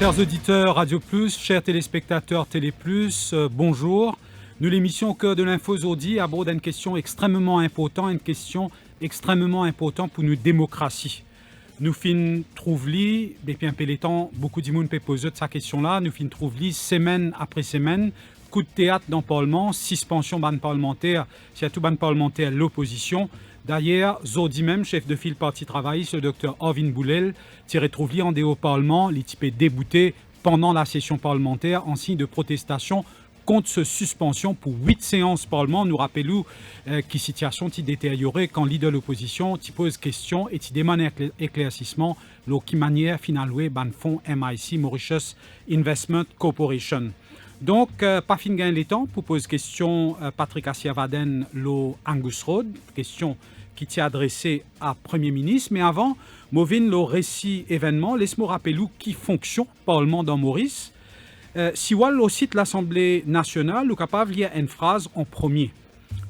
Chers auditeurs Radio Plus, chers téléspectateurs Télé Plus, bonjour. Nous, l'émission au cœur de l'info aujourd'hui aborde une question extrêmement importante, pour nos démocraties. Nous fin trouve-li, depuis un peu de temps, beaucoup de monde peut poser sa question-là, nous fin trouve-li semaine après semaine, coup de théâtre dans le Parlement, suspension ban parlementaire, surtout ban parlementaire l'opposition. D'ailleurs, aujourd'hui même, chef de file Parti travailliste, le docteur Arvin Boulel, tiré trouve-li en dehors au Parlement, l'équipe est débouté pendant la session parlementaire en signe de protestation contre ce suspension pour 8 séances Parlement. Nous rappelons que situation qui détériorée quand leader de l'opposition qui pose question et qui demande éclaircissement de qui manière finalement ban fonds MIC, Mauritius Investment Corporation. Donc, pas fin gain les temps pour poser question Patrick Assiavaden, lo Angus Road, question qui t'est adressée à Premier ministre. Mais avant, Movin le récit événement, laisse-moi rappeler qui fonctionne Parlement dans Maurice. Si on le site l'Assemblée nationale, nous sommes capables de lire une phrase en premier.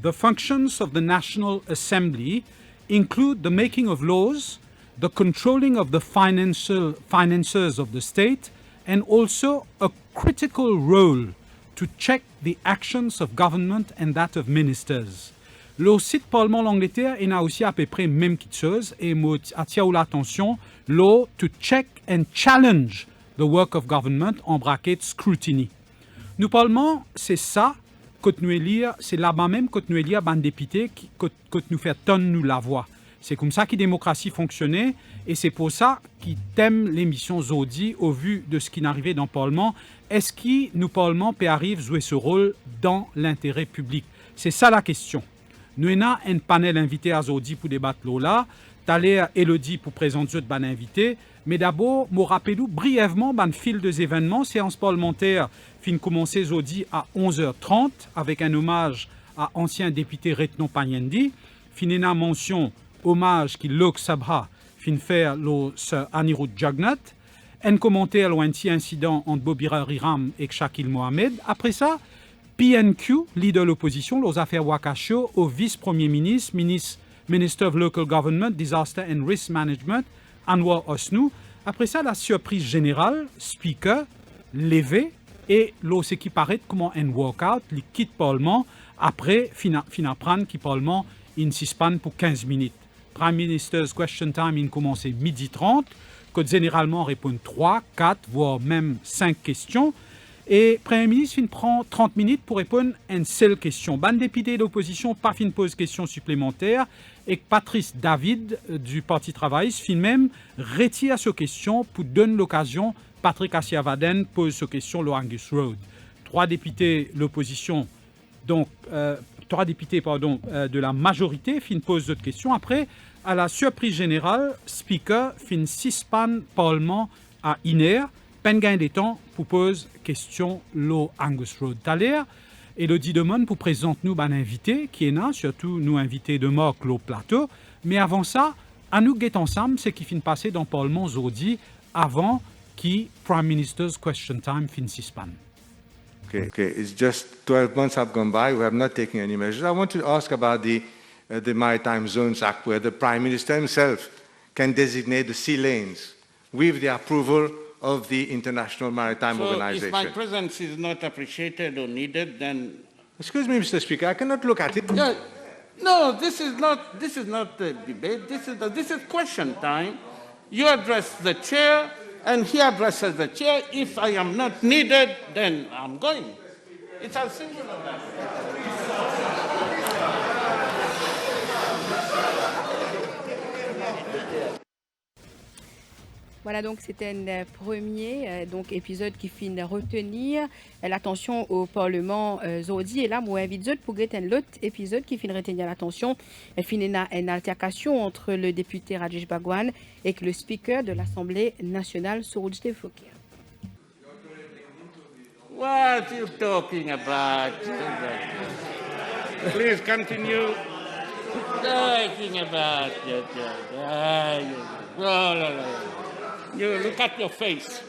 The functions of the National Assembly include the making of laws, the controlling of the finances of the state, and also a critical role to check the actions of government and that of ministers. Le site Parlement l'Angleterre il a aussi à peu près même chose et attire l'attention l'eau to check and challenge the work of government en bracket scrutiny. Nous Parlement c'est ça que nous lire, c'est là-bas même que nous lire ban député que nous fait tonne nous la voix. C'est comme ça que la démocratie fonctionnait et c'est pour ça qu'ils t'aiment l'émission Zodi au vu de ce qui n'arrivait dans le Parlement. Est-ce que nous, Parlement, peut arriver à jouer ce rôle dans l'intérêt public? C'est ça la question. Nous avons un panel invité à Zodi pour débattre là. T'allais Elodie pour présenter le ban invité. Mais d'abord, je rappelle brièvement le fil des événements. Séance parlementaire fin commencer Zodi à 11h30 avec un hommage à ancien député Retno Pagnendi. Finena mention hommage qui Lok Sabha fin faire le Sir Anirudh Jagnat, un commentaire l'anti incident entre Bobira Riram et Shakil Mohamed. Après ça, PNQ, leader de l'opposition, aux affaires Wakasho, au vice-premier ministre, Minister of Local Government, Disaster and Risk Management, Anwar Osnu. Après ça, la surprise générale, speaker, levé, et l'eau qui paraît comment un walkout, les quitte Parlement, après, finapran qui Parlement, in suspend pour 15 minutes. Prime Minister's Question Time, il commence midi 30, que généralement répond 3, 4, voire même 5 questions. Et Premier ministre prend 30 minutes pour répondre à une seule question. Ban député d'opposition, pas fin pose question supplémentaire. Et Patrice David du Parti travailliste fin même retire cette question pour donner l'occasion Patrick Assiavaden pose cette question le Angus Road. Trois députés de la majorité fin pose d'autres questions. Après, à la surprise générale, speaker fin suspend Parlement à Iner, peine gain des temps pour poser question lo Angus Road. D'ailleurs, Elodie Demone pour présenter nous un invité qui est là, surtout nous invités de Morc le plateau. Mais avant ça, à nous guetter ensemble ce qui fin passer dans le Parlement aujourd'hui avant qui Prime Minister's Question Time fin suspend. Okay. It's just 12 months have gone by. We have not taken any measures. I want to ask about the Maritime Zones Act, where the Prime Minister himself can designate the sea lanes with the approval of the International Maritime Organization. If my presence is not appreciated or needed, then... Excuse me, Mr. Speaker, I cannot look at it. No, this is not a debate. This is question time. You address the chair, and he addresses the chair. If I am not needed, then I'm going. It's as simple as that. Voilà, donc c'était un premier épisode qui finit retenir l'attention au Parlement aujourd'hui. Et là, moi, invite pour un autre épisode qui finit retenir l'attention. Elle finit une altercation entre le député Rajesh Bhagwan et le speaker de l'Assemblée nationale, Suraj Devkhokia. What are you talking about? Please continue. Talking about you look at your face.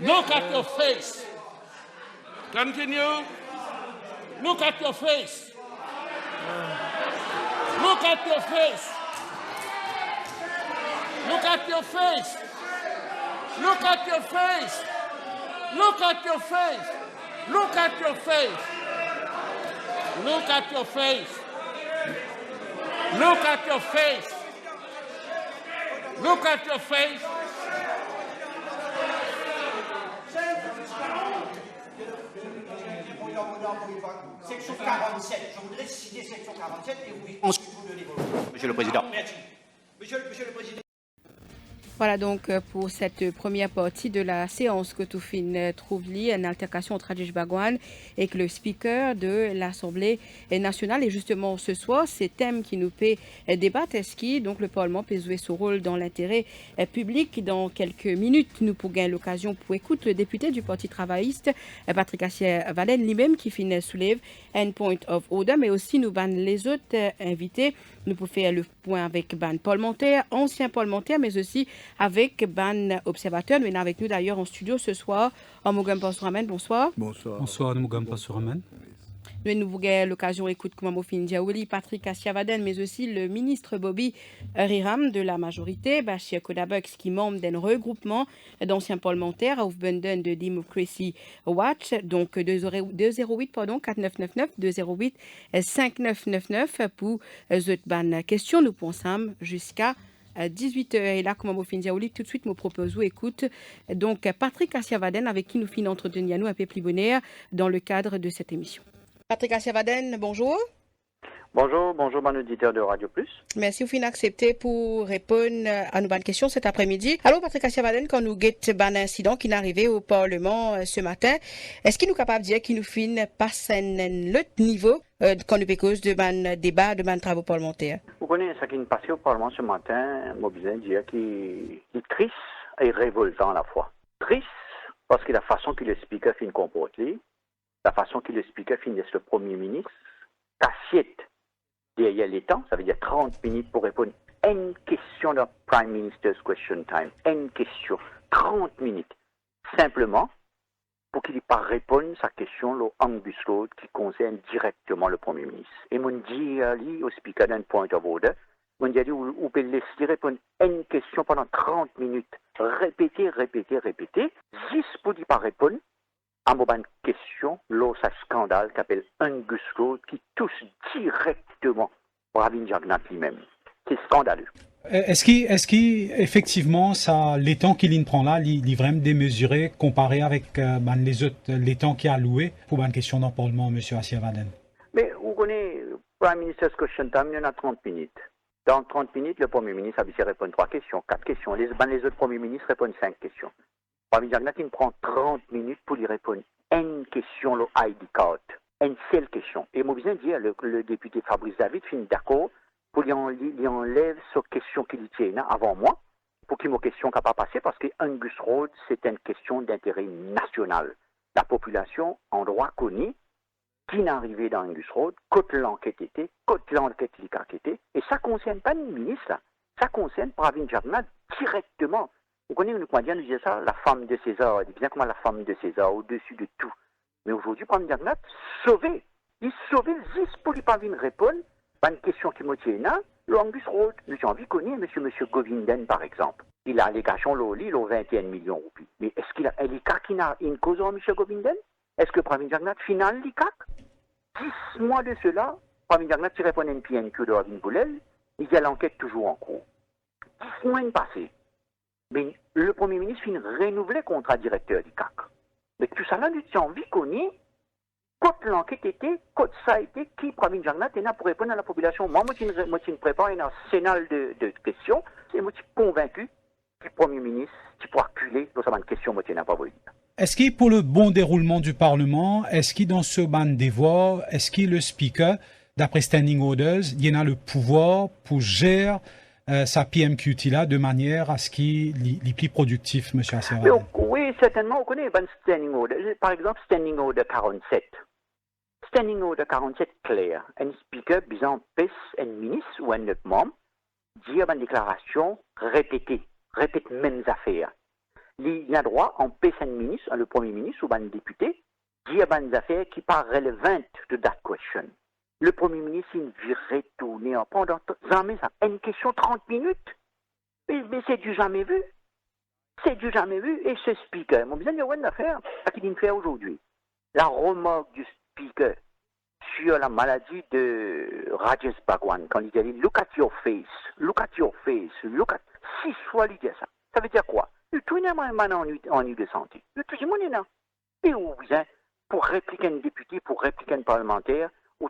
Look at your face. Continue. Look at your face. Look at your face. Look at your face. Look at your face. Look at your face. Look at your face. Look at your face. Look at your face. Look at your face. Section 47. Je voudrais citer section 47 et vous ensuite vous donnez vos mots. Monsieur le Président. Merci. Monsieur le Président. Voilà donc pour cette première partie de la séance que Toufine trouve liée, une altercation entre Adjej Bagouane et le speaker de l'Assemblée nationale. Et justement ce soir, c'est thème qui nous fait débattre. Est-ce que donc le Parlement peut jouer son rôle dans l'intérêt public? Dans quelques minutes, nous pourrons l'occasion pour écouter le député du Parti travailliste, Patrick Kassier-Vadène, lui-même qui finit soulève un point of order, mais aussi nous ban les autres invités. Nous pouvons faire le point avec ban parlementaire, ancien parlementaire, mais aussi avec ban observateur. Nous sommes avec nous d'ailleurs en studio ce soir. Mogam Passouramen, bonsoir. Bonsoir, Mogam Passouramen. Nous avons l'occasion d'écouter Koumamo Findiaouli, Patrick Kassier-Vadène, mais aussi le ministre Bobby Riram de la majorité, Bachir Kodabux, qui est membre d'un regroupement d'anciens parlementaires, Aufbunden de Democracy Watch, donc 208 4999 208 5999 pour cette bonne question. Nous pensons jusqu'à 18h. Et là, comme je dis, tout de suite, je propose ou écoute donc Patrick Kassier-Vadène avec qui nous finissons entretenir nous un peu plus bonheur dans le cadre de cette émission. Patrick Kassier-Vadène, bonjour. Bonjour, mon auditeur de Radio Plus. Merci vous accepté pour répondre à nos bonnes questions cet après-midi. Alors, Patrick Kassier-Vadène, quand nous guettons un incident qui est arrivé au Parlement ce matin, est-ce qu'il nous capable de dire qu'il nous finit passer un autre niveau quand nous cause de ban débat, de ban travaux parlementaires? Vous connaissez ce qui est passé au Parlement ce matin, moi besoin de dire qu'il est triste et révoltant à la fois. Triste parce que la façon que le speaker finit comporter, la façon que le speaker finit le Premier ministre, t'assiette derrière les temps, ça veut dire 30 minutes pour répondre à une question de Prime Minister's Question Time, une question, 30 minutes, simplement pour qu'il n'ait pas répondre à sa question, le Angus Road, qui concerne directement le Premier ministre. Et mon dit au speaker d'un point of order, mon dit vous pouvez laisser répondre à une question pendant 30 minutes, répéter, juste pour ne pas répondre à une question, là, c'est un scandale qu'appelle Angus Road, qui touche directement Pravin Jagnnath lui-même. C'est scandaleux. Est-ce qu'effectivement, les temps qu'il prend là, il est vraiment démesuré comparé avec les temps qu'il a alloués pour une question dans le Parlement, M. Kassier-Vadène? Mais vous connaissez, Prime Minister's Question Time, il y en a 30 minutes. Dans 30 minutes, le Premier ministre a pu répondre 3 questions, 4 questions. Les autres Premiers ministres répondent 5 questions. Pravin Jagnnath, il prend 30 minutes pour lui répondre une question, le ID card, une seule question. Et moi, je viens de dire, le député Fabrice David finit d'accord pour lui enlève cette question qu'il tient avant moi, pour qu'il m'ait question qui n'a pas passé, parce que Angus Road, c'est une question d'intérêt national. La population en droit connaît qui n'est arrivé dans Angus Road, quand l'enquête était, quand l'enquête était, et ça ne concerne pas le ministre, là. Ça concerne Pravin Jagnnath directement. Vous connaissez, nous disons ça, la femme de César, elle dit bien comment la femme de César, au-dessus de tout. Mais aujourd'hui, Pravin Jagnnath, sauvé. Il sauvé juste pour lui pas venir répondre à une question qui me tient là, le Angus Road. Nous avons envie de connaître monsieur Govinden, par exemple. Il a allégation l'OLI, il a 21 millions de roupies. Mais est-ce qu'il a un LICAC qui a une cause en monsieur Govinden? Est-ce que Pravin Jagnnath finale l'ICAC? 10 mois de cela, Pravin Jagnnath qui répond à une PNQ de Rabin Boulel, il y a l'enquête toujours en cours. 10 mois passé. Mais le Premier ministre finit renouveler le contrat directeur du CAC. Mais tout ça là, nous avons envie de connaître quand l'enquête était, quand ça a été, qui Pravin Jagnnath est là pour répondre à la population. Moi, je prépare un arsenal de questions, et moi, je suis convaincu que le Premier ministre, tu pourras reculer dans cette question, moi, tu n'as pas voulu dire. Est-ce que pour le bon déroulement du Parlement, est-ce que dans ce ban des voix, est-ce que le speaker, d'après Standing Orders, il a le pouvoir pour gérer sa PMQT là de manière à ce qu'il est plus productif, M. Kassier-Vadène? Oui, certainement, on connaît un Standing Order. Par exemple, Standing Order 47. Standing Order 47 clair. Un speaker, disant, pèse un ministre ou un autre membre, dit une déclaration répétée, répète mêmes affaires. Il a droit, en pèse un ministre, le Premier ministre ou un député, dire une affaire qui pas relevant de that question. Le Premier ministre, il vient retourner pendant jamais ça. Une question 30 minutes. Mais c'est du jamais vu. C'est du jamais vu. Et ce speaker, mon besoin de une affaire, à qui il fait aujourd'hui. La remarque du speaker sur la maladie de Rajesh Bhagwan, quand il dit look at your face, look at your face, look at 6 fois il dit ça. Ça veut dire quoi? Il tout le monde en de santé. Il tout le monde là. Et où bien pour répliquer un député, pour répliquer un parlementaire, ou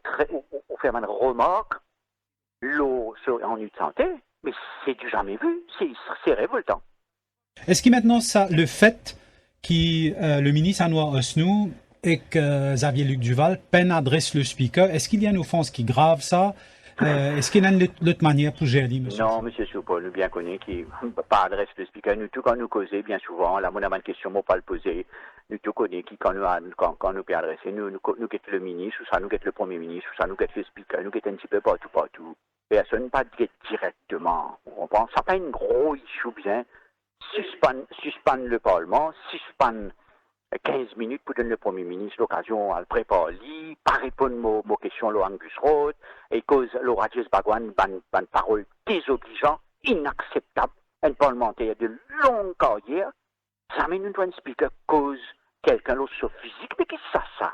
faire une remarque, l'eau en de santé, mais c'est du jamais vu. C'est révoltant. Est-ce que maintenant, ça, le fait que le ministre Anouar Osnou et que Xavier-Luc Duval peine adresse le speaker, est-ce qu'il y a une offense qui grave ça? Est-ce qu'il y a une autre manière pour gérer, monsieur? Non, monsieur Soupol, nous bien connu qui pas adresse le speaker. Nous tout quand nous causons, bien souvent, la monnaie question, moi pas le poser. Nous tout connaissons qui quand nous peut adresser, nous guette le ministre, ou ça nous guette le premier ministre, ou ça nous guette le speaker, nous guette un petit peu partout. Personne pas guette directement. On pense, ça pas une grosse issue bien. Suspendre le Parlement, suspendre 15 minutes pour donner le Premier ministre l'occasion à le préparer, pas répondre aux questions de Angus Road, et cause le Rajesh Bhagwan, ban parole désobligeant, inacceptable, un parlementaire de longue carrière, jamais nous doit speaker cause quelqu'un l'autre sur physique, mais qu'est-ce que ça?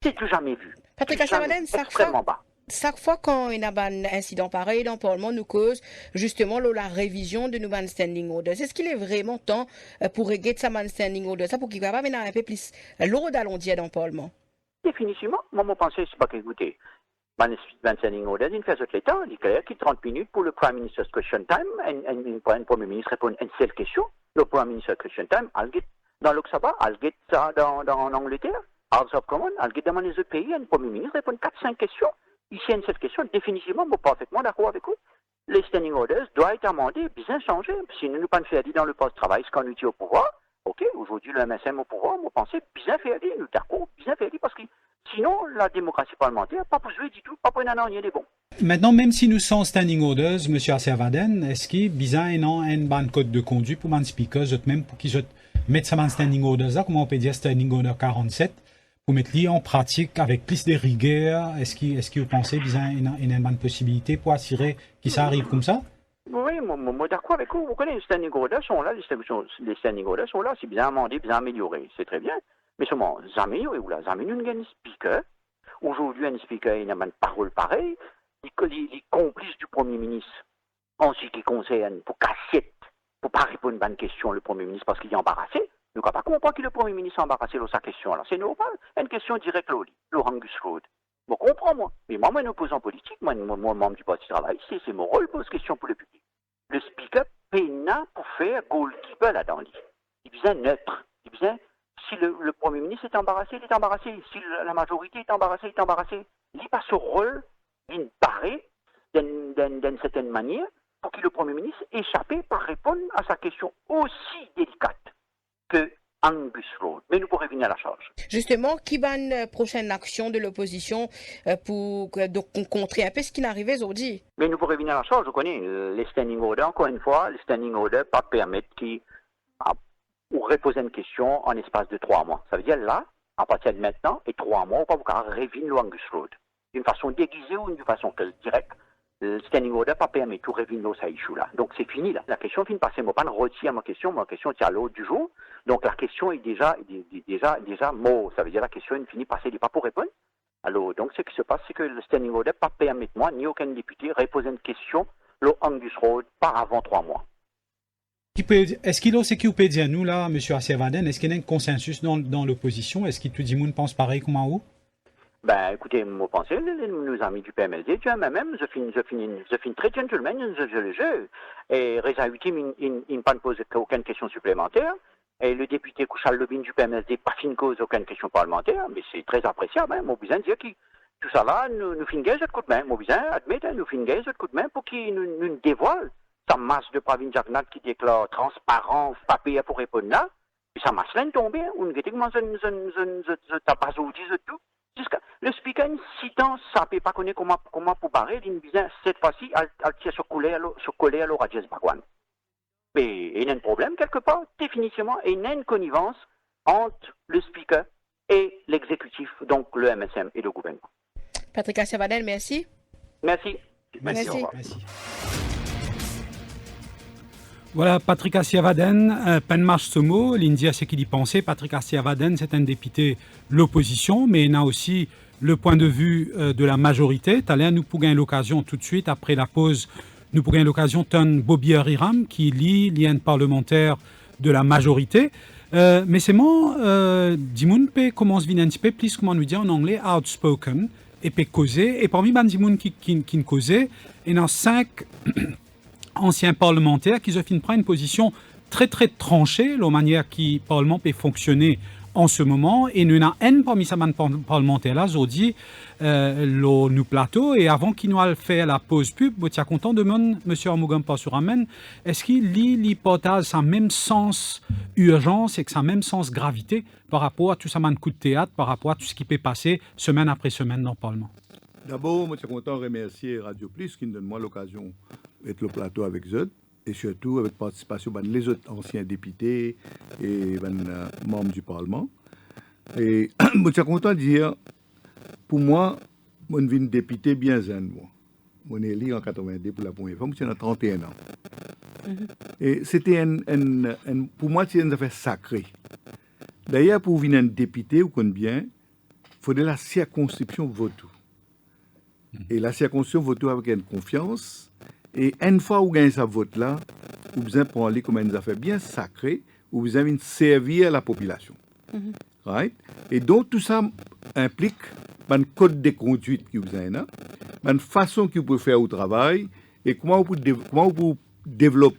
C'est tout jamais vu. Patrick Asavaden, extrêmement bas. Chaque fois quand il y a un incident pareil dans le Parlement, nous cause justement la révision de nos standing orders. Est-ce qu'il est vraiment temps pour régler ça standing orders, ça pour qu'il va pas venir un peu plus lourd à l'on dans le Parlement? Définitivement, moi, je pense c'est pas qu'écouter. Standing orders, il fait tout le temps, il dit qu'il 30 minutes pour le Prime Minister's Question Time, et le Premier ministre répond à une seule question. Le Prime Minister's Question Time, dans le Sabah, en Angleterre, House of Commons, dans les autres pays, un Premier ministre répond 4-5 questions. Ici, il y a cette question, définitivement, je suis parfaitement d'accord avec vous. Les standing orders doivent être amendés, bien changés. Si nous ne pas faire dans le post-travail, ce qu'on nous dit au pouvoir, ok, aujourd'hui le MSM au pouvoir, je pense bien faire nous d'accord, bien faire parce que sinon, la démocratie parlementaire, pas pour jouer du tout, pas pour une année, des bons. Maintenant, même si nous sommes standing orders, monsieur Asavaden, est-ce qu'il y a un ban code de conduite pour un speaker, même pour qu'ils mettent ça standing orders là, comment on peut dire standing order 47? Pour mettre en pratique avec plus de rigueur, est-ce que vous pensez qu'il y a une bonne possibilité pour assurer que ça arrive comme ça? Oui, moi d'accord avec vous. Vous connaissez les standing orders sont là, les standing orders sont là, c'est bien amendé, bien amélioré, c'est très bien. Mais seulement, jamais nous avons un speaker. Aujourd'hui, un speaker, il n'a pas de parole pareille. Les complices du Premier ministre, en ce qui concerne pour cassette, pour pas répondre à une bonne question, le Premier ministre, parce qu'il est embarrassé. Nous ne comprenons pas que le Premier ministre est embarrassé dans sa question. Alors, c'est normal. Une question directe, le Angus Road. Je comprends, moi. Mais moi, un opposant politique, moi, membre du Parti Travail, c'est mon rôle de poser question pour le public. Le speaker peine pour faire goalkeeper là-dedans. Il est bien neutre. Il est bien, si le Premier ministre est embarrassé, il est embarrassé. Si la majorité est embarrassée, il est embarrassé. Il n'a pas ce rôle d'une barrée, d'une certaine manière, pour que le Premier ministre échappe par répondre à sa question aussi délicate que Angus Road. Mais nous pourrons revenir à la charge. Justement, qui va une prochaine action de l'opposition pour contrer un peu ce qui n'arrivait aujourd'hui? Mais nous pourrons revenir à la charge. Je connais les standing orders, encore une fois, les standing orders pas permettre ou reposer une question en espace de 3 mois. Ça veut dire là, à partir de maintenant, et 3 mois, on va pouvoir revenir le Angus Road. D'une façon déguisée ou d'une façon directe. Le standing order pas permet tout revenir ça issue là. Donc c'est fini là. La question finit par c'est moi pas de retirer ma question est à l'ordre du jour. Donc la question est déjà mort. Ça veut dire la question est finie par c'est pas pour répondre. Alors donc ce qui se passe c'est que le standing order pas permet moi ni aucun député reposer une question le Angus Road pas avant 3 mois. Est-ce qu'il ce qui vous peut dire nous là, monsieur Asavaden, est-ce qu'il y a un consensus dans l'opposition? Est-ce que tout le monde pense pareil comme en haut? Ben, écoutez, moi, pensez, nos amis du PMLD, tu vois, même, je finis très gentleman, je jeu. Et Reza Hutim, il ne pose aucune question supplémentaire. Et le député Kouchal Lobin du PMLD, pas fin cause aucune question parlementaire, mais c'est très appréciable, hein. Moi, besoin de dire que tout ça là, nous finissons de coup de main. Moi, besoin admettre, nous finissons de coup de main pour qu'il nous dévoile sa masse de Pravin Jagnat qui déclare transparent, pas payé pour répondre là. Et sa masse là, tombée, hein. Ou nous guettons comment ça passe au 10 de tout. Le speaker, citant, ça ne peut pas connaître comment pour barrer, il me disait, cette fois-ci, elle tient sur coller à Rajesh Bhagwan. Mais il y a un problème quelque part, définitivement, et il y a une connivence entre le speaker et l'exécutif, donc le MSM et le gouvernement. Patrick Asavaden, merci. Merci. Merci. Au revoir. Merci. Voilà, Patrick Assiavaden, Penmarsh Somo, l'India, c'est qu'il y pensait. Patrick Assiavaden, c'est un député de l'opposition, mais il a aussi le point de vue de la majorité. Talent, nous pourrons l'occasion tout de suite, après la pause, nous pourrons l'occasion de Bobby Hariram, qui lit l'IN parlementaire de la majorité. Mais c'est moi, Dimoun peut commence à venir un petit peu plus, comment nous dire en anglais, outspoken, et peut causer. Et parmi les Dimoun qui causaient, il y en a 5 anciens parlementaires qui se finissent prendre une position très très tranchée, la manière qui le Parlement peut fonctionner en ce moment. Et nous avons un parmi ces parlementaires là, aujourd'hui, nous plateau. Et avant qu'il nous fait la pause pub, je suis content de demander, M. Armugam Pasuramen, est-ce qu'il lit l'hypothèse sans même sens urgence et que sans même sens gravité par rapport à tout ça, coup de théâtre, par rapport à tout ce qui peut passer semaine après semaine dans le Parlement? D'abord, je suis content de remercier Radio Plus qui me donne moi l'occasion d'être le plateau avec eux et surtout avec participation de les autres anciens députés et membres du Parlement. Et je suis content de dire, pour moi, je suis un député bien jeune. Je suis élu en 82 pour la première fois, je suis 31 ans. Et c'était pour moi, c'est une affaire sacrée. D'ailleurs, pour venir un député, vous connaissez bien, il faudrait la circonscription vote. Et la circonscription vote avec une confiance. Et une fois que vous gagnez ce vote-là, vous avez prendre comme une affaire bien sacrée, où vous avez servir à la population. Right? Et donc, tout ça implique un code de conduite que vous avez, une façon que vous pouvez faire au travail, et comment vous développez,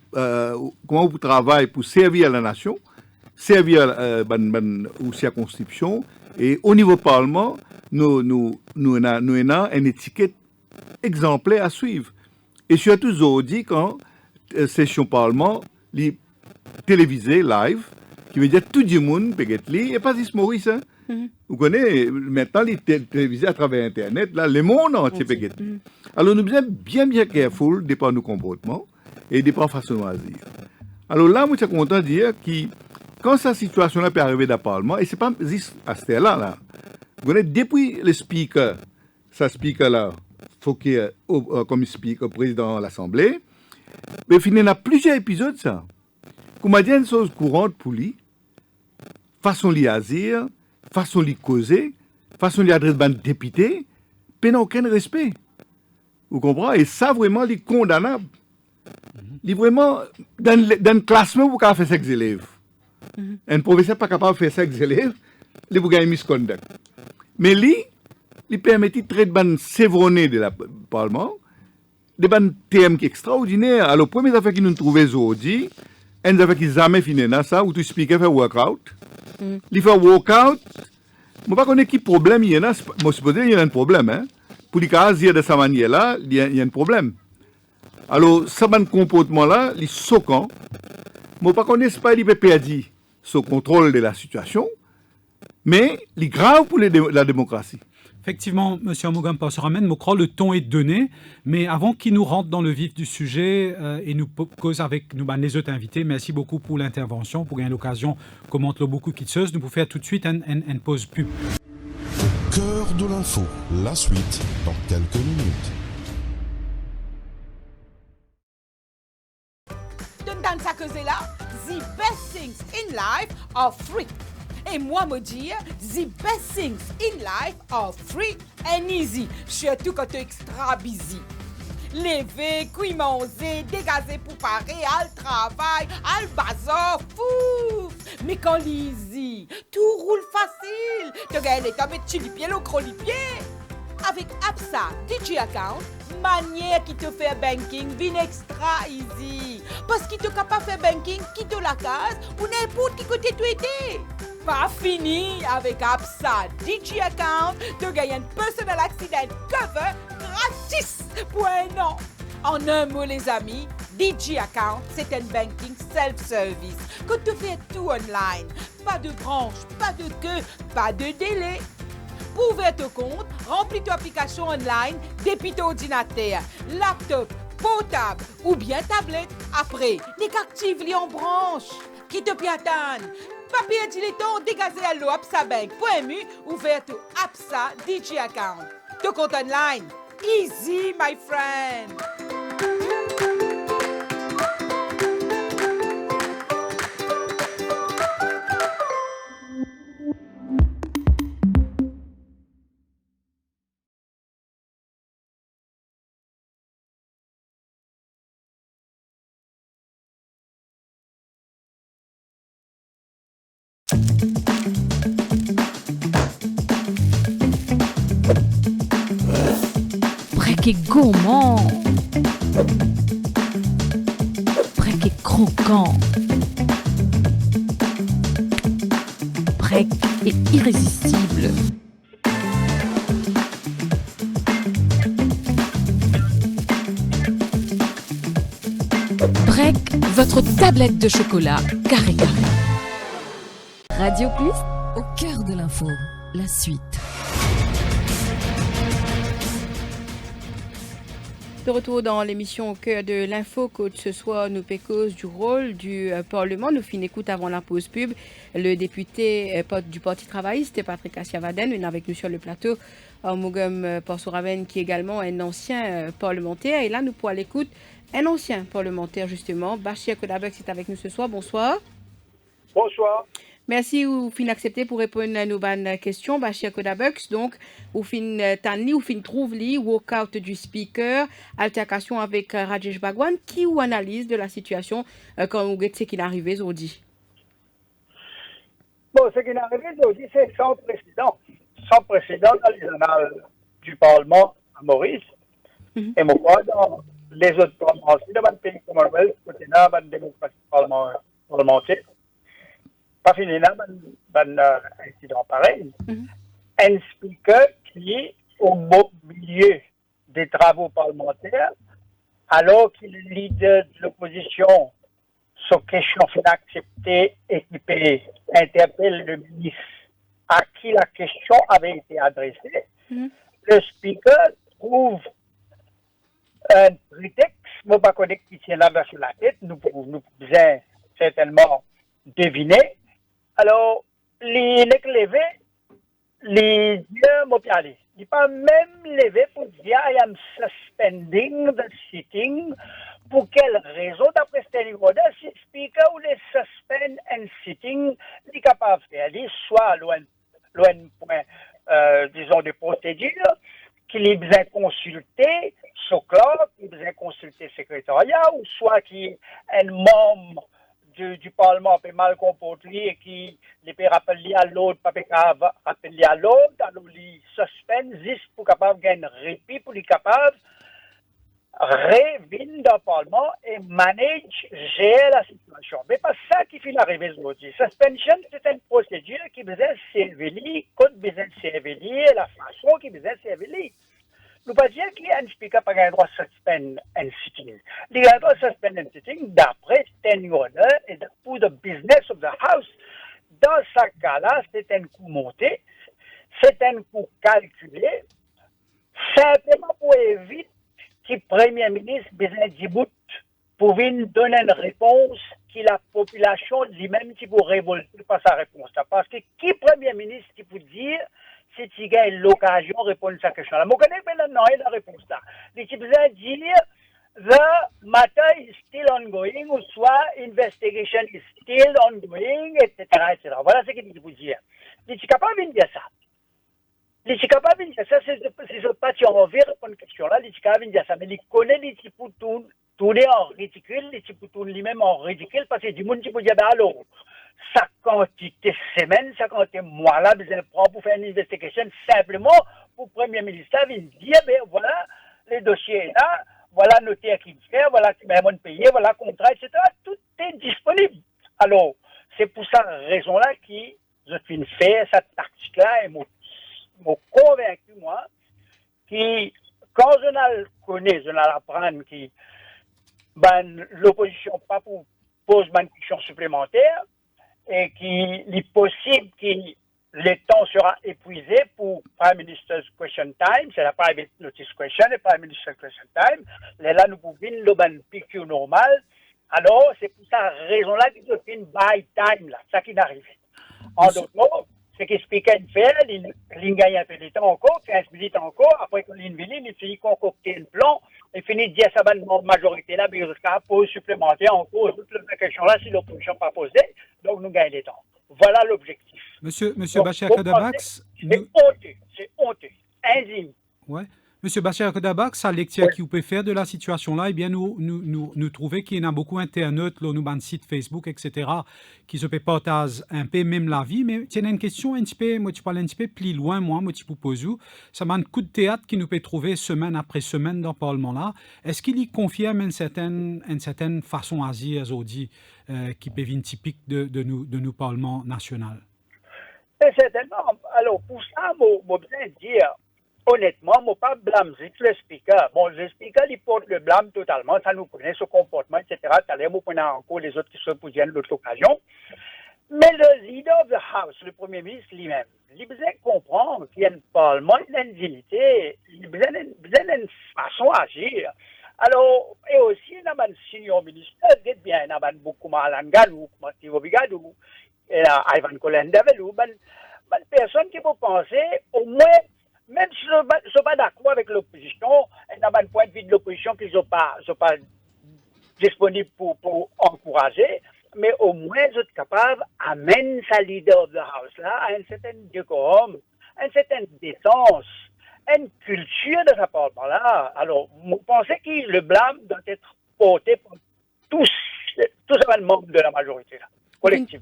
comment vous travaillez pour servir à la nation, servir aux circonscriptions. Et au niveau Parlement, nous avons une étiquette exemplaire à suivre. Et surtout aujourd'hui, quand session Parlement, télévisée, live, qui veut dire tout le monde peut être là, et pas juste Maurice. Hein? Vous connaissez, maintenant, les télévisés à travers Internet, là, le monde entier peut être là. Alors, nous sommes bien careful de par nos comportements et de par façon de dire. Alors là, moi, je suis content de dire que quand cette situation-là peut arriver dans le Parlement, et ce n'est pas juste à ce là, vous connaissez, depuis le speaker, ce speaker-là, Fouquet, comme speaker, président de l'Assemblée, mais il y a plusieurs épisodes, ça. Comme on dit une chose courante pour lui, façon de agir, façon de causer, façon d'adresser un député, il n'a aucun respect. Vous comprenez? Et ça, vraiment, il est condamnable. Il est vraiment, dans le classement, vous pouvez faire 5 élèves. Un professeur n'est pas capable de faire 5 élèves, il vous gagner misconduct. Mais lui, il permet de traiter de sévronné de la Parlement, des thèmes extraordinaires. Alors, la première affaire que nous trouvons aujourd'hui, une affaire qui n'a jamais fini, ça, où tu expliques faire workout. Il fait workout. Je ne sais pas quel problème il y a. Je suppose qu'il y a un problème. Hein? Pour les cas de cette manière-là, il y a un problème. Alors, ce comportement-là, il est choquant. Je ne sais pas pas il peut perdre son contrôle de la situation, mais il est grave pour la démocratie. Effectivement, M. Armugam Pasuramen, je crois que le ton est donné, mais avant qu'il nous rentre dans le vif du sujet et nous cause avec nous, les autres invités, merci beaucoup pour l'intervention, pour gagner l'occasion, commente beaucoup qui nous pouvons faire tout de suite une pause pub. Cœur de l'info, la suite dans quelques minutes. Dans sa cause-là, the best things in life are free. Et moi, me dire, the best things in life are free and easy. Surtout quand tu es extra busy. Lever, cuire, manger, dégazer pour parer, al travail, al bazar, fou. Mais quand easy, tout roule facile. Tu gagnes les tables de chili pied, le croli pied. Avec Absa DJ Account, manière qui te fait banking vient extra easy. Parce qu'il te capable de faire banking qui te la case ou n'importe qui côté tu étais. Pas fini avec Absa DJ Account, tu gagnes un personal accident cover gratis pour 1 an. En un mot les amis, DJ Account, c'est un banking self-service que tu fais tout online. Pas de branche, pas de queue, pas de délai. Pour ouvrir ton compte, remplis ton application online depuis ton ordinateur, laptop, portable ou bien tablette. Après, active-les en branche. Qui te piatane? Papier dilettant dégazé à l'eau absabank.mu, ouvert ton Absa DJ Account. Ton compte online, easy my friend. Break est gourmand. Break est croquant. Break est irrésistible. Break, votre tablette de chocolat carré carré. Radio Plus, au cœur de l'info, la suite. De retour dans l'émission Au cœur de l'info, que ce soit nous pécos du rôle du Parlement. Nous finissons écoute avant la pause pub. Le député du Parti travailliste, Patrick Assiavaden, est avec nous sur le plateau. Mougum Porsouraven, qui est également un ancien parlementaire. Et là, nous pourrons l'écoute un ancien parlementaire, justement. Bachir Kodabex est avec nous ce soir. Bonsoir. Bonsoir. Merci ou fin accepté pour répondre à nos bonnes questions. Bachir Kodabex, donc, ou fin tanli, ou fin trouve li, walkout du speaker, altercation avec Rajesh Bhagwan, qui ou analyse de la situation quand on regarde ce qui est arrivé aujourd'hui? Bon, ce qui est arrivé aujourd'hui, c'est sans précédent. Sans précédent dans les annales du Parlement à Maurice. Et moi, dans les autres parlements aussi, dans le pays Commonwealth, côté là, dans la démocratie parlementaire, pas fini là, dans un incident pareil. Un speaker qui est au milieu des travaux parlementaires, alors qu'il est leader de l'opposition, sa question fait accepter et qui interpelle le ministre à qui la question avait été adressée. Le speaker trouve un prétexte, je ne sais pas qui tient la main sur la tête, nous pouvons certainement deviner. Alors, les levé, les dieux m'ont parlé. Il n'est pas même levé pour dire I am suspending the sitting. Pour quelle raison, d'après Stanley Roder, si le speaker ou les suspend and sitting, il est capable de faire, soit loin point, disons, de procédure, qu'il ait besoin de consulter son clerc, qu'il ait besoin de consulter le secrétariat, ou soit qu'il est un membre du Parlement peut mal comporté et qui peut rappeler à l'autre, pas rappeler à l'autre, alors il suspend juste pour capable gagner un répit, pour être capable revenir dans le Parlement et gérer la situation. Mais pas ça qui fait l'arrivée aujourd'hui. Suspension, c'est une procédure qui besoin de servir, code besoin de servir, la façon qui besoin de servir. Nous pas dire qu'il y a un speaker qui a le droit de suspendre un sitting. Il a le droit de suspendre un sitting d'après standing order et pour the business of the House. Dans ce cas-là, c'est un coût monté, c'est un coût calculé, simplement pour éviter que le Premier ministre besoin d'y bout pour venir donner une réponse que la population lui-même qui pour révolter par sa réponse. Parce que qui Premier ministre qui peut dire si tu as l'occasion de répondre à cette question-là. Je connais maintenant la réponse là. Les qui besoin dire the matter is still ongoing ou soit investigation is still ongoing, etc. etc. Voilà ce qu'il vous dire. Les qui capable de dire ça. Les qui capable de dire ça, c'est pas si on veut répondre à cette question-là, les qui capable de dire ça. Mais les connaît les qui pour tourner en ridicule, les qui pour tourner lui-même en ridicule parce que du monde qui peut dire ben alors. Sa quantité semaine, sa quantité mois là, besoin de prendre pour faire une investigation simplement pour le Premier ministre venir dire, ben voilà, les dossiers là, voilà notaire qui le fait, voilà qui m'a payé, voilà contrat, etc. Tout est disponible. Alors, c'est pour cette raison-là que je suis fait cette tactique-là et m'a convaincu, moi, que quand je ne connais, je n'apprends que ben, l'opposition pas pour pose une question supplémentaire, et qu'il est possible que le temps sera épuisé pour Prime Minister's Question Time, c'est la Private Notice Question et Prime Minister's Question Time. Là, nous pouvons le ban PQ normal. Alors, c'est pour cette raison-là qu'il y a une buy time, là, ça qui n'arrive. En d'autres mots, c'est qu'il explique une faire, il gagne un peu de temps encore, 15 minutes encore, après qu'il il finit concocter un plan, et finit de dire ça va une majorité là, mais il y a un pause supplémentaire encore, toute la question-là, si l'opposition n'a pas posé, donc nous gagnons le temps. Voilà l'objectif. Monsieur Bachir Kodabex, c'est honteux, indigne. Ouais. Monsieur Bachar Kodabak, sa lecture qui vous peut faire de la situation là, eh bien, nous trouvons qu'il y en a beaucoup d'internautes, nous, dans site Facebook, etc., qui se partagent un peu même la vie, mais tiens, une question un petit peu, moi, tu parles un petit peu plus loin, moi, tu peux poser, ça m'a un coup de théâtre qui nous peut trouver semaine après semaine dans le Parlement là. Est-ce qu'il y confirme une certaine façon à dire, aujourd'hui, qui peut être typique de nous Parlement national? Certainement. Alors, pour ça, je bien dire, honnêtement, je ne pas blâmer le speaker. Bon, le speaker, il porte le blâme totalement, ça nous connaît, son comportement, etc. Tout à l'heure, vous prenez encore les autres qui se posent l'autre occasion. Mais le leader of the House, le Premier ministre lui-même, il a besoin de comprendre qu'il y a un Parlement, il y a une dignité, il a besoin d'une façon d'agir. Alors, et aussi, il y a un senior ministre, il y a beaucoup Alan Galou, Mathieu Bigadou, et Ivan Colendevelu, une personne qui peut penser, au moins, même si je ne suis pas d'accord avec l'opposition, il y a un point de vue de l'opposition qu'ils ne sont pas disponibles pour encourager, mais au moins, ils sont capables d'amener sa leader of the house là à un certain décorum, à une certaine décence, à une culture de ce Parlement-là. Alors, je pensais que le blâme doit être porté par tous les membres de la majorité là.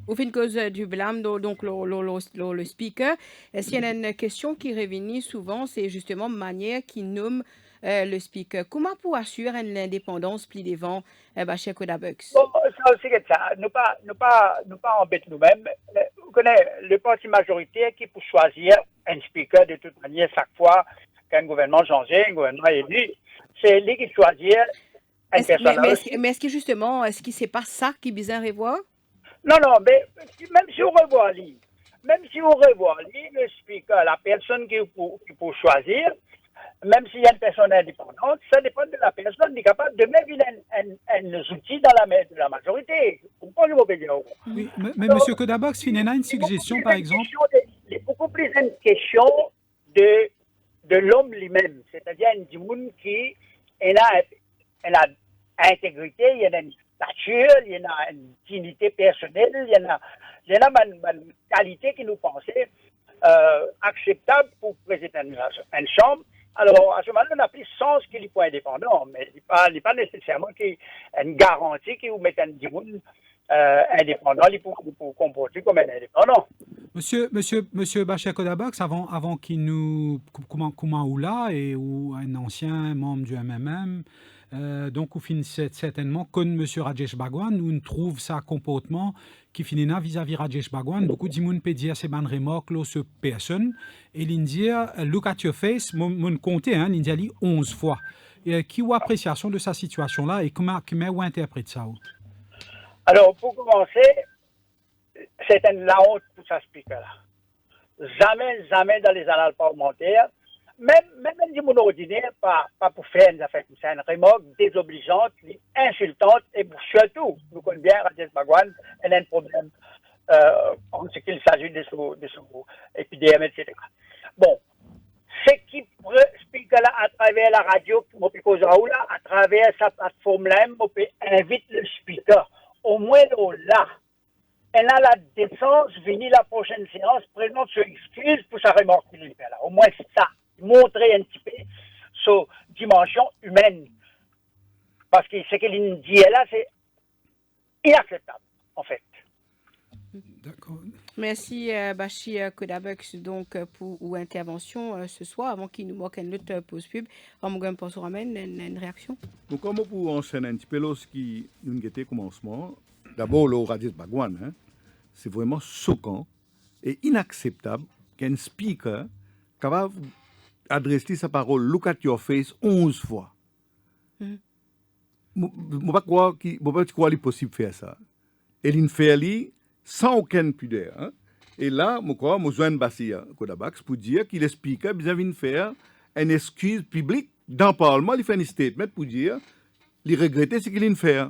Au fin de cause du blâme, donc le speaker, est-ce qu'il y a une question qui revient souvent, c'est justement la manière qu'il nomme le speaker. Comment pour assurer l'indépendance plus devant Bachar Kodabak? Bon, ça aussi, ça. Nous pas embêter nous-mêmes. Vous connaissez le parti majoritaire qui peut choisir un speaker de toute manière chaque fois qu'un gouvernement change, un gouvernement est élu. C'est lui qui choisit un personnage. Mais est-ce que justement, est-ce que c'est pas ça qui est bizarre à voir? Non, mais même si on revoit lui, le speaker, la personne qui peut choisir, même s'il y a une personne indépendante, ça dépend de la personne qui est capable de mettre un outil dans la main de la majorité. Vous comprenez mon bien? Oui, mais M. Kodabak, si il y a une suggestion, par exemple. C'est beaucoup plus une question de l'homme lui-même, c'est-à-dire un dimoun qui a intégrité, il y a une stature, il y a une dignité personnelle, il y a une qualité qui nous pensait acceptable pour président une chambre. Alors, à ce moment-là, on n'a plus sens qu'il est pas indépendant, mais il n'est pas nécessairement une garantie qui vous met un dimoun indépendant, il peut comporter comme un indépendant. Monsieur Bachar Kodabak, avant qu'il nous Koumaoula ou un ancien membre du MMM, donc on finit certainement comme M. Rajesh Bhagwan, où on trouve sa comportement qui finit vis-à-vis Rajesh Bhagwan. Beaucoup de gens peuvent dire c'est une remarque sur personne. Et l'India, look at your face, mon compté, l'India lit 11 fois. Qui a appréciation de sa situation-là et comment on interprète ça? Alors, pour commencer, c'est la honte pour ça speaker-là. Jamais dans les annales parlementaires, même un monde ordinaire, pas pour faire une affaire comme ça, une remarque désobligeante, insultante, et surtout, nous connaissons bien Rajesh Bhagwan, il a un problème en ce qu'il s'agit de son épidémie, etc. Bon, ce qui speaker-là, à travers la radio, à travers sa plateforme-là, on peut inviter le speaker. Au moins là, elle a la décence, venir la prochaine séance, présente ses excuses pour sa remarque qu'il fait là. Au moins ça, montrer un petit peu sa dimension humaine. Parce que ce qu'il dit là, c'est inacceptable, en fait. D'accord. Merci Bachar Kodabak donc pour l'intervention ce soir avant qu'il nous manque une autre pause pub. On va passer à une réaction. Donc comme pour enchaîner un petit peu lorsqu'il nous était commencement, d'abord le Rajesh Bhagwan, c'est vraiment choquant et inacceptable qu'un speaker capable d'adresser sa parole look at your face 11 fois. Je ne pas croire qu'il est possible de faire ça. Et il fait sans aucune pudeur. Et là, je crois, je joins Bachar Kodabak pour dire qu'il est speaker besoin de faire une excuse publique dans le Parlement. Il fait un statement pour dire qu'il regrette ce qu'il fait.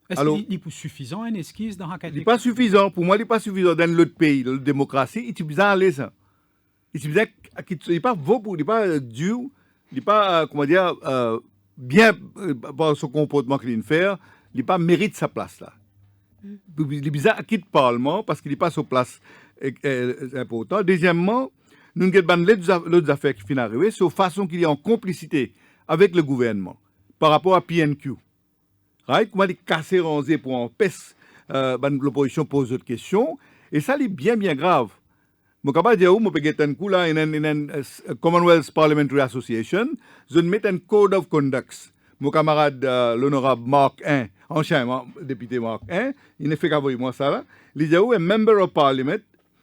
Est-ce qu'il est suffisant, une excuse dans la Il n'est pas suffisant. Pour moi, il n'est pas suffisant dans l'autre pays, dans la démocratie. Il est besoin d'aller ça. Il n'est pas beau, il n'est pas dur, il n'est pas, bien par son comportement qu'il fait, il n'est pas mérite sa place là. Il est bizarre à quitter le Parlement parce qu'il n'est pas sur place important. Deuxièmement, nous avons l'autre affaire qui finit arriver, c'est la façon qu'il est en complicité avec le gouvernement par rapport à PNQ. Right? Comment il casser rangé pour empêcher l'opposition pose d'autres questions. Et ça, c'est bien, bien grave. Je peux dire, je peux dire un coup là, in Commonwealth Parliamentary Association, je mets un code of conduct. Mon camarade, l'honorable Mark I, ancien député Mark I, il ne fait qu'avoir moi ça là. Il dit, a member of parliament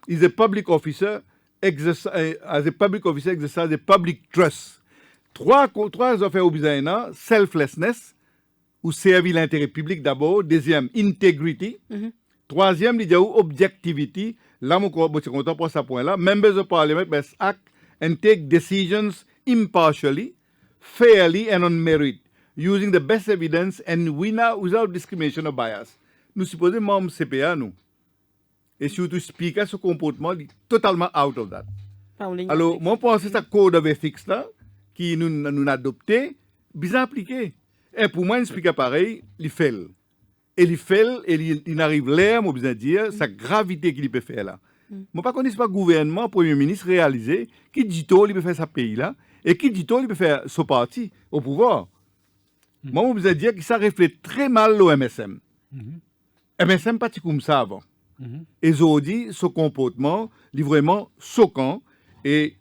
is a public officer exercise a public trust. Trois affaires au besoin, selflessness, ou servir l'intérêt public d'abord. Deuxième, integrity. Troisième, il dit, objectivity. Là, je suis content pour ce point-là. Members of parliament must act and take decisions impartially, fairly and on merit, using the best evidence and without discrimination or bias. Nous supposons membres CPA, nous. Et surtout, speaker, ce comportement est totalement out of that. Alors, moi, je pense que c'est ce code of ethics là, qui nous adopté, bien appliqué. Et pour moi, un speaker pareil, il fait. Et il arrive l'air, moi, besoin dire, sa gravité qu'il peut faire là. Moi, pas connais pas gouvernement, premier ministre réalisé, qui dit tout, il peut faire sa pays là, et qui dit tout, il peut faire son parti au pouvoir. Moi, je besoin dire que ça reflète très mal l'OMSM. MSM pas comme ça avant. Et aujourd'hui, ce comportement est vraiment choquant. Et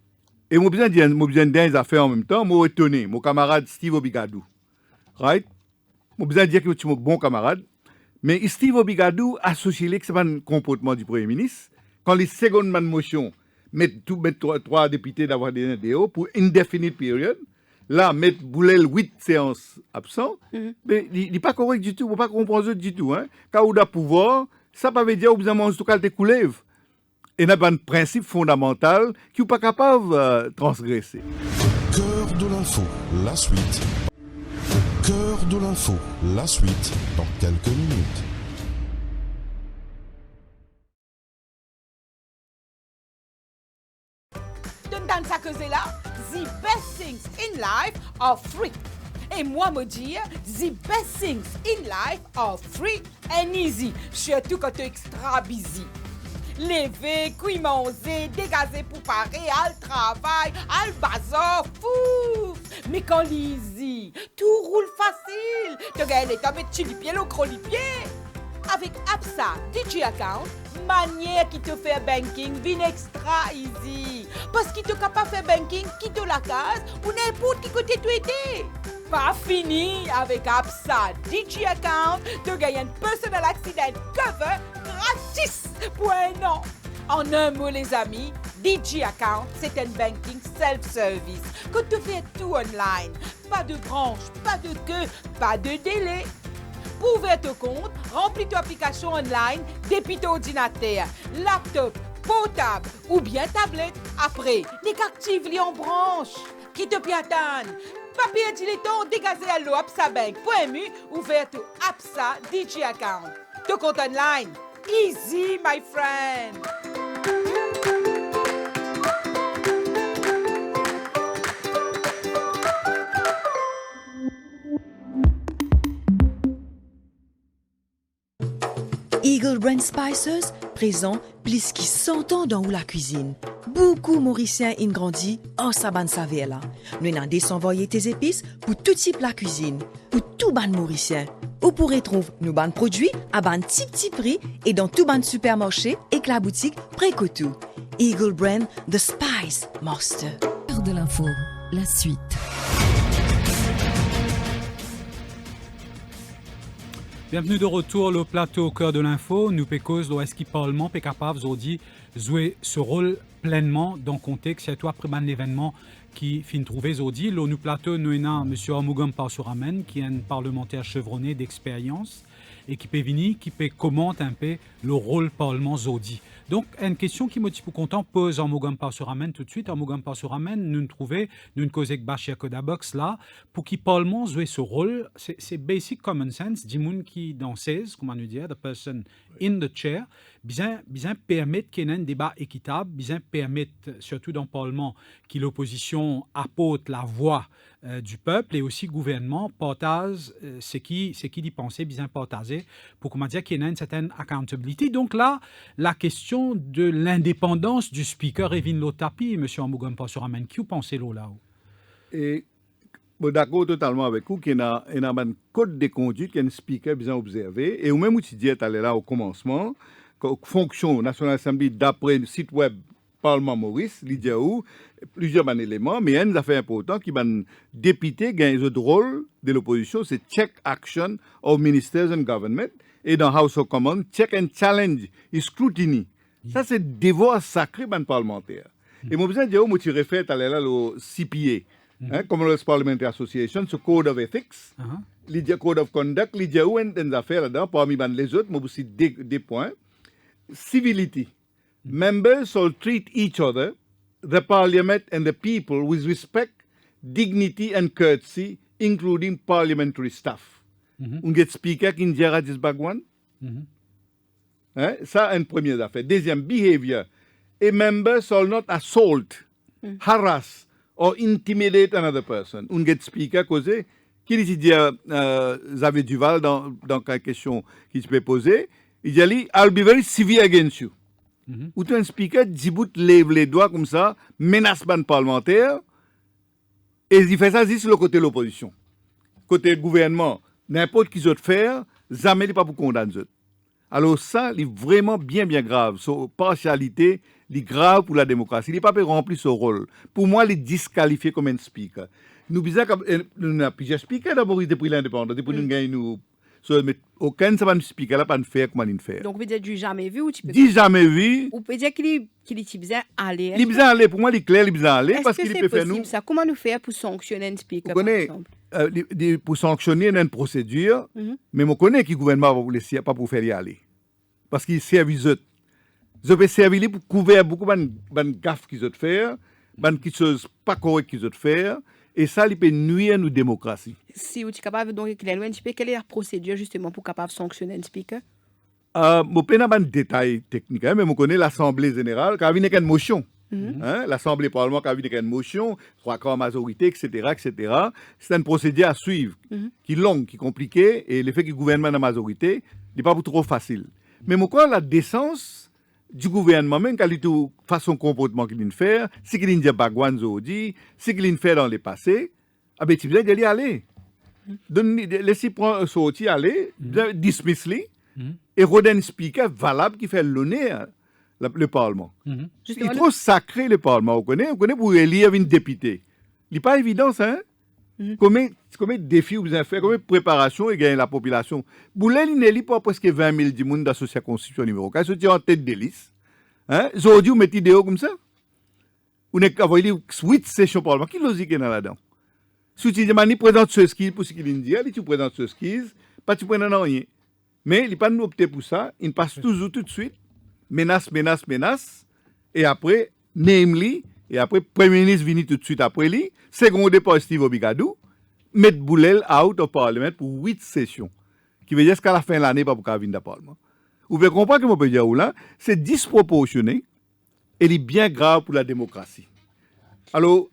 moi, besoin dire des affaires en même temps, moi, étonné, mon camarade Steve Obigadou. Right? Moi, besoin dire que tu es mon bon camarade. Mais Steve Obigadou associe que c'est pas un comportement du Premier ministre. Quand les secondes motions mettent trois députés d'avoir des NDO pour indefinite period, là, mettre Boulel 8 séances absents, mais il n'est pas correct du tout, il ne faut pas comprendre du tout. Hein. Quand on a pouvoir, ça ne veut pas dire que vous avez tout cas des coulèves. Et il y a un principe fondamental qui n'est pas capable de transgresser. Cœur de l'info, la suite. Cœur de l'info, la suite dans quelques minutes. Dans sa cause là, the best things in life are free. Et moi me dire, the best things in life are free and easy. Surtout quand tu es extra busy. Lever, cuire, manger, dégazer pour parer, al travail, al bazar, fou. Mais quand easy, tout roule facile. Tu gagnes les tables de les pieds, le gros les pieds. Avec APSA DJ Account, manière qui te fait banking vient extra easy. Parce qu'il te capable de faire banking qui te la case ou n'importe qui côté tu étais. Pas fini avec APSA DJ Account, tu gagnes un personal accident cover gratis pour un an. En un mot les amis, DJ Account, c'est un banking self-service que tu fais tout online. Pas de branche, pas de queue, pas de délai. Pour ouvrir ton compte, remplis ton application online depuis ton ordinateur, laptop, portable ou bien tablette. Après, active-les en branche. Qui te piatane? Papier dilettant dégazé à l'eau APSABank.mu, ouvert ton APSA DJ Account. Ton compte online, easy my friend. Eagle Brand Spices présent plus qui 100 ans dans la cuisine. Beaucoup Mauriciens ont grandi en saban saveur là. Nous avons désenvoyé tes épices pour tout type la cuisine, pour tout ban Mauricien. Vous pourrez trouver nos ban produits à ban petit prix et dans tout ban supermarché et que la boutique Précotou. Eagle Brand The Spice Master. Cœur de l'info, la suite. Bienvenue de retour le plateau au cœur de l'info. Nous pécose l'Ouest qui parlement est capable aujourd'hui jouer ce rôle pleinement dans le contexte. C'est toi après l'événement qui finit trouver aujourd'hui. Le nous plateau nous avons M. Omugam Parsuramen qui est un parlementaire chevronné d'expérience et qui peut venir, qui peut commenter un peu le rôle parlement aujourd'hui. Donc, une question qui me dit pour content pose Omugam Parsuramen tout de suite. Omugam Parsuramen, nous trouvons, nous causons avec Bachir Kodabox là, pour qui parlement jouer ce rôle, c'est basic common sense, du monde qui dans 16, comment nous dire, the person in the chair, bien permettre qu'il y ait un débat équitable, bien permettre, surtout dans le Parlement, que l'opposition apporte la voix du peuple et aussi le gouvernement partage ce qui y pensait, bien partager, pour comment dire qu'il y ait une certaine accountability. Donc là, la question de l'indépendance du speaker est venue au tapis, M. Ambougon Passoramen. Qui pensez là-haut? Et d'accord totalement avec vous qu'il y a un code de conduite qu'il y a un speaker bien observé. Et au même où tu disais là au commencement, fonction National Assembly d'après le site web Parlement Maurice, Lydia où plusieurs éléments, mais un affaire important qui va député gagne le rôle de l'opposition, c'est check action of ministers and government. Et dans House of Commons, check and challenge et scrutiny. Ça, c'est devoir sacré ban parlementaire. Et moi, besoin de dire, moi, tu réfères à le CPA. Commonwealth Parliamentary Association, ce Code of Ethics, l'idée Code of Conduct, l'idée où il y a des affaires là-dedans, parmi les autres, moi aussi des points. Civility. Members shall treat each other, the Parliament and the people with respect, dignity and courtesy, including parliamentary staff. On get speaker qui ne dit Bagwan. Ça, une première affaire. Deuxième, behavior. A member shall not assault, harass, or intimidate another person. On get speaker causé. Qui dit Xavier Duval dans la question qui se peut poser, il dit I'll be very severe against you. Ou tu un speaker Djibouti lève les doigts comme ça, menace ban parlementaire, et il fait ça sur le côté de l'opposition. Côté gouvernement, n'importe qui d'autre faire, jamais il pas pour condamner. Alors ça, c'est vraiment bien grave. Sa partialité, c'est grave pour la démocratie. Il n'est pas remplir son rôle. Pour moi, il est disqualifié comme un speaker. Nous avons plusieurs speakers d'abord depuis l'indépendance, depuis nous gagnons. Mais aucun ne speaker là pas de faire comment il fait. Donc vous dites du jamais vu ou tu peux dis jamais vu. Ou peut dire qu'il est bien aller. Il est bien aller pour moi, il est clair, il est bien aller parce qu'il peut faire nous. Ça comment nous faire pour sanctionner un speaker par exemple? Pour sanctionner une procédure, mais on connaît que le gouvernement va vous laisser pas pour faire y aller. Parce qu'il servent eux. Je peux servir pour couvrir beaucoup de gaffes qu'ils ont fait, de choses pas correctes qu'ils ont fait. Et ça, il peut nuire à nos démocraties. Si vous êtes capable donc quelle est la procédure justement pour capable sanctionner un speaker? Je ne peux pas de détails techniques, mais je connais l'Assemblée générale qui a vu une motion. L'Assemblée parlement qui a vu une motion, 3/4 majorité, etc. C'est une procédure à suivre, qui est longue, qui est compliquée, et le fait que le gouvernement a la majorité, n'est pas trop facile. Mais je crois la décence du gouvernement, même quand il y a façon comportement qu'il fait, ce qu'il dit Bagwan Zodi, ce qu'il fait dans le passé, tu dois y aller. Laissez prendre sortir aller, dismiss-les, et redonner un speaker valable qui fait l'honneur le Parlement. Il est trop sacré le Parlement, vous connaissez pour élire une députée. Il n'est pas évident ça, hein? Combien de défis vous avez fait, combien de préparations et gagner la population. Boulel, il n'est pas presque 20 000 du monde d'associer la Constitution numéro 4. Ils sont en tête de liste. Aujourd'hui, vous mettez des hauts comme ça. Vous n'avez qu'à voir 8 sessions parlement. Qui logique est là-dedans? Si tu dis, il présente ce skill pour ce qu'il dit, tu présentes ce skill, pas tu prends rien. Mais il n'est pas opté pour ça. Il passe toujours tout de suite. Menace. Et après, namely, et après, Premier ministre vient tout de suite après lui, secondé par Steve Obigadou, mettre Boulel out of Parliament pour 8 sessions. Qui veut dire qu'à la fin de l'année, pas pour qu'il vienne de Parlement. Vous pouvez comprendre que je peux dire là, c'est disproportionné et c'est bien grave pour la démocratie. Alors,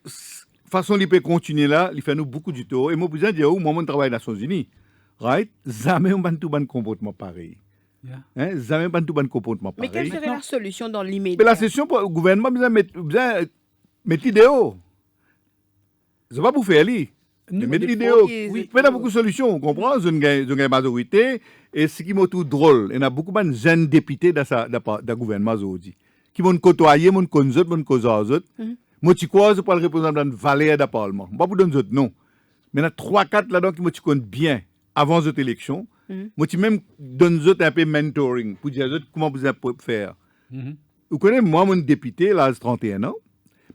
façon il peut continuer là, il fait nous beaucoup du tort. Et moi, je peux dire, moi, je travaille aux Nations Unies. Right? Jamais on a tout bon comportement pareil. Jamais on a tout bon comportement pareil. Mais quelle serait la solution dans l'immédiat? La solution pour le gouvernement, besoin mettre l'idéo. C'est pas pour faire lui. Mettre l'idéo. Oui, il y a beaucoup de solutions, on comprend. Ils ont une majorité. Et ce qui est tout drôle, il y a beaucoup de jeunes députés dans le gouvernement aujourd'hui. Qui vont côtoyer, vont causer, vont causer aux autres. Moi, tu crois que pour le représentant de Valais de Parlement. Pas pour donner autres, non. Mais il y a 3-4 là-dedans qui me connaissent bien avant cette élection. Moi, tu même donne autres un peu mentoring pour dire comment vous allez faire. Vous connaissez, moi, mon député, là, 31 ans.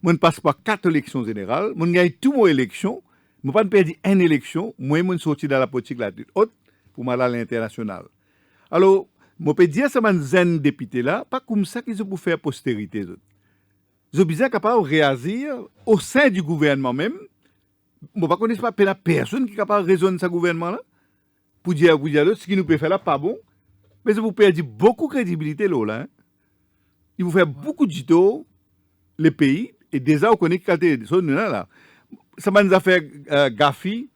Moi, je passe par 4 élections générales. Moi, je gagne toutes mes élections. Je ne peux pas perdre une élection. Moi, je suis sorti dans la politique la haute pour m'aller à l'international. Alors, je peux dire que ces jeunes députés-là, pas comme ça qu'ils ont pour faire postérité. Ils sont bien capables de réagir au sein du gouvernement même. Je ne connais pas personne qui est capable de raisonner ce gouvernement-là pour dire ce qui nous peut faire là, pas bon. Mais ça vous perdez beaucoup de crédibilité, là. Hein? Il vous fait beaucoup de gito, les pays, et déjà, on connaît que ça, là. Ça m'a nous fait Gafi,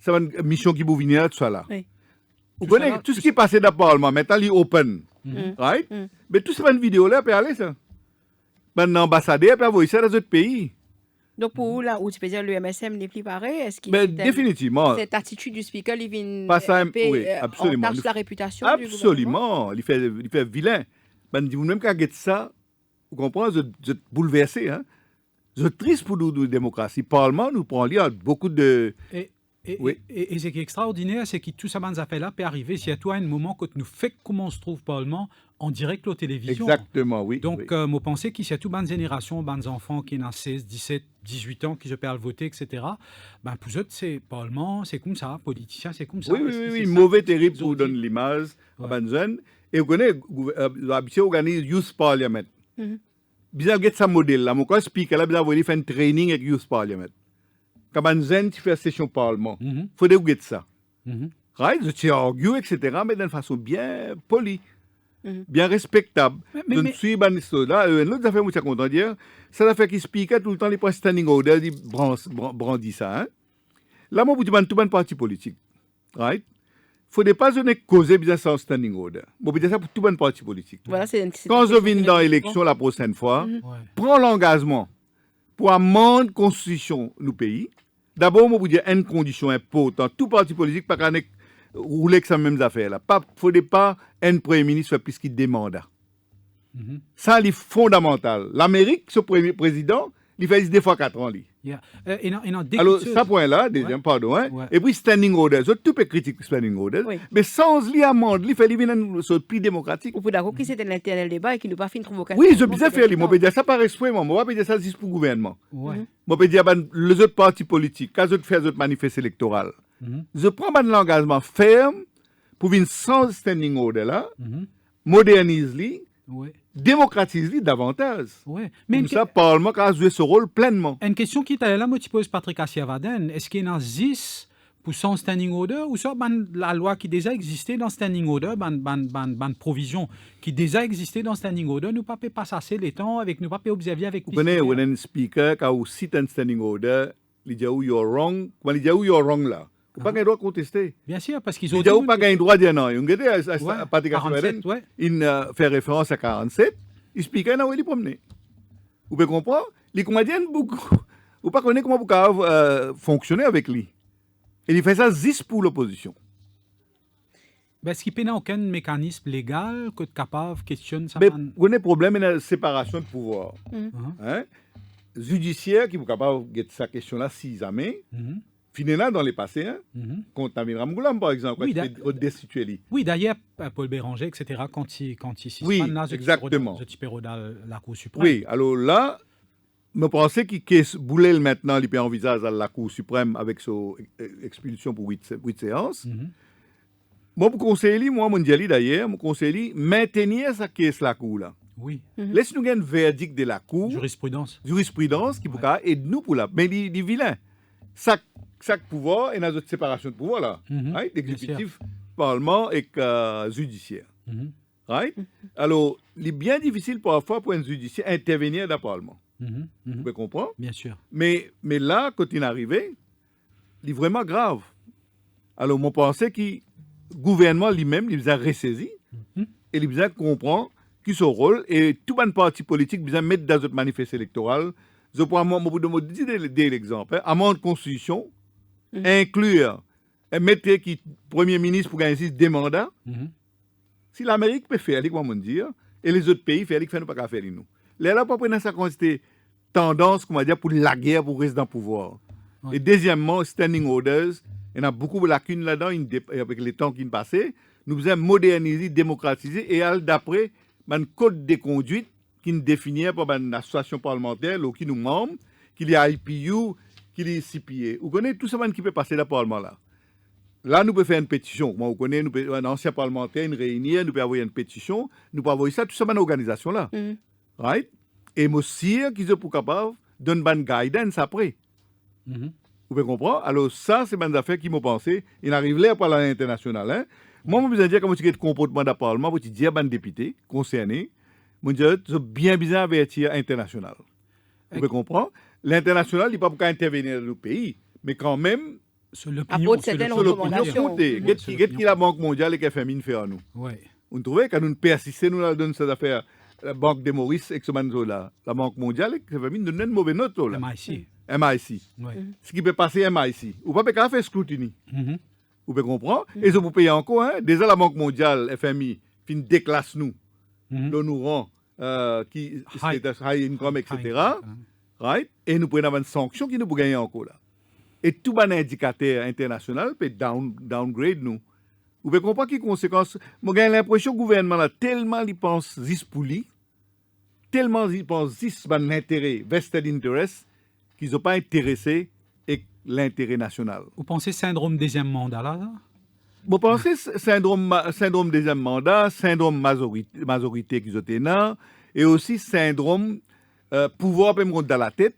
ça m'a une mission qui vous venir tout ça là. Oui. Vous connaissez tout ce qui est passé dans le Parlement, maintenant, il est open. Right? Mais tout ça, une vidéo là, peut aller ça. Un ambassadeur peut envoyer ça dans d'autres pays. Donc, pour vous, là, où tu peux dire le MSM n'est plus pareil, est-ce qu'il Mais définitivement. Cette attitude du speaker, il vient Pas ça, oui, absolument. entache la réputation absolument. Il fait vilain. Ben, vous même quand vous ça, vous comprenez, vous êtes bouleversé. Hein? Vous êtes triste pour nous, de démocratie. Le Parlement nous prend lire beaucoup de. Et ce qui est extraordinaire, c'est que tout ça, ces affaires-là peut arriver si à toi un moment que nous fait comment on se trouve Parlement en direct à la télévision. Exactement, oui. Donc, oui. je pense qu'il y a toute une génération, des enfants qui ont 16, 17, 18 ans, qui se perdent voter, etc. Ben, pour eux, c'est Parlement, c'est comme ça, politiciens, c'est comme ça. Oui, mauvais, terrible pour donner l'image à des jeunes. Et vous connaissez, l'habitude organise Youth Parliament. Bien, vous ce modèle-là. Mon cas, speaker, là, vous faire un training avec Youth Parliament. Quand un jeune fait une session Parlement, il faut que vous ça. Right? Je suis argué, etc., mais d'une façon bien polie. Bien respectable. Je ne suis pas là. L'autre affaire, je suis content de dire, ça fait qu'il speak tout le temps, il prend standing order, il brandit ça. Hein? Là, moi, je dis tout le parti politique. Right? Il ne faut pas causer bien sans standing order. Je dis ça pour tout le parti politique. Voilà, quand je viens dans l'élection la prochaine fois, prends l'engagement pour amender la constitution du pays. D'abord, je vous dis une condition importante. Tout parti politique, pas qu'à rouler avec ces mêmes affaires. Il ne faut pas un premier ministre faire plus qu'il demande. Ça, c'est fondamental. L'Amérique, ce premier président, il fait 2 fois 4 ans. Alors, ce point-là, deuxième, pardon. Hein? Et puis, standing order. Tout peut critiquer standing order. Mais sans l'amende, il fait une chose plus démocratique. Vous pouvez d'accord que c'était l'intérêt débat et qu'il n'a pas fait une provocation. Oui, je peux faire. Je peux dire ça par esprit, moi. Je peux dire ça juste pour le gouvernement. Je peux dire les autres partis politiques, quand ils font des manifestes électoraux, je prends l'engagement ferme pour venir sans standing order là, modernise-les, démocratise-les davantage. Mais comme ça, le Parlement a joué ce rôle pleinement. Une question qui est là, moi, tu poses Patrick Assiavaden, est-ce qu'il y en a 10 pour son standing order ou ça, la loi qui déjà existait dans standing order, provision qui déjà existait dans standing order, nous ne pouvons pas passer les temps avec, nous ne pouvons pas observer avec. Vous connaissez, vous avez un speaker qui a aussi un standing order, il dit où you're wrong, il dit où you're wrong là. Vous n'avez pas le droit de contester. Bien sûr, parce qu'ils ont dit. Vous n'avez pas le droit de dire non. Patrick Assiavaden, il fait référence à 47, il speaker, il est promené. Vous pouvez comprendre? Les Canadiens, beaucoup. Vous ne connaissez pas comment vous pouvez fonctionner avec lui. Et il fait ça juste pour l'opposition. Est-ce qu'il n'y a aucun mécanisme légal que capable de questionner ça? Mais vous avez un problème de la séparation de pouvoir. Hein? Judiciaire qui est capable de cette question-là, si jamais, finalement, dans les passés, contre Amir Ramgoulam, par exemple, oui, quand il destitué lui. Oui, d'ailleurs, Paul Béranger, etc., quand il oui, exactement. La Cour suprême. Oui, alors là, je pensais qu'il Boulel maintenant, il peut envisager la Cour suprême avec son expulsion pour 8 séances. Moi, je conseille, moi, je dis d'ailleurs, je conseille maintenir sa caisse la Cour là. Oui. Laisse-nous un verdict de la Cour. Jurisprudence qui pourra aider nous pour la. Mais il est vilain. Chaque pouvoir et dans notre séparation de pouvoir là. Right? L'exécutif, Parlement et judiciaire. Right? Alors, il est bien difficile parfois pour un judiciaire intervenir dans le Parlement. Vous pouvez comprendre? Bien sûr. Mais là, quand il est arrivé, il est vraiment grave. Alors, moi, je pensais que le gouvernement lui-même, il a ressaisi et il a comprendre qui son rôle et tout le parti politique, il a mettre dans notre manifeste électoral. Je prends vous dire l'exemple. Amende constitution, inclure, mettre qui Premier ministre pour gagner 2 mandats. Si l'Amérique peut faire, comment dire, et les autres pays font, ils ne peuvent pas faire nous. Là, pas prendre ça comme tendance, comment dire, pour la guerre, pour rester dans le pouvoir. Et deuxièmement, standing orders, il y a beaucoup de lacunes là-dedans, avec les temps qui nous passaient. Nous devons moderniser, démocratiser, et d'après, un code de conduite qui nous définit par une association parlementaire, qui nous membre, qu'il y a IPU, qu'il y a CPA. Vous connaissez tout ça qui peut passer dans le Parlement là. Là, nous pouvons faire une pétition. Moi, vous connaissez, un ancien parlementaire, une réunion, nous pouvons envoyer une pétition, nous pouvons envoyer ça, tout ça dans l'organisation là. Right? Et moi aussi, qu'ils sont capables de donner une guidance après. Vous pouvez comprendre? Alors, ça, c'est une affaire qui m'ont pensé. Il arrive là par l'international. Hein? Moi, je veux dire comment tu as le comportement d'un parlement pour te dire à un député concerné, je veux dire, bien avertir international. Vous pouvez comprendre? L'international, il n'est pas pour intervenir dans le pays, mais quand même, sur l'opinion comptée. Qu'est-ce que la Banque mondiale et FMI fait à nous? Vous trouvez que nous persistons, nous dans cette affaire, la Banque des Maurice et la Banque mondiale et FMI nous donne une mauvaise note. MIC. Ce qui peut passer MIC. Ou pas faire scrutiny. Vous pouvez comprendre? Et ça vous paye encore. Déjà, la Banque mondiale, FMI, fin déclasse nous. Nous rend qui high income, etc. Right? Et nous prenons une sanction qui nous peut gagner encore là. Et tout bon indicateur international peut downgrade nous. Vous pouvez comprendre quelles conséquences. Moi, j'ai l'impression que le gouvernement a tellement il pense pour lui, tellement il pense l'intérêt, vested interest, qu'ils n'ont pas intéressé avec l'intérêt national. Vous pensez syndrome deuxième mandat là? Vous pensez syndrome deuxième mandat, syndrome majorité qu'ils ont là, et aussi syndrome pouvoir me dans la tête.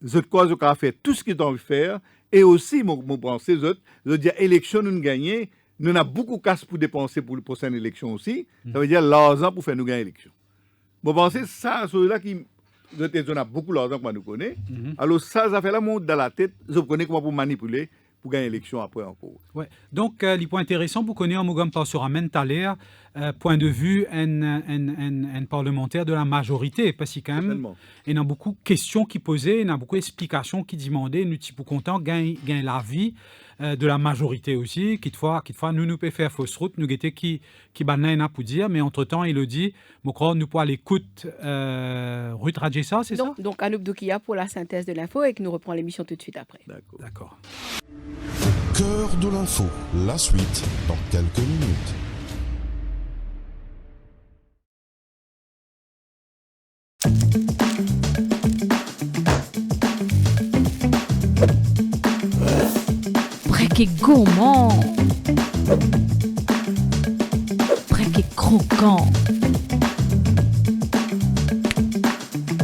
Je crois qu'ils ont fait tout ce qu'ils ont envie de faire, et aussi, moi, je pense, je veux dire, élection, nous gagnons, nous avons beaucoup de casse pour dépenser pour la prochaine élection aussi, ça veut dire l'argent pour faire nous gagner l'élection. Je pense que ça, ceux-là qui ont beaucoup d'argent qu'on nous connaît, alors ça fait la monte dans la tête, je connais comment pour manipuler, pour gagner l'élection après encore. Ouais. Donc, les points intéressants pour connaître, nous pas sur un mental point de vue un parlementaire de la majorité, parce qu'il quand même, il y a beaucoup de questions qui posaient, il y a beaucoup d'explications qui demandaient, nous sommes contents de gagner l'avis de la majorité aussi, qui fois nous pouvons faire fausse route, nous guetter qui n'a pour dire, mais entre-temps, il le dit, je crois nous pouvons l'écoute Ruth Radjessa, c'est ça? Donc, Anouk Doukia pour la synthèse de l'info et que nous reprenons l'émission tout de suite après. D'accord. Cœur de l'info, la suite dans quelques minutes. Brek est gourmand. Brek est croquant.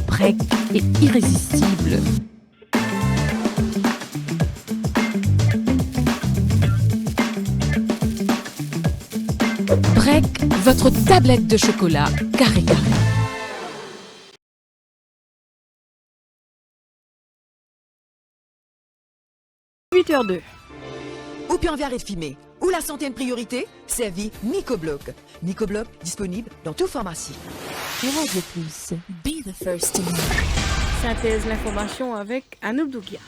Brek est irrésistible. Brek, votre tablette de chocolat carré carré. Ou bien envers filmé. Ou la santé une priorité, servi Nicobloc. Nicobloc disponible dans toute pharmacie. Radio Plus, be the first to know. Synthèse l'information avec Anouk Doukia.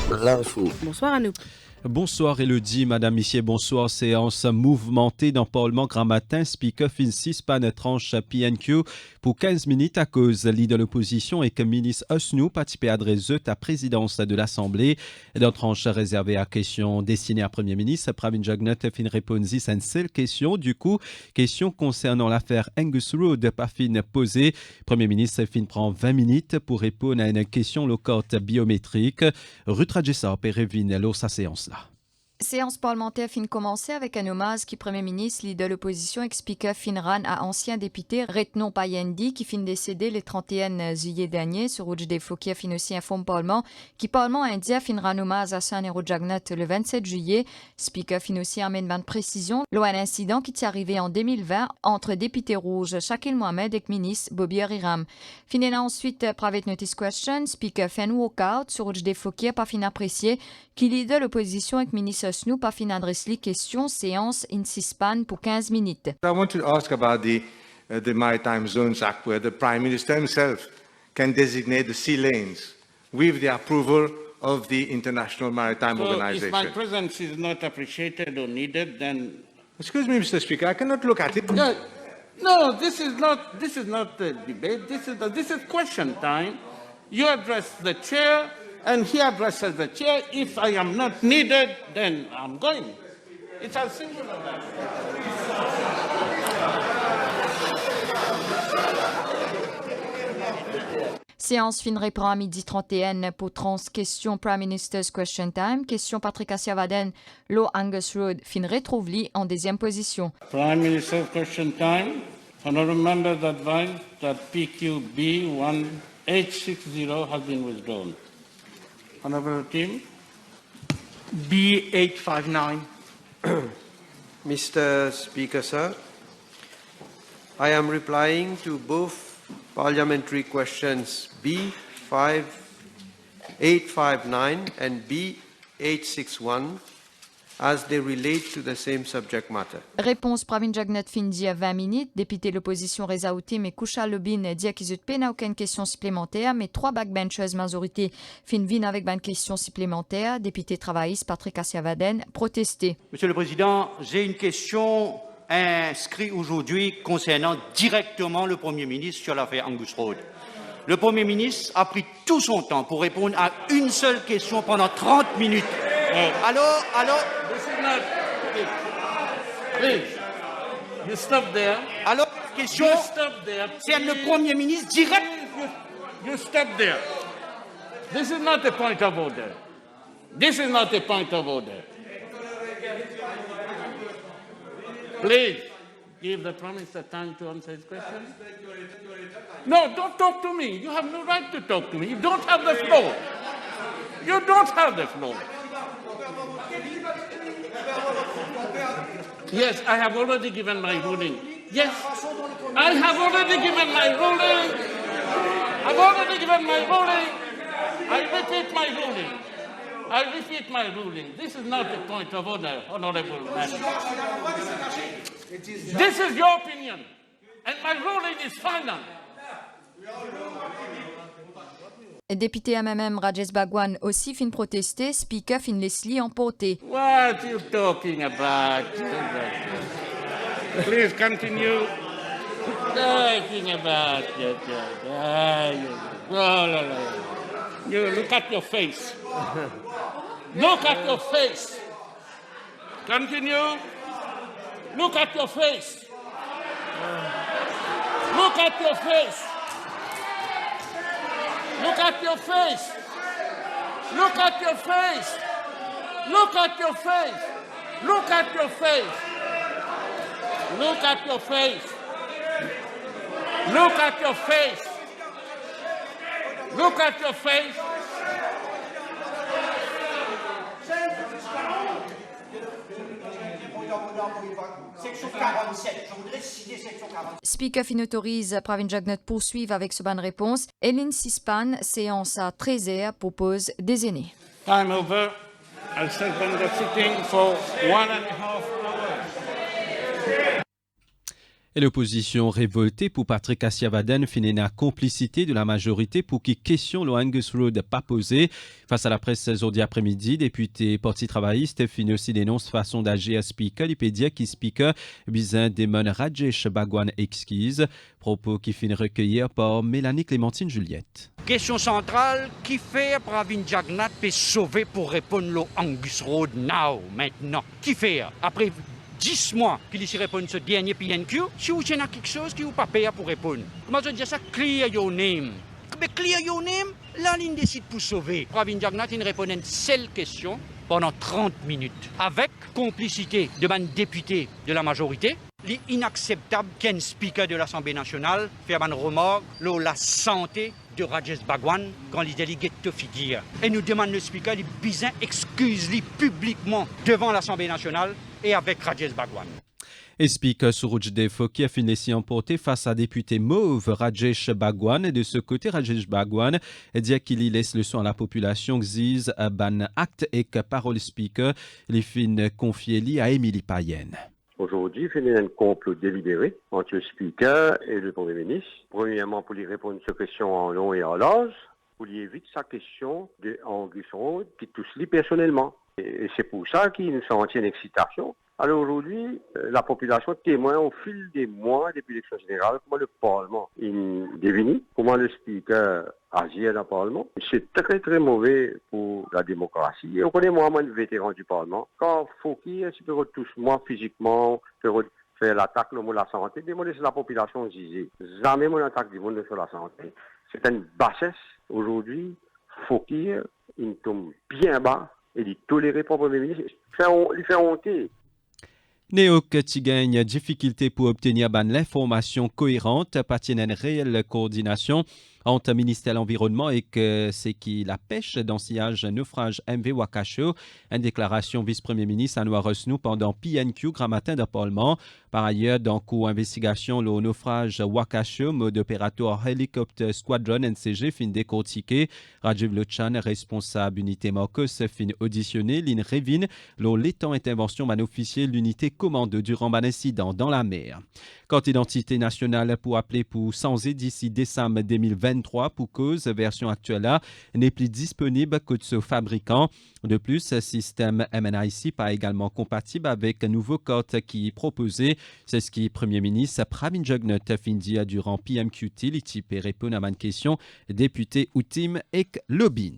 L'info. Bonsoir Anouk. Bonsoir Elodie, Madame Missier, bonsoir. Séance mouvementée dans le Parlement grand matin. Speaker Finsis pan tranche PNQ pour 15 minutes à cause leader de l'opposition et que ministre Osnou participé à adresser à présidence de l'Assemblée. Dans tranche réservée à questions destinées à Premier ministre, Pravin Jagnat fin répondre à une seule question. Du coup, question concernant l'affaire Angus Road pas fin posée. Premier ministre fin prend 20 minutes pour répondre à une question locale biométrique. Ruth Radjessa Pérévine lors sa séance. Séance parlementaire fin commencée avec un hommage qui Premier ministre, leader de l'opposition, expliqua finran à ancien député Retnon Payendi qui fin décédé le 31 juillet dernier sur Rouge des Fouquier fin aussi informe Parlement qui Parlement indien finran hommage à San Jagnat le 27 juillet. Speaker fin aussi amène de précision lors d'un incident qui est arrivé en 2020 entre député rouge Shakil Mohamed et ministre Bobby Riram. Finena ensuite private notice question. Speaker fin walkout sur Rouge des Fouquier pas fin apprécié qui leader l'opposition avec ministre Nous pas fin adresse les questions séance in span pour 15 minutes. I want to ask about the Maritime Zones Act, where the Prime Minister himself can designate the sea lanes with the approval of the International Maritime Organization. If my presence is not appreciated or needed, then... Excuse me, Mr. Speaker, I cannot look at it. No, this is not a debate. This is question time. You address the chair, and he addresses the chair. If I am not needed, then I'm going. It's as simple as that. Séance fin reprend à midi 31 pour 30 questions Prime Minister's Question Time. Question Patrick Assiavaden, Law Angus Road fin retrouve-li en deuxième position. Prime Minister's Question Time. Honourable members advise that PQB 1860 has been withdrawn. Honourable team. B859. Mr. Speaker, sir, I am replying to both parliamentary questions B859 and B861 as they relate to the same subject matter. Réponse Pravin Jagnat fin dit à 20 minutes. Député de l'opposition Reza Outim et Koucha Lobin dit qu'ils n'ont pas aucune question supplémentaire, mais 3 backbenchers majorité fin vin avec une question supplémentaire. Député travailliste Patrick Assiavaden protesté. Monsieur le Président, j'ai une question inscrite aujourd'hui concernant directement le Premier ministre sur l'affaire Angus Road. Le Premier ministre a pris tout son temps pour répondre à une seule question pendant 30 minutes. Alors, This is not. Please, you stop there. Alors, question, You stop there. c'est le Premier ministre direct. You stop there. This is not a point of order. This is not a point of order. Please, give the Prime Minister time to answer his question. No, don't talk to me. You have no right to talk to me. You don't have the floor. You don't have the floor. Yes, I have already given my ruling. Yes, I have already given my ruling. I've already given my ruling. I repeat my ruling. I repeat my ruling. This is not a point of order, Honorable Madam. This is your opinion, and my ruling is final. Député MMM Rajesh Bhagwan aussi fin protesté, Speaker fin Leslie emporté. What are you talking about? Please continue. Talking about you look at your face. Look at your face. Continue. Look at your face. Look at your face. Look at your face. Look at your face. Look at your face. Look at your face. Look at your face. Look at your face. Look at your face. Section 47. Je voudrais citer section 47. Speaker fin autorise Pravin Jagnat poursuivre avec ce bonne réponse. Hélène Sispan, séance à 13h, propose des aînés. Time over. I'll suspend the sitting for 1.5 hours. Et l'opposition révoltée pour Patrick Assiavaden finit la complicité de la majorité pour qui question le Angus Road pas posé. Face à la presse aujourd'hui après-midi, député Parti travailliste finit aussi dénonce façon d'agir à Speaker. Il peut dire qu'il Speaker bizin démon Rajesh Bhagwan exquise. Propos qui finit recueillir par Mélanie Clémentine Juliette. Question centrale, qui fait Pravin Jagnat peut sauver pour répondre au Angus Road now, maintenant? Qui fait après 10 mois qu'il ici répond ce dernier PNQ, si vous avez quelque chose qui vous pas payé pour répondre. Comment je dis ça? Clear your name. Mais clear your name, là, il décide pour sauver. Pravin Jagnat, il répond à une seule question pendant 30 minutes. Avec complicité de un député de la majorité, il est inacceptable qu'un speaker de l'Assemblée nationale fasse une remarque sur la santé de Rajesh Bhagwan quand les délégués te figurent. Et nous demandons le speaker, il bizarre excuse-lui publiquement devant l'Assemblée nationale et avec Rajesh Bhagwan. Et Speaker Suraj Defoki a fini si emporté face à député mauve Rajesh Bhagwan. Et de ce côté, Rajesh Bhagwan dit qu'il y laisse le soin à la population exige ban acte et que parole Speaker les fin confier à Émilie Payen. Aujourd'hui, il y a un complot délibéré entre le Speaker et le Premier ministre. Premièrement, pour lui répondre à cette question en long et en large, pour lui éviter sa question de Angus Road qui touche lui personnellement. Et c'est pour ça qu'il nous sent une excitation. Alors aujourd'hui, la population témoigne au fil des mois depuis l'élection générale comment le Parlement est devenu, comment le Speaker agit dans le Parlement. C'est très très mauvais pour la démocratie. Et on connaît moi de vétérans du Parlement. Quand Fouki se retouche moi physiquement, faire l'attaque sur la santé, demander si la population disait jamais mon attaque du monde sur la santé. C'est une bassesse. Aujourd'hui, Fouki, il tombe bien bas et il tolère pas le Premier ministre. Il fait honter. Néoc gagne difficulté pour obtenir l'information cohérente, partie d'une réelle coordination entre ministère de l'Environnement et que c'est qui la pêche dans sillage naufrage MV Wakasho. Une déclaration vice-premier ministre à Noirosnou pendant PNQ grand matin de Parlement. Par ailleurs, dans coup investigation, le naufrage Wakasho, mode opérateur Helicopter Squadron NCG, fin décortiqué. Rajiv Lochan, responsable unité Marcos, fin auditionné. Lin Revin, l'étant intervention man officier l'unité commande durant un incident dans la mer. Quant identité nationale pour appeler pour changer d'ici décembre 2023 pour cause version actuelle là n'est plus disponible que de ce fabricant. De plus, ce système MNIC pas également compatible avec un nouveau code qui est proposé. C'est ce qui Premier ministre Pravin Jugnut Findia durant PMQT, il peut répondre à une question député Outim Ek Lobin.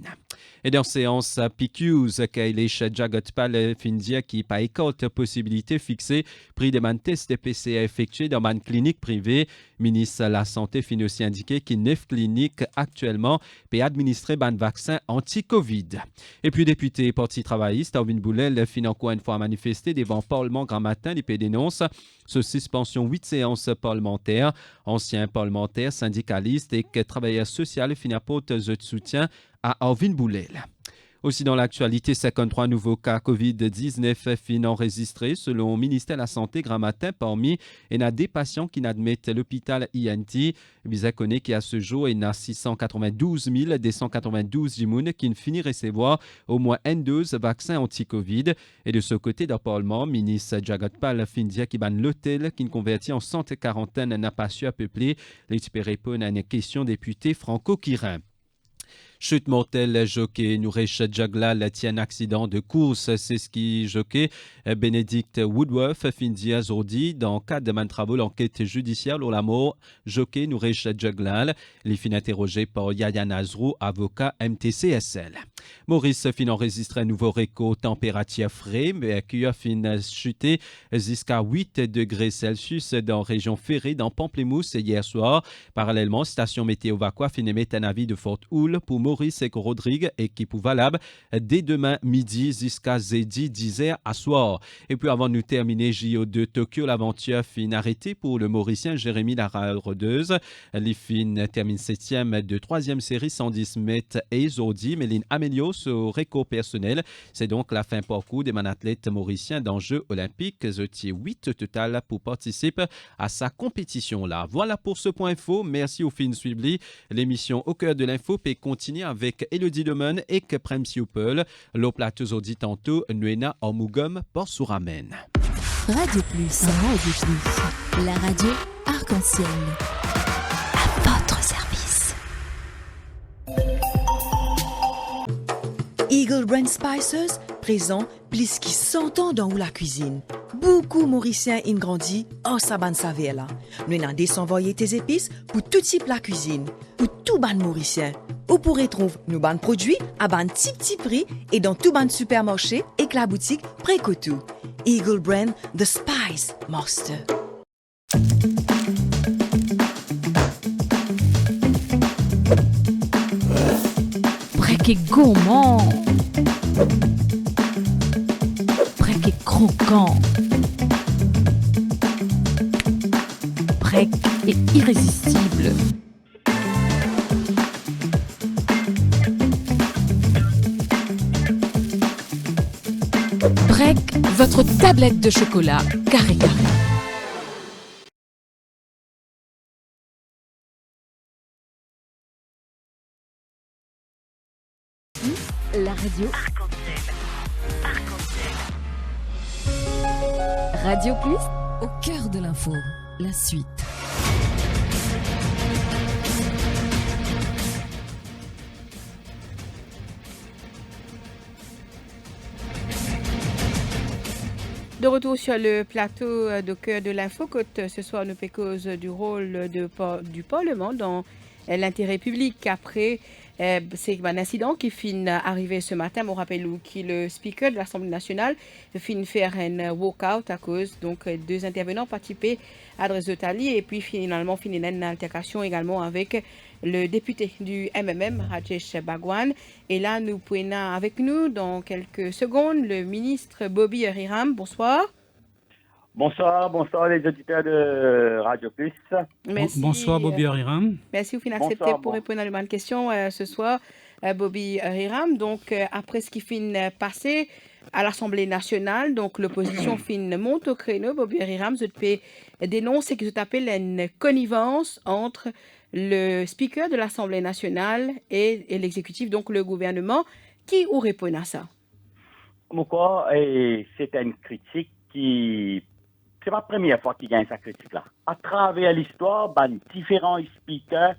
Et dans séance PQs, Kailesh Jagotpal Findia qui pas écoute possibilité fixée prix de man test de PCR effectué dans une clinique privée. Ministre de la Santé fin aussi indiqué qu'il 9 cliniques actuellement peut administrer un vaccin anti-Covid. Et puis député Parti travailliste Alvin Boulel fin encore une fois manifesté devant le Parlement grand matin. Il dénonce ce suspension 8 séances parlementaires. Anciens parlementaires, syndicalistes et travailleurs sociaux fin apportent de soutien à Alvin Boulel. Aussi dans l'actualité, 53 nouveaux cas COVID-19 fin enregistrés selon le ministère de la Santé grand matin parmi il y a des patients qui n'admettent l'hôpital INT. Visa connaît qu'à ce jour, il y a 692 292 jimoun qui finissent recevoir au moins N2 vaccins anti-Covid. Et de ce côté d'un Parlement, ministre Jagotpal Findia qui banne l'hôtel qui convertit en centre quarantaine n'a pas su à peupler. Les répondent à une question député Franco-Quirin. Chute mortelle jockey Nouresh Jaglal tient accident de course. C'est ce qui jockey Benedict Woodworth Findia Zordi dans le cadre de man travaux l'enquête judiciaire sur la mort jockey Nouresh Jaglal. Les fin interrogés par Yaya Nazrou, avocat MTCSL. Maurice fin enregistré un nouveau record température frais, mais qui a fin chuté jusqu'à 8 degrés Celsius dans la région ferrée dans Pamplemousse hier soir. Parallèlement, station météo Vaqua fin émet un avis de forte houle pour Maurice et Rodrigue, équipe valable dès demain midi jusqu'à jeudi 10h à soir. Et puis avant de nous terminer, JO de Tokyo, l'aventure fin arrêtée pour le Mauricien Jérémy Lara-Rodeuse. Les fin termine 7e de 3e série 110 mètres et Zordi, Méline Amelios au record personnel. C'est donc la fin parcours des manathlètes mauriciens dans Jeux olympiques. Zotier 8 total pour participer à sa compétition-là. Voilà pour ce point info. Merci au fin suivi. L'émission Au cœur de l'info peut continuer avec Elodie Demen et Prem Siupel. Le plateau dit tantôt Nuena Omugum pour Souramen. Radio Plus, la radio arc-en-ciel. À votre service. Eagle Brand Spices présent plus qui 100 ans dans la cuisine. Beaucoup Mauriciens ont grandi en saban savela. Nous avons désenvoyé tes épices pour tout type la cuisine, pour tout ban Mauricien. Vous pourrez trouver nos ban produits à ban petit prix et dans tout ban supermarché et que la boutique Précotou. Eagle Brand, The Spice Master. Préquet gourmand. Préquet croquant. Préquet irrésistible. Brec, votre tablette de chocolat carré carré. La radio Arc-en-Ciel. Radio Plus, au cœur de l'info. La suite. De retour sur le plateau de cœur de l'info, ce soir nous fait cause du rôle du Parlement dans l'intérêt public après c'est un incident qui finit arrivé ce matin. On rappelle qui le speaker de l'Assemblée nationale finit faire un walk-out à cause donc deux intervenants participés à adresse de Tali et puis finalement finit une altercation également avec le député du MMM, Rajesh Bhagwan. Et là, nous prenons avec nous dans quelques secondes le ministre Bobby Riram. Bonsoir. Bonsoir les auditeurs de Radio Plus. Merci. Bonsoir Bobby Hiram. Merci vous accepté Bonsoir, pour répondre à la question ce soir, Bobby Hiram. Donc, après ce qui finit passé à l'Assemblée nationale, donc l'opposition monte au créneau. Bobby Hiram, je peux dénoncer ce que je t'appelle une connivence entre le speaker de l'Assemblée nationale et l'exécutif, donc le gouvernement. Qui ou répond à ça? Pourquoi c'est une critique qui... C'est pas la première fois qu'il gagne sa critique-là. À travers l'histoire, différents speakers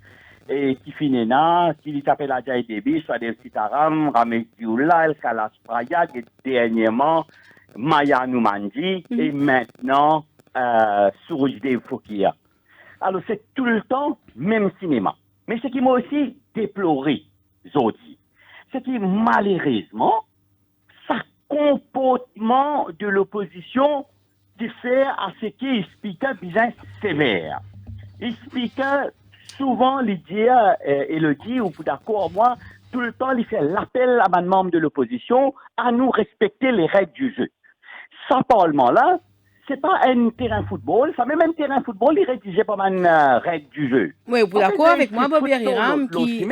qui finissent, qui s'appellent Adjaï Déby, Swadel Sitaram, Ramesh Dioula, El Khalas Prayag, et dernièrement Maya Noumandji, et maintenant Souroujdev Fokia. Alors c'est tout le temps même cinéma. Mais ce qui m'a aussi déploré, Zodi, c'est que malheureusement, ce comportement de l'opposition qui fait à ce qui speaker bien sévère. Il speaker souvent il dit, et le dit, ou d'accord, moi, tout le temps, il fait l'appel à un membre de l'opposition à nous respecter les règles du jeu. Ce parlement-là, c'est pas un terrain football, ça même un terrain football, il est rédigé par une règle du jeu. Oui, vous d'accord avec moi, Bobby Hiram, qui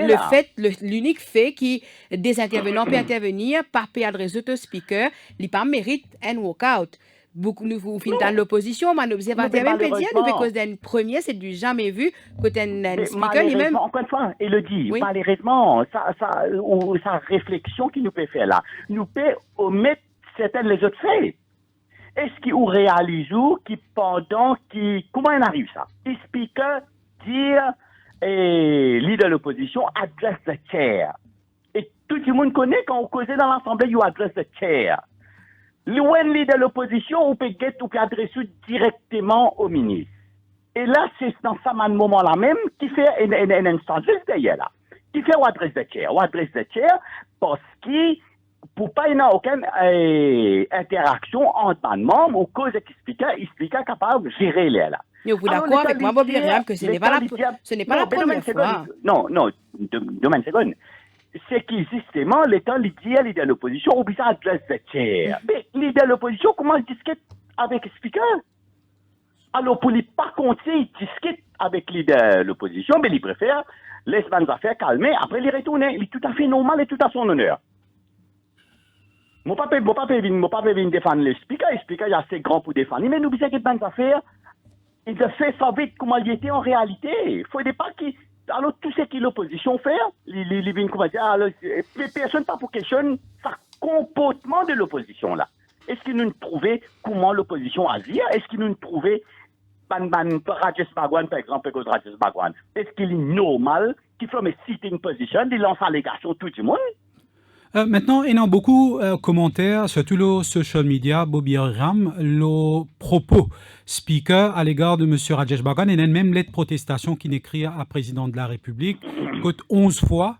l'unique fait qui des intervenants peuvent intervenir par adresse au speaker, il pas mérite un walkout. Beaucoup nous finissons dans l'opposition, mais l'observateur même peut dire, parce d'un premier, c'est du jamais vu, côté un speaker lui-même. Encore une fois, il le dit, malheureusement, sa réflexion qu'il nous peut faire là, nous peut omettre certaines les autres faits. Est-ce qu'il réalise comment il arrive ça? Le speaker dit, leader de l'opposition, address the chair. Et tout le monde connaît quand on cause dans l'Assemblée, you address the chair. Le leader de l'opposition, on peut adresser directement au ministre. Et là, c'est dans ce moment-là même qui fait une instance juste derrière là. Qui fait ou adresse the chair. Ou adresse the chair parce qu'il pour pas y avoir aucune interaction entre les membres ou cause expliquer capable de gérer les là. Mais vous d'accord avec moi, Bobby Hiram, que ce n'est pas la première fois. Non, domaine seconde. C'est que justement, l'État, leader de l'opposition, oublie ça adresse the chair. Mais leader de l'opposition, comment il discute avec le speaker? Alors, pour ne pas compter, il discute avec leader de l'opposition, mais il préfère laisser les affaires calmer, après il retourne. Il est tout à fait normal et tout à son honneur. Mon papa vient défendre le speaker est assez grand pour défendre, mais n'oubliez que les affaires, il a fait savoir comment il était en réalité. Il ne faut pas qu'il... Alors, tout ce que l'opposition fait, il vient comment dire, alors, personne pas pour question ce comportement de l'opposition là. Est-ce qu'il nous trouvait comment l'opposition agit? Est-ce qu'il nous trouvait Rajesh Bhagwan, par exemple, Rajesh Bhagwan? Est-ce qu'il est normal qu'il fait une sitting position, il lance allégation tout le monde? Maintenant, il y a beaucoup de commentaires sur tous les social media, Bobby Hiram, le propos speaker à l'égard de M. Rajesh Bhagwan. Il y a même lettre de protestation qui écrit à président de la République. Écoute, 11 fois,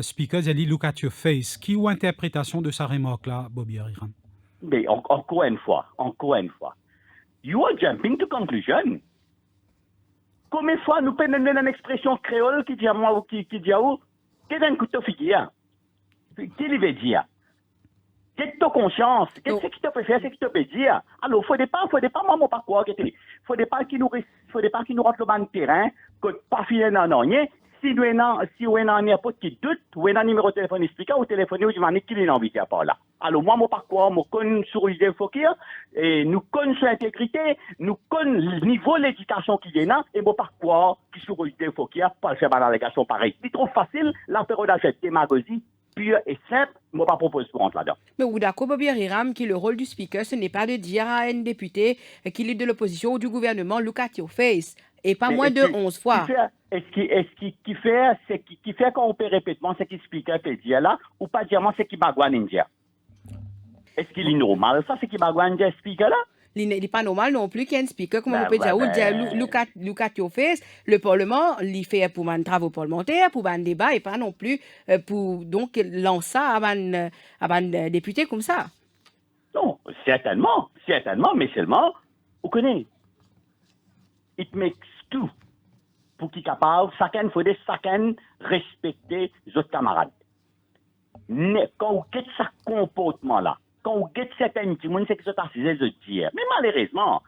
speaker, il dit « Look at your face ». Qui ou interprétation de sa remarque-là, Bobby Hiram? Mais encore une fois, you are jumping to conclusion. Combien de fois nous prenons une expression créole qui dit à moi ou qui dit à vous, qu'est-ce un couteau figuier? Qui lui veut dire? Qu'est-ce que tu as conscience? Qu'est-ce que tu peux faire? Qu'est-ce que tu peux dire? Alors, faut pas, moi, pas quoi, faut pas qu'il nous rentre le ban terrain, que pas finir dans rien. Si on a n'importe qui doute, ou un numéro de téléphone expliqué, ou téléphoner, ou demander qui est invité à part là. Alors, moi, pas quoi, moi, connais sur les Fokir, et nous connaissons sur l'intégrité, nous connaissons le niveau de l'éducation qui est là, et moi, pas quoi, qui sur les Fokir, pas faire une allégation pareille. C'est trop facile, la période de démagogie, pure et simple, moi pas propose pour rentrer là-dedans. Mais ou d'accord, Bobby Hiram, qui le rôle du speaker, ce n'est pas de dire à un député qu'il est de l'opposition ou du gouvernement, look at your face, et pas moins de 11 fois. Qui fait qu'on peut répéter ce qu'il speaker peut dire là, ou pas dire ce qu'il bagouane dire. Est-ce qu'il est normal ça, ce qu'il bagouane dire speaker là? Il n'est pas normal non plus qu'un speaker, comme on peut dire, look at your face. Le Parlement, il fait pour un travail parlementaire, pour un débat, et pas non plus pour donc lancer à un député comme ça. Non, certainement, mais seulement, vous connaissez, it makes two. Pour qu'il soit capable, chacun respecter les autres camarades. Quand vous avez ce comportement-là, quand on get certaines petits monde, c'est que c'est assisé de dire. Mais malheureusement,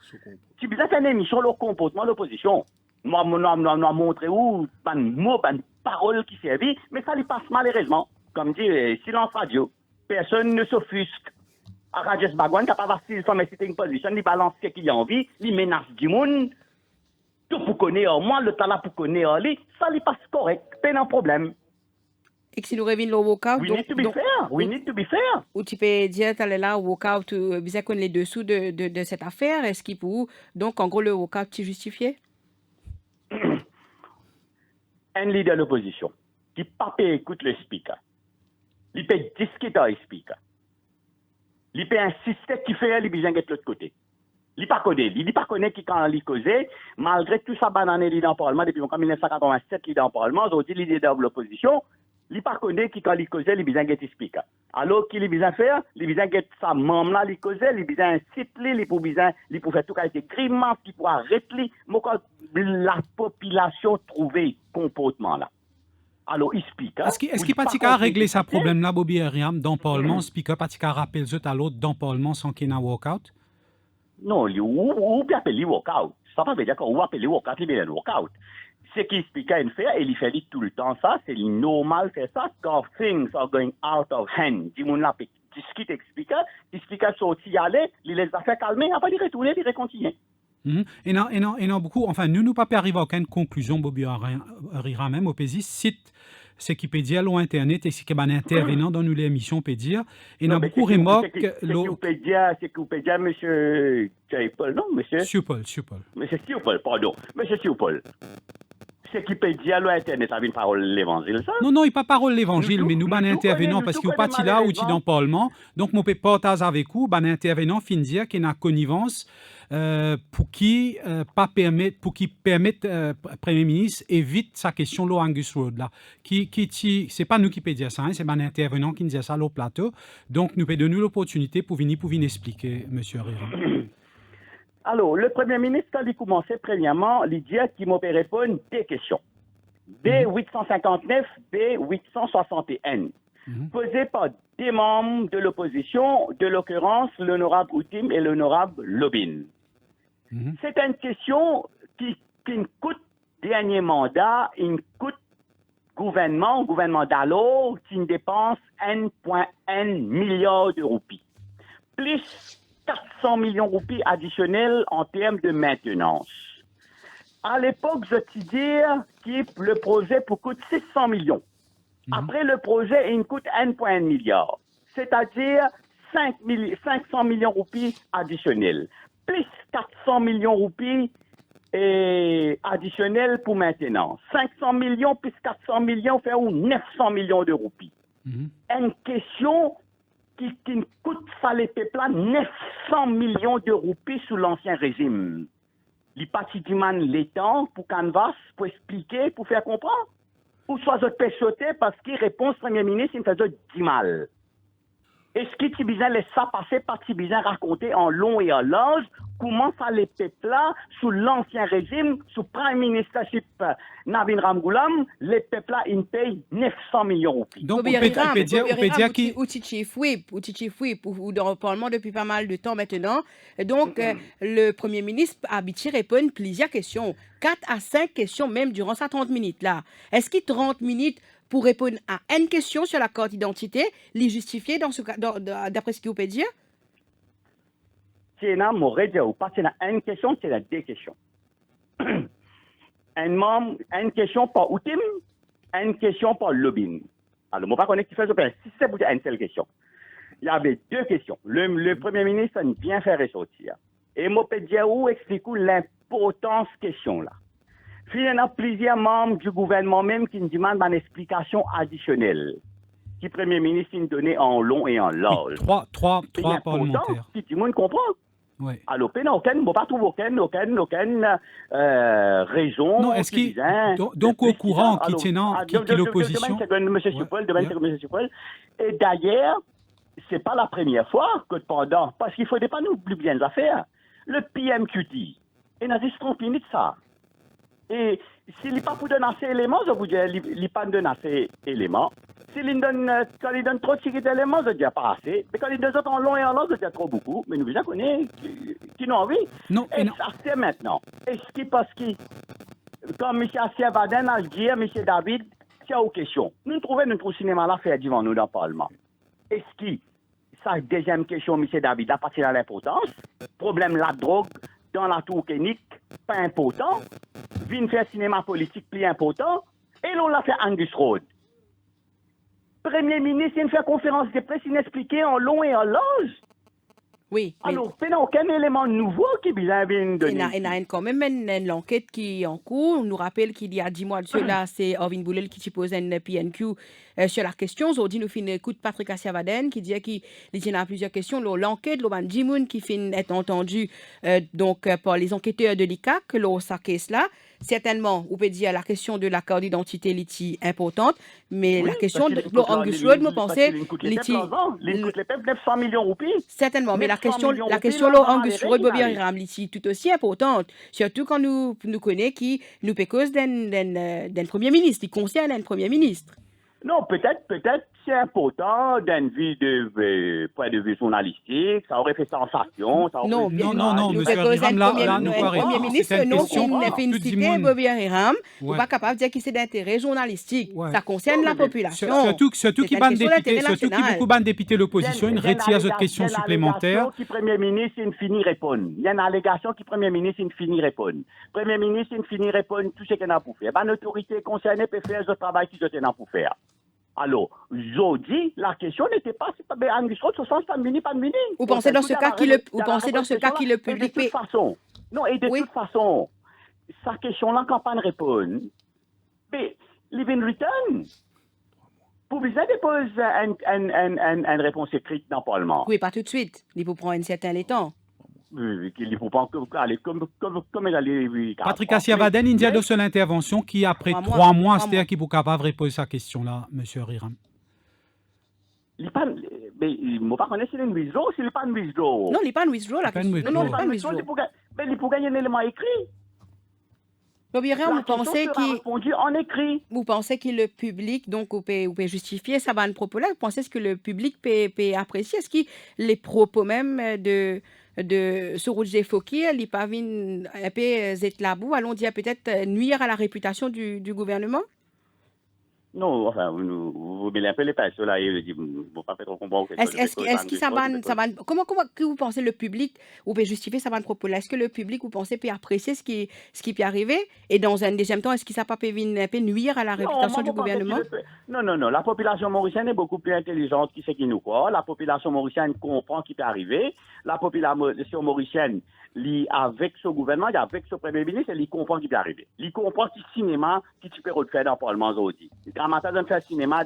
tu besoin faire une émission sur le comportement de l'opposition. Nous montrer où, ban mot, ban parole qui servit, mais ça lui passe malheureusement. Comme dit, silence radio. Personne ne s'offusque. À Rajesh Bagwan, capable de faire une sitting position, il balance ce qu'il a envie, il menace du monde. Tout pour connaître, moi, le talent pour connaître, ça lui passe correct, pas un problème. Et si nous revenons au walkout, We need to be fair. We need to be fair. Ou tu peux dire, tu es là au walkout, bien qu'on les dessous de cette affaire, est-ce qu'il peut, donc en gros, le walkout, tu justifié? Un leader de l'opposition qui pas écoute le speaker, il peut discuter avec le speaker, il peut insister qu'il fait, il besoin de l'autre côté. Il pas connaît qui quand il causait, malgré tout ça banane dans le Parlement depuis 1987 il est dans le Parlement, aujourd'hui il est dans l'opposition. Il pas connaît qui quand il causait, il besoin de speaker. Alors qu'il besoin faire, il besoin de sa membre là, il causait, il besoin inciter, il pour faire tout cas des grimaces, il pour arrêter la population trouver comportement là. Alors il speaker. Est-ce qu'il pas qu'à régler ce problème là, Bobby Ariam, dans le Parlement, speaker pas qu'à rappeler à l'autre dans le Parlement sans qu'il y ait un walkout? Non, ou bien appeler walkout. Ça ne veut pas dire qu'on va appeler walkout, il y a un walkout. Ce qui explique à une faire, et il fait tout le temps ça, c'est normal faire ça, quand things are going out of hand. Du monde là, discute, explique sorti aller, il les a fait calmer, après il retourne, il recontinue. Et non, beaucoup, enfin, nous pas arriver à aucune conclusion, Bobby Ariam, même au PESI, site ce qui peut dire l'eau internet et ce qui est intervenant dans nous l'émission peut dire et n'a beaucoup remarqué c'est que vous pouvez dire monsieur Paul, non monsieur Siupol monsieur Siupol, pardon monsieur Siupol, ce qui peut dire l'eau internet a une parole l'évangile ça non il pas parole l'évangile mais nous ban intervenant parce que vous pas là ou dans le Parlement donc mon peut partager avec vous ban intervenant fin dire qu'il y a une connivence pour qui permette Premier ministre évite sa question l'eau Angus Road là c'est pas nous qui peut dire ça c'est un intervenant qui dit ça au plateau donc nous peut donner l'opportunité pour venir expliquer monsieur Rira. Alors le Premier ministre quand il commençait premièrement il dit qu'il m'a répondre des questions B859 B861 posées par des membres de l'opposition, de l'occurrence l'honorable Outim et l'honorable Lobin. C'est une question qui coûte dernier mandat, une coûte gouvernement d'alors qui dépense 1,1 milliard de roupies. Plus 400 millions de roupies additionnelles en termes de maintenance. À l'époque, je te dire que le projet coûte 600 millions. Après le projet, il coûte 1,1 milliard. C'est-à-dire 500 millions de roupies additionnelles. Plus 400 millions de roupies additionnelles pour maintenance. 500 millions plus 400 millions fait 900 millions de roupies. Une question qui coûte ça les peuples 900 millions de roupies sous l'ancien régime. Les partis demandent les temps pour canvas, pour expliquer, pour faire comprendre. Ou soit je peux sauter parce qu'il répond au Premier ministre, il me fait du mal. Est-ce que tu besoin laisser ça passer par tu besoin raconter en long et en large comment ça les peuples là sous l'ancien régime, sous Prime Ministership Navin Ramgoolam, les peuples là ils payent 900 millions de roupies. Donc on peut dire qui ou chief whip ou dans le Parlement depuis pas mal de temps maintenant. Donc le Premier ministre a habitué répondre plusieurs questions, 4 à 5 questions même durant ces 30 minutes là. Est-ce qu'il 30 minutes pour répondre à une question sur la carte d'identité, les justifier dans ce cas, d'après ce que vous pouvez dire? C'est pas une question, c'est deux questions. Une question par Outim, une question par Lobin. Alors, moi, pas qui fait si c'est pour dire une seule question. Il y avait deux questions. Le Premier ministre a bien fait ressortir. Et moi, je peux dire où explique l'importance de cette question-là. Il y a plusieurs membres du gouvernement même qui nous demandent une explication additionnelle. Qui le Premier ministre nous donné en long et en large. Trois parlementaires. Si tout le monde comprend. Oui. Alors, on ne pas trouver aucune raison. Non, est-ce qu'il donc au courant qui tient l'opposition. Monsieur Supol. Et d'ailleurs, ce n'est pas la première fois que pendant, parce qu'il ne faudrait pas nous oublier bien les affaires. Le PMQT, il a dit 30 minutes ça. Et s'il n'est pas pour donner ces éléments, je vous dis, il n'est pas donné ces éléments. quand il donne trop de sécurité d'éléments, c'est déjà pas assez. Mais quand il donne en long et en large, c'est déjà trop beaucoup. Mais nous, déjà connaissons qui n'ont envie. Non, et ça, c'est maintenant. Est-ce qu'il, parce que, quand M. Assiavaden a dit, M. David, c'est aux questions. Nous trouvons notre cinéma là faire devant nous dans le Parlement. Est-ce que, sa deuxième question, M. David, a partir de l'importance, problème la drogue dans la tour clinique, pas important, vient faire cinéma politique plus important, et l'on l'a fait Angus Road. Premier ministre, il fait conférence de presse inexpliquée en long et en large. Oui. Alors, il n'y a aucun élément nouveau qui vient de donner. Il y a quand même une enquête qui est en cours. On nous rappelle qu'il y a 10 mois de cela, c'est Orvin Boulel qui posait une PNQ sur la question. Aujourd'hui, nous faisons une écoute Patrick Assiavaden qui dit qu'il y a plusieurs questions. L'enquête, Djimoun qui fait être entendu par les enquêteurs de l'ICAC, sa case là. Certainement, on peut dire la question de la carte d'identité est importante, mais la question de Angus Road, me pensais, il coûte les 900 millions de roupies. Certainement, mais la question de Angus Road, Bobby Hiram, est tout aussi importante, surtout quand nous connaissons qui nous peut cause d'un premier ministre, qui concerne un premier ministre. Non, peut-être, c'est important d'un point de vue journalistique, ça aurait fait sensation. Non, monsieur Hiram, là, nous le Premier ministre, non, qui n'a fait une cité, Bobby Hiram, on n'est pas capable de dire que c'est d'intérêt journalistique. Ça concerne la population. Surtout qui beaucoup de députés de l'opposition, une retire cette question supplémentaire. Il y a une allégation qui Premier ministre, il finit répondre. Il y a une allégation qui Premier ministre, il finit répondre. Premier ministre, il finit répondre tout ce qu'il a pour faire. L'autorité concernée peut faire ce travail qu'il a pour faire. Alors, aujourd'hui, la question n'était pas si Angus Road, ce sens pas mini. Vous pensez dans ce cas qu'il le public. De toute façon, toute façon, sa question-là, quand pas répondre, mais Living Return, pour besoin de poser une réponse écrite dans le Parlement. Oui, pas tout de suite. Il faut prendre un certain temps. Il faut pas aller comme il allait. Patrick Assiavaden, il y a de seule intervention qui, après 3 mois, c'est-à-dire qu'il est capable de répondre à cette question-là, M. Hiram. Mais il ne pas connaître s'il est une withdraw ou s'il n'est pas une withdraw. Non, il n'est pas une withdraw, la question. Non, il n'est pas une withdraw. Mais il faut gagner un élément écrit. Bobby Hiram, vous pensez que le public, donc, vous peut justifier sa bonne propos-là, vous pensez que le public peut apprécier, est-ce que les propos même de Sorouj Fouki, il pas venu un peu zet labou, allons dire peut-être nuire à la réputation du gouvernement? Non, enfin, vous mêlez un peu les pinceaux là et vous pas faire trop comprendre. Est-ce que ça va comment que vous pensez le public ou peut justifier ça va propos là? Est-ce que le public vous pensez peut apprécier ce qui peut arriver et dans un deuxième temps est-ce que ça peut un peu nuire à la réputation du gouvernement? Non, la population mauricienne est beaucoup plus intelligente que ce qui nous croit. La population mauricienne comprend ce qui peut arriver. La population mauricienne lit avec ce gouvernement, avec ce premier ministre, il comprend ce qui peut arriver. Il comprend ce cinéma qui tu peux refaire dans le Parlement aujourd'hui. Quand matin de faire cinéma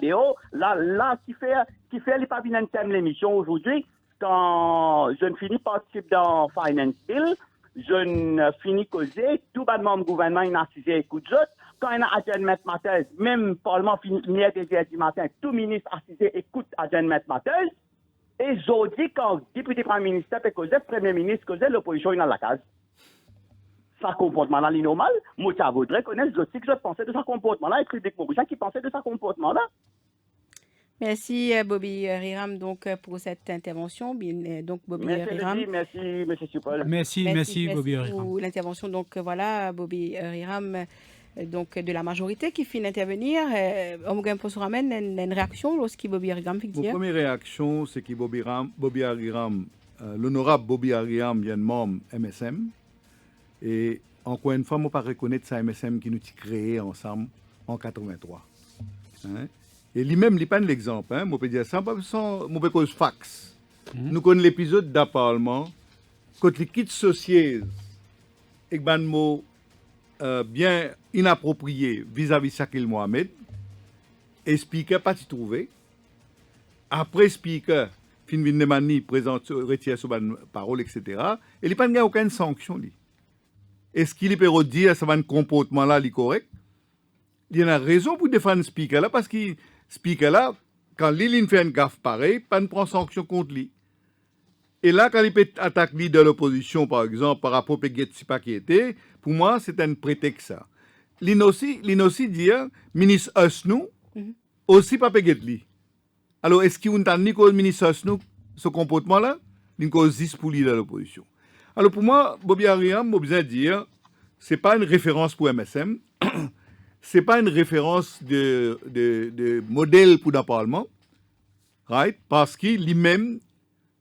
là qui fait il pas bien un thème l'émission aujourd'hui quand je ne finis participe dans Finance Bill, je ne finis causer tout bonnement le gouvernement il a assisé écoute autres quand il a adjoint matin même Parlement finit des heures du matin tout ministre assisé écoute adjoint matin et aujourd'hui quand député premier ministre peut causer premier ministre causer l'opposition il a la case. Sa comportement-là, il est normal. Moi, ça voudrais connaître ce que je pensais de sa comportement-là et le public mauricien qui pensait de sa comportement-là. Merci, Bobby Hiram, donc, pour cette intervention. Donc, Bobby Hiram. Merci, M. Supol. Merci, Bobby Hiram. Pour l'intervention, donc, voilà, Bobby Hiram, donc, de la majorité qui finit d'intervenir. On peut ramène une réaction lorsqu'il Bobby Hiram fait dire. La première réaction, c'est que Bobby Hiram, l'honorable Bobby Hiram vient de membre MSM. Et encore une fois, on ne peut pas reconnaître ça MSM qui nous a créé ensemble en 83. Et lui-même, il n'est pas l'exemple. On peut dire ça, on peut cause fax. Nous connaissons l'épisode d'un Parlement, quand les kits sociaux, et un mot bien inapproprié vis-à-vis de Shakil Mohamed, et Speaker pas s'y trouver. Après Speaker, fin Vindemani présente, retire sur parole, etc. Et il n'y a pas aucune sanction. Est-ce qu'il peut dire que ce comportement-là est correct? Il y a une raison pour défendre le speaker là, parce que le speaker là, quand il fait une gaffe pareille, pas de prendre sanction contre lui. Et là, quand il peut attaquer de l'opposition, par exemple, par rapport à Getsi qui était, pour moi, c'est un prétexte ça. L'INOSI dit, ministre Osnou, aussi pas péguet li. Alors, est-ce qu'il y a une cause ministre nous, ce comportement-là, une cause 10 pour lui dans l'opposition. Alors, pour moi, Bobby Ariam, j'ai besoin de dire, c'est pas une référence pour MSM, c'est pas une référence de modèle pour le Parlement, right? Parce qu'il lui-même,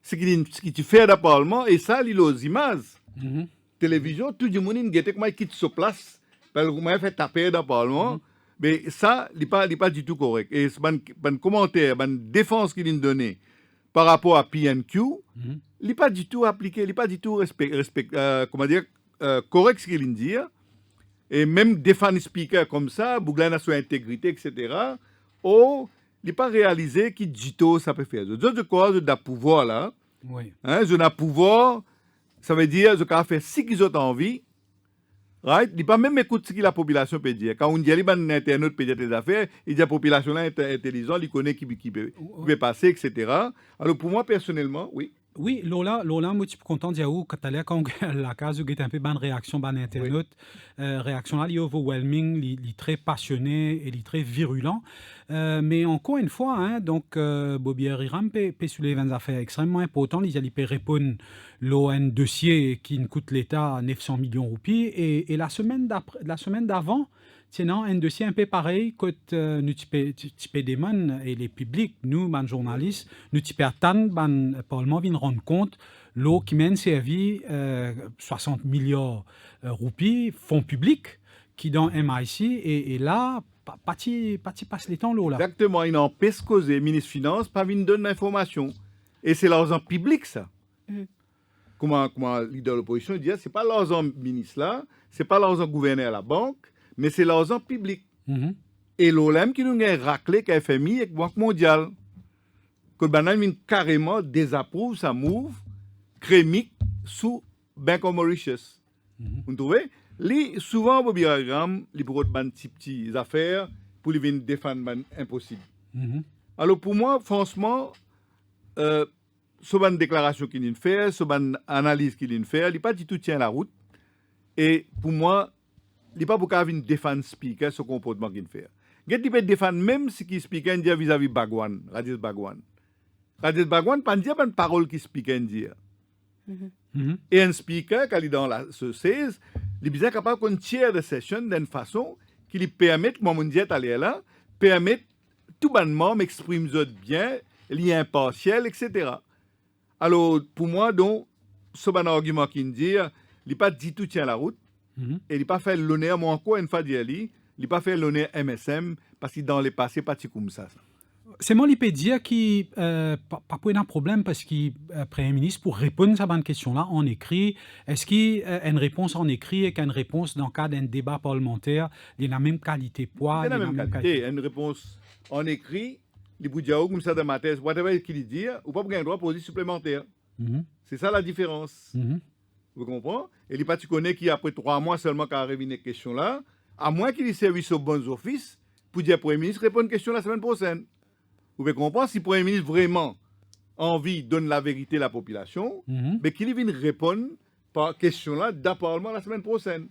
ce qu'il fait dans le Parlement, et ça, il a aux images. Télévision, tout le monde quitte sa place, parce qu'il fait taper dans le Parlement. Mais ça, il n'est pas du tout correct. Et un commentaire, une défense qu'il a donné par rapport à PNQ, il n'est pas du tout appliqué, il n'est pas du tout correct ce qu'il dit. Et même défendre speaker comme ça, Bouglan sur intégrité, etc., il n'est pas réalisé qu'il dit tout ça peut faire. Je crois que le pouvoir là, oui. Le pouvoir, ça veut dire que faire ce qu'ils ont envie. Right? Il ne pas même écouter ce que la population peut dire. Quand on dit que l'internet peut dire des affaires, il dit que la population est intelligente, il connaît qui peut passer, etc. Alors pour moi, personnellement, oui. Oui, Lola, moi, je suis content de dire que quand la case où il y a un peu de réaction sur Internet, réaction là, elle est overwhelming, elle est très passionnée et elle est très virulent. Mais encore une fois, hein, donc, Bobby Ariram peut soulever des affaires extrêmement importantes. Il peut répondre à un dossier qui coûte l'État 900 millions de roupies. Et la semaine d'avant, sinon, un dossier un peu pareil, que nous démons et les publics, nous, les journalistes, nous attendons, le Parlement vient rendre compte, l'eau qui mène servi 60 milliards de roupies, fonds publics, qui dans MIC, et là, pas passe les temps, l'eau là. Exactement, il n'empêche causer, le ministre des Finances, pas venir donner l'information. Et c'est l'argent public, ça. Comment le leader de l'opposition dit, c'est pas l'argent ministre là, c'est pas l'argent gouverneur à la banque, mais c'est l'argent public. Et l'OLM qui nous a raclé qu'à FMI et Banque mondiale. Que le banal carrément désapprouve sa move crémique sous Bank of Mauritius. Vous trouvez? Souvent, Bobby Ariram, il prend des petites affaires pour lui venir défendre impossible. Alors pour moi, franchement, sur une déclaration qu'il vient de faire, sur une analyse qu'il vient de faire, il n'est pas du tout tient la route. Et pour moi, il n'est pas beaucoup venir défendre speaker ce comportement qu'il fait. Il peut défendre même ce qu'il speaker vis-à-vis Bhagwan, Rajesh Bhagwan. Rajesh Bhagwan, pas dire une parole qu'il speaker dire. Et un speaker, quand il est dans ce 16, il est bien capable qu'on tire de session d'une façon qui lui permet, comme on dit à là, permet tout bonnement m'exprimer bien, il est impartial, etc. Alors, pour moi, donc, ce bon argument qu'il dit, il n'est pas du tout tient la route. Et il n'a pas fait l'honneur, moi encore une fois, il n'a pas fait l'honneur MSM, parce que dans les passés, pas comme ça. C'est moi qui peux dire qu'il pas un problème parce que le Premier ministre, pour répondre à cette question-là en écrit, est-ce qu'il y a une réponse en écrit et qu'une réponse dans le cadre d'un débat parlementaire, il y a la même qualité poids, il y a la même qualité. Une réponse en écrit, les boudiaos comme ça dans ma thèse, whatever qu'il dit, ou pas pour un droit poser supplémentaire. C'est ça la différence. Vous comprenez? Et il n'est pas tu connais qu'après 3 mois seulement qu'il arrive une question là, à moins qu'il ait servi au bon office pour dire au Premier ministre répond une question la semaine prochaine. Vous pouvez comprendre si le Premier ministre vraiment envie donne la vérité à la population, mais qu'il vienne répondre par question là dans le Parlement la semaine prochaine.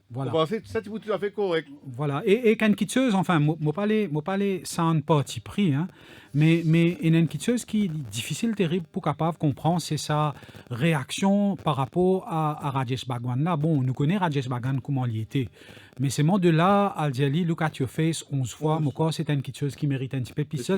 Voilà. Vous pensez que ça, c'est tout à fait correct. Voilà. Et quand quitteuse, enfin, moi parler sans parti pris, hein, mais une quitteuse qui est difficile, terrible pour capable comprendre, c'est sa réaction par rapport à Rajesh Bhagwan. Là, bon, nous connaissons Rajesh Bhagwan comment il était, mais c'est moi de là, à dire, look at your face 11 fois, mon corps, c'est une quitteuse qui mérite un petit peu plus.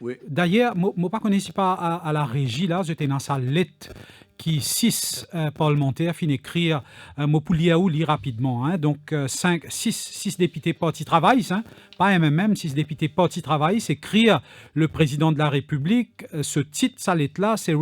Oui. D'ailleurs, moi ne connaissais pas à la régie, là, j'étais dans sa lettre qui 6 parlementaires finissent d'écrire Mopuliaou lit rapidement. Hein, donc 6 députés Parti Travail, hein, pas MMM, 6 députés Parti Travail, c'est écrire le président de la République. Ce titre, sa lettre-là, c'est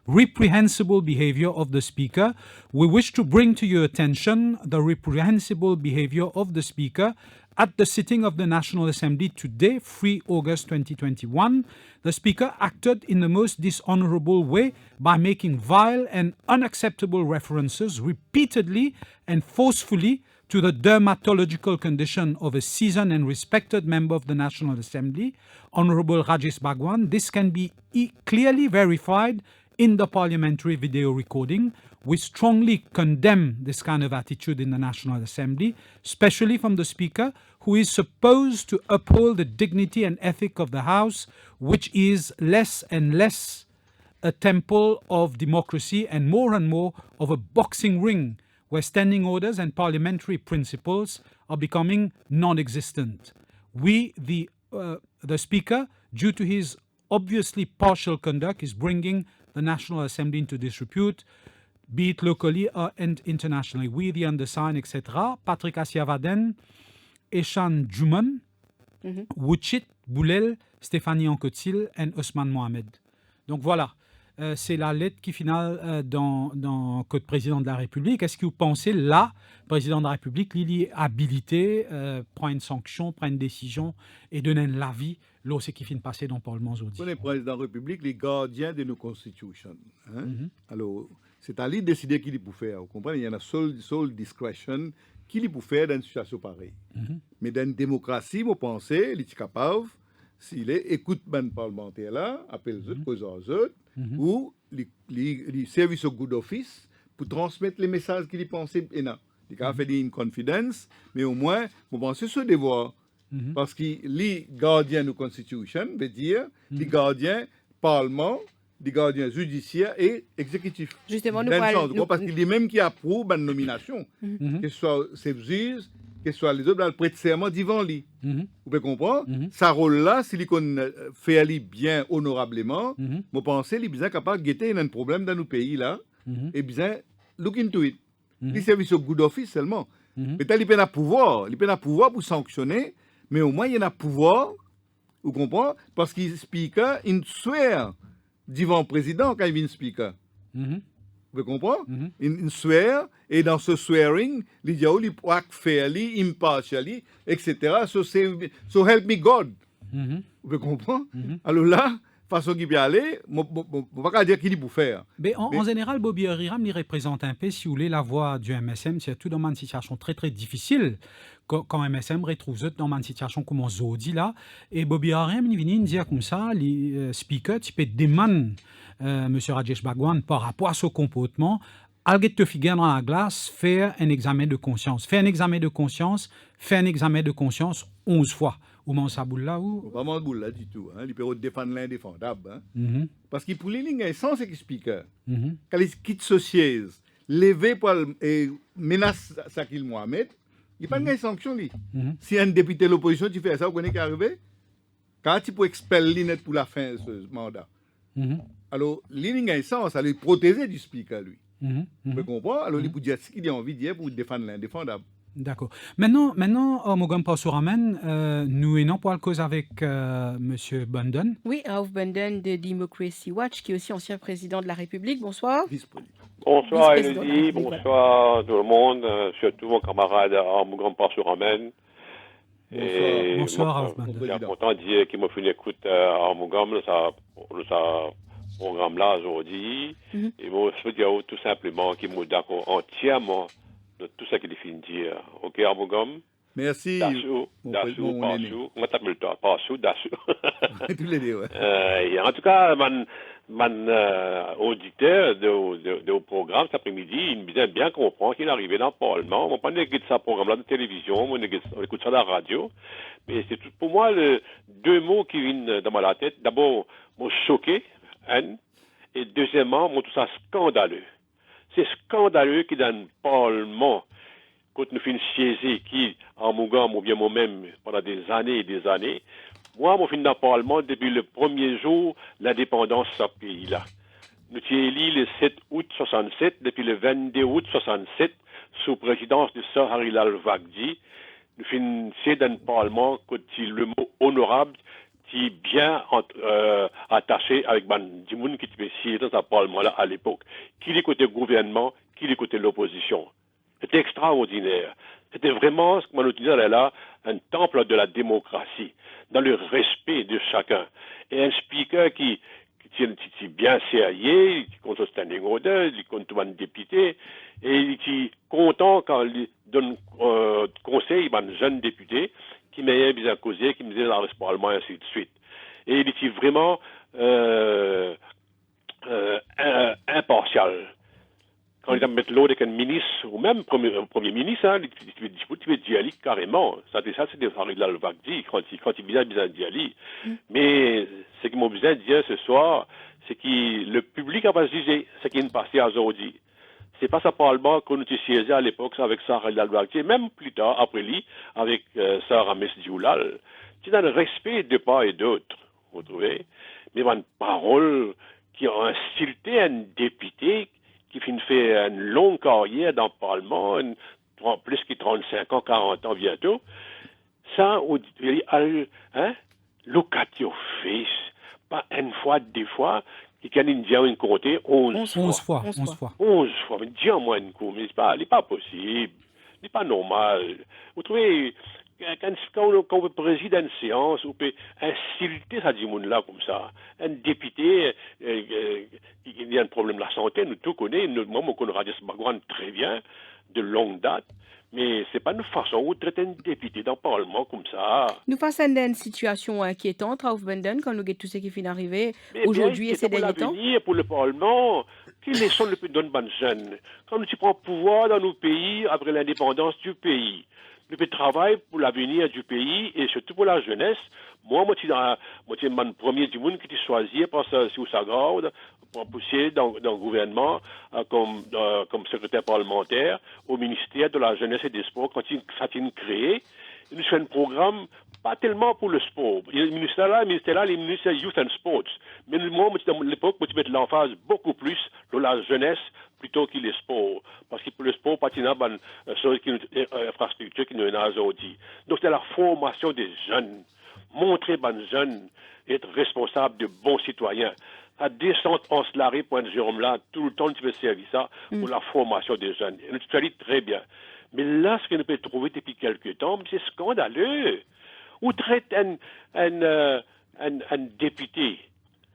Reprehensible Behavior of the Speaker. We wish to bring to your attention the reprehensible behavior of the Speaker at the sitting of the National Assembly today, 3 August 2021. The Speaker acted in the most dishonorable way by making vile and unacceptable references repeatedly and forcefully to the dermatological condition of a seasoned and respected member of the National Assembly, Honorable Rajesh Bhagwan. This can be clearly verified in the parliamentary video recording, we strongly condemn this kind of attitude in the National Assembly, especially from the Speaker, who is supposed to uphold the dignity and ethic of the House, which is less and less a temple of democracy and more of a boxing ring where standing orders and parliamentary principles are becoming non-existent. The Speaker, due to his obviously partial conduct, is bringing the National Assembly into disrepute, be it locally and internationally. We, the undersigned, etc., Patrick Asiavaden, Eshan Juman, Wuchit, Boulel, Stéphanie Anquetil et Osman Mohamed. Donc voilà, c'est la lettre qui finale dans Code président de la République. Est-ce que vous pensez, là, président de la République, il est habilité, prend une sanction, prend une décision et donne l'avis, là, c'est qui finit de passer dans le Parlement aujourd'hui? Le président de la République, les gardiens de nos constitutions. Alors, c'est à lui de décider qui il peut faire. Vous comprenez? Il y a une seule discrétion qui il peut faire dans une situation pareille. Mais dans une démocratie, vous pensez, il est capable, s'il écoute le parlementaire là, appelle les autres, cause aux autres, ou les services au good office pour transmettre les messages qu'il pense. Il a fait une confidence, mais au moins, vous pensez ce devoir. Parce que les gardiens de la Constitution veut dire les gardiens parlement, les gardiens judiciaires et exécutifs. Justement, parce qu'il est même qui approuve la nomination, que ce soit ces juges, que ce soit les autres, le prêter serment devant lui. Vous pouvez comprendre? Sa rôle-là, s'il fait aller bien honorablement, vous pensez qu'il est bien capable de guetter un problème dans nos pays là, et bien look into it. Les services au good office seulement. Peut-être qu'il peut avoir pouvoir pour sanctionner, mais au moins il y a pouvoir, vous comprenez? Parce qu'il speaker, il swear devant le président quand il vient speaker. Vous comprenez? Il swear, et dans ce swearing, il dit qu'il peut act fairly, impartially, etc. So help me God. Vous comprenez? Alors là, façon qu'il peut aller, on ne va pas dire qu'il peut faire. Mais en général, Bobby Riram, il représente un peu, si vous voulez, la voix du MSM, surtout dans une situation très très difficile, quand MSM retrouve dans une situation comme on dit là. Et Bobby Riram, il vient dire comme ça, les speakers, tu peux demander M. Rajesh Bhagwan par rapport à ce comportement, alget te figure dans la glace, faire un examen de conscience. Faire un examen de conscience, 11 fois. Ou man sa boule là ou? Pas man boule là du tout. Il peut défendre l'indéfendable. Parce qu'il pour les lignes, sans speaker, quand il quitte ce siège, levé pour menace Sakil Mohamed, il n'y a pas de sanction. Si un député de l'opposition, tu fais ça, vous connaissez qui est arrivé? Quand tu peux expeller net pour la fin de ce mandat. Alors, l'ligne a un sens, elle est protégée du speaker, lui. Vous comprenez? Alors, il peut dire ce qu'il a envie de dire pour défendre l'indéfendable. D'accord. Maintenant, Mogam Pasuramen, nous n'avons pas le cause avec M. Bundon. Oui, Raouf Bundon de Democracy Watch, qui est aussi ancien président de la République. Bonsoir. Bonsoir Elodie, bonsoir tout le monde, surtout mon camarade Mogam Pasuramen. Bonsoir Raouf Bundon. Je suis content de dire qu'il m'a fait une écoute à Mogam, ce programme-là aujourd'hui. Et moi, je veux dire tout simplement qu'il m'a d'accord entièrement de tout ce qu'il est fini de dire. Ok, Armogam? Merci. Dassou, Passou. Comment t'appelles toi? Passou, Dassou. Tous les deux, ouais. En tout cas, mon auditeur de programme cet après-midi, il me bien comprendre qu'il est arrivé dans le Parlement. On ne pas écouter ça programme-là de télévision, on écoute ça dans la radio. Mais c'est tout pour moi deux mots qui viennent dans ma tête. D'abord, moi choqué, et deuxièmement, moi tout ça scandaleux. C'est scandaleux qu'il dans le Parlement, quand nous finissons siéger, qui, en Mougam ou bien moi-même, pendant des années et des années, moi, je finis dans le Parlement depuis le premier jour de l'indépendance de ce pays-là. Nous sommes élus le 7 août 67, depuis le 22 août 67, sous présidence de Sir Harilal Vagdi. Nous finissons dans le Parlement, quand le mot honorable, qui est bien attaché avec du monde qui était siégé dans ce Parlement-là à l'époque. Qui l'écoutait le gouvernement, qui l'écoutait l'opposition. C'était extraordinaire. C'était vraiment, ce que nous disons là, un temple de la démocratie, dans le respect de chacun. Et un speaker qui est bien sérieux, qui compte standing order, qui compte un député, et qui est content quand il donne conseil à un jeune député, qui m'a bien causé, qui me disait dans le Parlement, et ainsi de suite. Et il était vraiment impartial. Quand ils mettent l'eau avec un ministre, ou même premier ministre, hein, tu veux d'y aller carrément. Ça, c'est des Harila al-Wagdi, quand il vient d'y aller. Mais ce qu'ils m'ont besoin de dire ce soir, c'est que le public a pas jugé ce qui est passé à aujourd'hui. C'est pas ça parlement qu'on était siégé à l'époque avec Sarah al-Wagdi, même plus tard, après lui, avec Sarah Mesdioulal. C'est dans le respect de part et d'autre, vous trouvez? Mais une parole qui a insulté un député qui fait une longue carrière dans le Parlement, plus que 35 ans, 40 ans bientôt, ça, look at your face, pas une fois, deux fois, qui can une compter 11 fois. 11 fois, mais dis-moi une coup, mais c'est pas possible, c'est pas normal. Vous trouvez, quand on préside une séance, on peut insulter ça du monde-là comme ça. Un député, il y a un problème de la santé, nous tout connaissons, moi, on connaît Radius Bagwan très bien, de longue date, mais c'est pas une façon où traiter un député dans le Parlement comme ça. Nous faisons une situation inquiétante, Raouf Benden, quand nous avons tout ce qui vient d'arriver aujourd'hui et ces derniers temps. Pour le Parlement, qui les sont les plus bonnes jeunes? Quand nous prenons pouvoir dans nos pays après l'indépendance du pays, le travail pour l'avenir du pays et surtout pour la jeunesse. Moi, je suis le premier du monde qui était choisi par sous sa garde pour pousser dans le gouvernement comme secrétaire parlementaire au ministère de la jeunesse et des sports quand il s'est créé. Nous faisons un programme pas tellement pour le sport. Le ministère là, les ministères Youth and Sports. Mais moi, à l'époque, je mettais l'emphase beaucoup plus sur la jeunesse plutôt que le sport. Parce que pour le sport, pas une infrastructure qui nous a aujourd'hui. Donc, c'est la formation des jeunes. Montrer aux jeunes être responsables de bons citoyens. À descendre en slaré, point de Jérôme-là, tout le temps, tu peux servir ça pour la formation des jeunes. Et nous, tu fais très bien. Mais là, ce que nous pouvons trouver depuis quelques temps, c'est scandaleux. Où traite un député,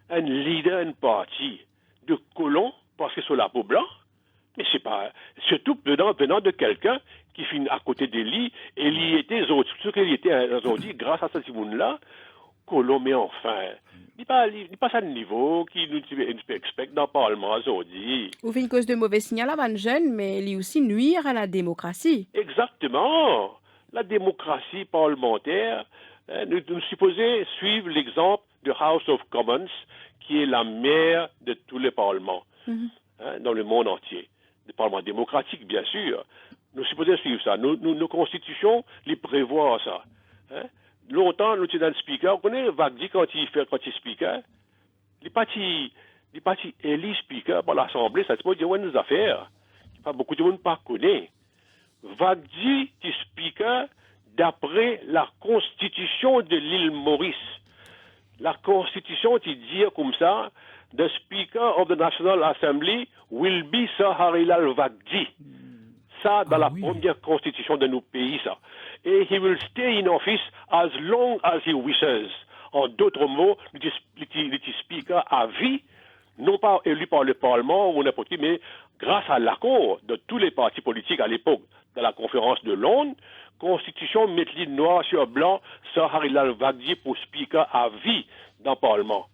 un leader, un parti de colon parce que c'est la peau blanche. Mais c'est pas, surtout venant de quelqu'un qui finit à côté de lui et il était ce qu'il était aujourd'hui grâce à ce monde-là, colon, mais enfin. Il n'est pas à ce niveau qui nous expecte dans le Parlement aujourd'hui. Ou fait une cause de mauvais signal à un jeune, mais il aussi nuire à la démocratie. Exactement. La démocratie parlementaire, nous supposons suivre l'exemple de House of Commons, qui est la mère de tous les parlements dans le monde entier. Des parlements démocratiques, bien sûr. Nous supposons suivre ça. Nos constitutions les prévoient ça. Longtemps, nous étions dans le speaker. On connaît Wagdi quand il speaker. Les partis élus speaker par l'Assemblée, ça se peut dire des affaires. Pas beaucoup de monde pas connaît. Wagdi qui speaker d'après la constitution de l'île Maurice. La constitution qui dit comme ça, the Speaker of the National Assembly will be Sir Harilal Wagdi. Ça, dans la première constitution de nos pays, ça. Et he will stay in office as long as he wishes. En d'autres mots, le speaker à vie, non pas élu par le Parlement ou n'importe qui, mais grâce à l'accord de tous les partis politiques à l'époque de la conférence de Londres, Constitution met-il noir sur blanc Sir Harilal Wagdi pour speaker à vie dans le Parlement.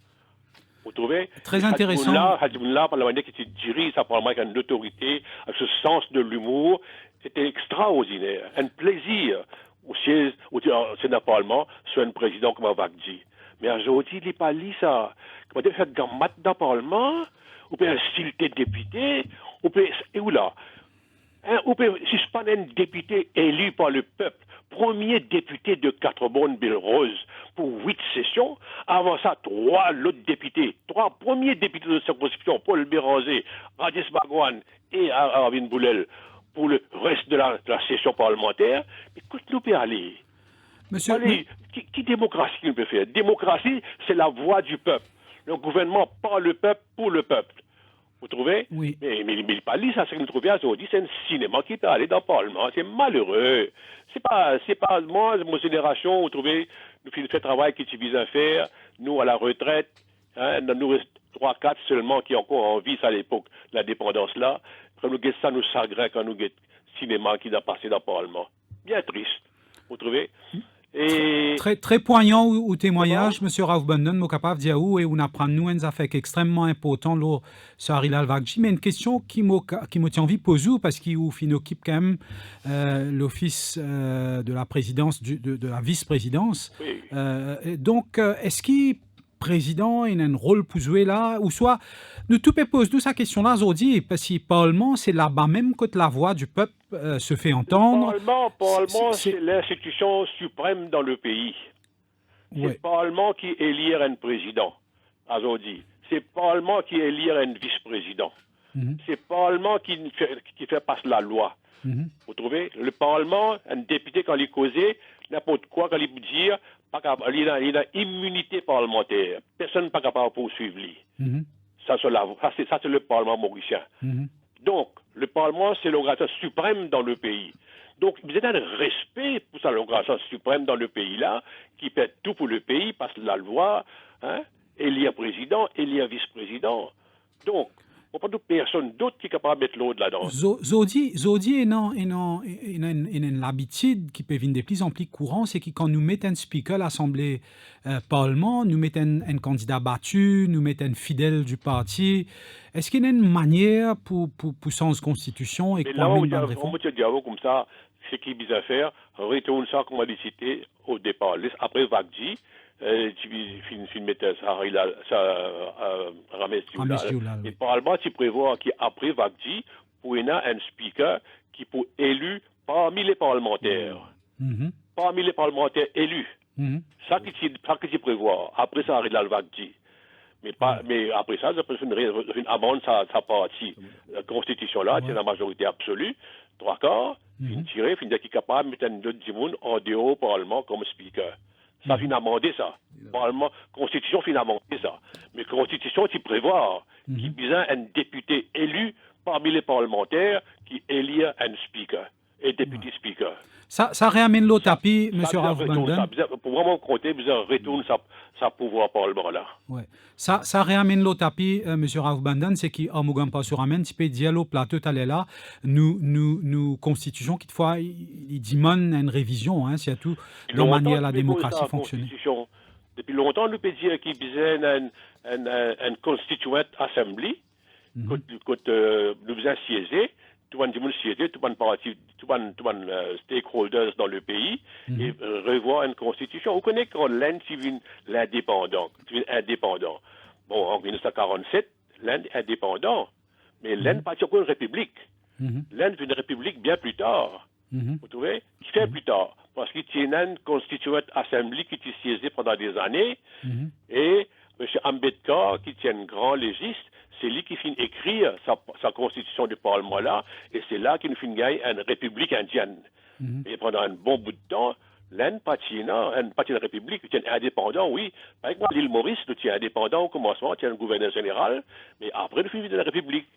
Vous trouvez? Très intéressant. Hadimoula, par la manière qu'il dirige sa Parlement avec une autorité, avec ce sens de l'humour, c'était extraordinaire. Un plaisir au siège du Parlement sur un président comme Wagdi. Mais aujourd'hui, il n'est pas lié ça. Comment dire, faire gammat dans le Parlement, ou peut insulter député, ou peut. Et où là? On peut suspendre un député élu par le peuple, premier député de Quatre-Bonnes-Belle-Rose pour 8 sessions. Avant ça, 3 autres députés, 3 premiers députés de circonscription, Paul Béranger, Radius Bagwan et Arvin Boulel, pour le reste de la session parlementaire. Écoute-nous, peut aller. Monsieur, allez, qui démocratie nous peut faire? Démocratie, c'est la voix du peuple. Le gouvernement par le peuple, pour le peuple. Vous trouvez? Oui. Mais il pas dit ça, ce que nous trouvons aujourd'hui, c'est un cinéma qui peut aller dans le Parlement. C'est malheureux. C'est pas moi, mon génération, vous trouvez, nous faisons le travail qui tu vise à faire, nous à la retraite, nous reste 3-4 seulement qui ont encore envie, ça à l'époque, la dépendance là. Quand nous guettons ça, nous chagrin quand nous guettons cinéma qui a passé dans le Parlement. Bien triste. Vous trouvez? Et Très poignant ou témoignage, M. Raouf Bandan, je capable de dire où et on apprend nous un affaire extrêmement important là sur Harila Al-Vakji, mais une question qui me tient envie de poser parce qu'il occupe quand même l'office de la présidence de la vice-présidence. oui. Donc est-ce qu'il président il a un rôle pour jouer là ou soit nous tout pose nous sa question là aujourd'hui parce que le Parlement c'est là-bas même que la voix du peuple se fait entendre. Le Parlement, c'est l'institution suprême dans le pays. C'est le Parlement qui élit un président, aujourd'hui. C'est le Parlement qui élit un vice-président. C'est le Parlement qui fait passer la loi. Vous trouvez? Le Parlement, un député, quand il causait, n'importe quoi, quand il peut dire, il a immunité parlementaire. Personne n'est pas capable de poursuivre lui. Ça, c'est le Parlement mauricien. Donc, le Parlement, c'est l'organisation suprême dans le pays. Donc, vous avez un respect pour ça, l'organisation suprême dans le pays-là, qui fait tout pour le pays, passe la loi, élire président, élire vice-président. Donc, il n'y a pas de personne d'autre qui est capable de mettre l'autre là-dedans. Zodi a l'habitude qui peut venir de plus en plus courant, c'est que quand nous mettons un speaker à l'Assemblée Parlement, nous mettons un candidat battu, nous mettons un fidèle du parti. Est-ce qu'il y a une manière pour sens constitution et mais là, on me dit comme ça, ce qui est bizarre à faire, retourne ça comme on a cité au départ. Après Vakji, tu mettais ça Ramesh Dioulal. Et Parlement, tu prévois qu'après Vakji, pour y avoir un speaker qui peut élu parmi les parlementaires. Parmi les parlementaires élus. Ça que tu prévois. Après ça, arrive le Vakji. Mais après ça, une amende, ça partie. La Constitution là, c'est la majorité absolue. 3/4, fin tiré, fin dire qu'il est capable de mettre un autre monde en dehors au Parlement comme speaker. Ça fin amendé ça. Parlement, Constitution fin amendé ça. Mais Constitution, tu prévois qu'il y a un député élu parmi les parlementaires qui élit un speaker et député speaker. Ça ramène l'autre tapis, M. Raouf Bandan. Pour vraiment compter, vous retourne sa pouvoir parlement là. Ouais. Ça ramène l'autre tapis, M. Raouf Bandan, c'est qu'en Mougam pas sur ramène, tu peux dire au plateau t'allais là, nous constitution qui fois il demande une révision, hein, c'est tout dans manière la démocratie fonctionne. Depuis longtemps, nous peut dire qu'il y a une constituent assembly, que nous faisons siéger. Tout le monde siéger, tout le monde stakeholders dans le pays et revoir une constitution. On connaît quand l'Inde devient l'indépendant. Bon, en 1947, l'Inde est indépendant, mais l'Inde pas encore une république. L'Inde est une république bien plus tard. Vous trouvez? Qui fait plus tard? Parce qu'il y a une constituent assembly qui est siégée pendant des années et M. Ambedkar, qui tient un grand légiste, c'est lui qui finit écrire sa constitution du Parlement là, et c'est là qu'il finit gagner une république indienne. Et pendant un bon bout de temps, l'Inde pas une république, il est indépendant, oui. Par exemple, l'île Maurice, il est indépendant au commencement, il y a un gouverneur général, mais après, il finit de la république.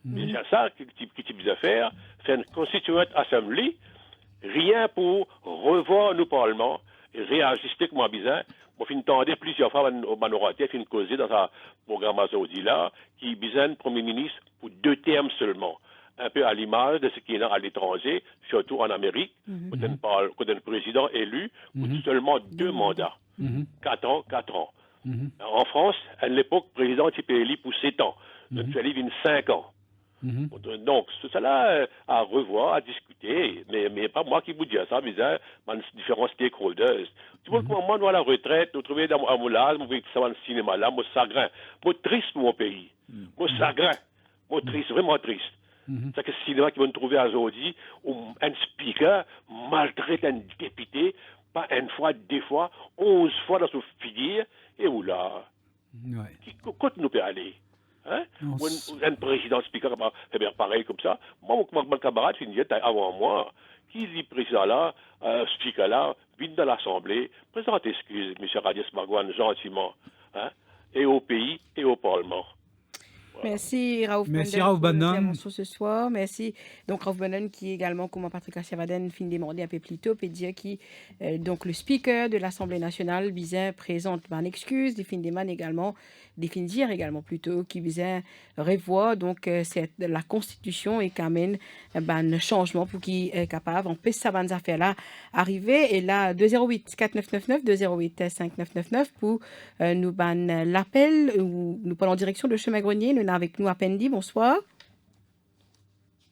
C'est ça qui est bizarre à faire, c'est une constituent assembly, rien pour revoir nos parlements et réajuster comme bizarre. Moi, je entendais plusieurs fois au Manoraté, je causé dans sa programme Azodi là, qui besoin Premier ministre pour 2 termes seulement. Un peu à l'image de ce qui est à l'étranger, surtout en Amérique, quand un président élu pour seulement 2 mandats. 4 ans. En France, à l'époque, le président était élu pour 7 ans. Donc, tu arrives 5 ans. Donc, tout cela à revoir, à discuter, mais pas moi qui vous dis ça, mais différents stakeholders. Tu vois comment moi, à la retraite, nous trouvons dans mon âge, nous voyons ça dans le cinéma là, moi, chagrin, moi, triste pour mon pays, moi, chagrin, moi, triste, vraiment triste. C'est que le cinéma qui va nous trouver aujourd'hui, où un speaker maltraite un député, pas une fois, 2 fois, 11 fois dans son figure, et où là, quand nous peut aller? Hein? Un président speaker pareil comme ça. Moi, mon camarade finit avant moi, qui dit président là, speaker là, vient dans l'Assemblée, présente excuse, M. Radies Margouane, gentiment, hein? Et au pays et au Parlement. Voilà. Merci Raouf Bandan ce soir. Merci. Donc Raouf Bandan qui également, comme Patrick Achiavaden, fin demandé un peu plus tôt, peut dire qui donc le speaker de l'Assemblée nationale Bizin présente une excuse, des fin demande également définir également plutôt, qui visait revoir donc la Constitution et qui amène un changement pour qui est capable, en plus ça va nous affaires là arriver. Et là, 208 4999, 208 5999 pour nous l'appel, ou nous parlons en direction de Chemin Grenier. Nous avons avec nous Apendi, bonsoir.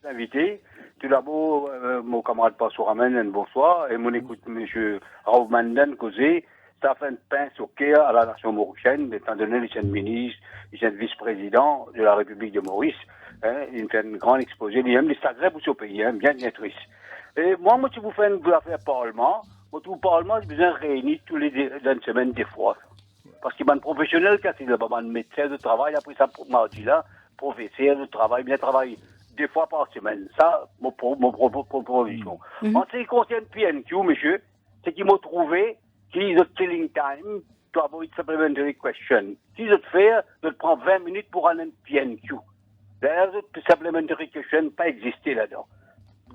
Invité. Tout d'abord, mon camarade Pastor Amen, bonsoir. Et mon écoute, M. Raoul Manden, causé, ça fait un pain sur cœur à la nation mauricienne, étant donné qu'il est ministre, il est vice-président de la République de Maurice. Il fait un grand exposé, il aime les sacrés pour ce pays, bien triste. Et moi, si vous faites une affaire parlement, le parlement, j'ai besoin de réunir tous les une semaine des fois. Parce qu'il y a un professionnel qui a un médecin de travail, après ça, mardi là, professeur de travail, bien travailler 2 fois par semaine. Ça, mon proposition. En ce qui concerne PNQ, monsieur, c'est qu'il m'a trouvé qu'il a killing time to avoid supplementary question. Si je te fais, je te prends 20 minutes pour un PNQ. D'ailleurs, supplementary question pas existé là-dedans.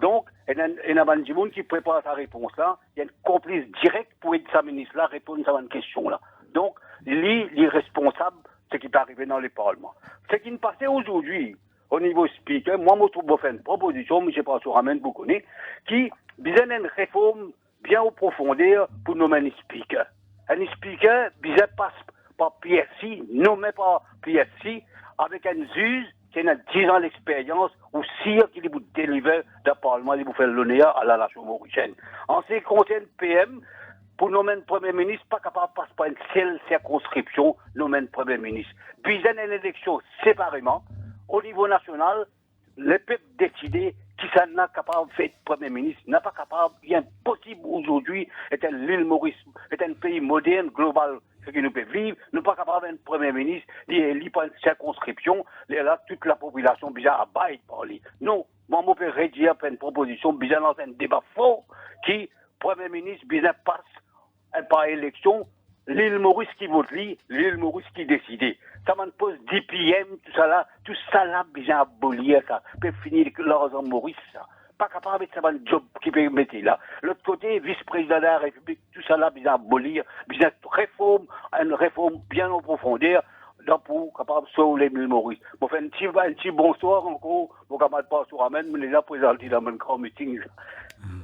Donc, il y a un monde qui prépare sa réponse là, il y a un complice direct pour aider sa ministre là répondre à une question là. Donc, lui, il est responsable de ce qui est arrivé dans les parlements. Ce qui nous passait aujourd'hui, au niveau speaker, moi, je trouve faire une proposition, mais je ne sais pas si vous ramène beaucoup, qui vise une réforme bien en profondeur pour nommer un speaker. Un speaker vise passe par PSC, nommé par PSC, avec un juge qui a 10 ans d'expérience, ou sire qui vous délivre d'un parlement, qui vous fait l'honneur à la nation mauricienne. En ce qui concerne PM, pour nommer un Premier ministre, pas capable de passer par une seule circonscription, nommer un Premier ministre. Puis il y a une élection séparément. Au niveau national, le peuple décidé qui ça n'a capable de faire Premier ministre, n'a pas capable, il est impossible aujourd'hui, l'île Maurice, est un pays moderne, global, ce que nous pouvons vivre, nous pas capable d'un Premier ministre, il est pas une circonscription, là, toute la population, bien, abaille par lui. Non, moi, je peux rédiger une proposition, bien, dans un débat fort, qui, Premier ministre, bien, passe par élection, l'île Maurice qui vote lui, l'île Maurice qui décide. Ça m'en pose 10 PM, tout ça là, bien abolir ça. Peut finir l'ordre en Maurice, ça. Pas capable de faire un job qui peut mettre là. L'autre côté, vice-président de la République, tout ça là, bien abolir, bien une réforme bien en profondeur, pour capable de sauver l'île Maurice. Bon, fait un petit bonsoir encore, mon camarade Pastor Amen, mais les a présenté dans mon grand meeting.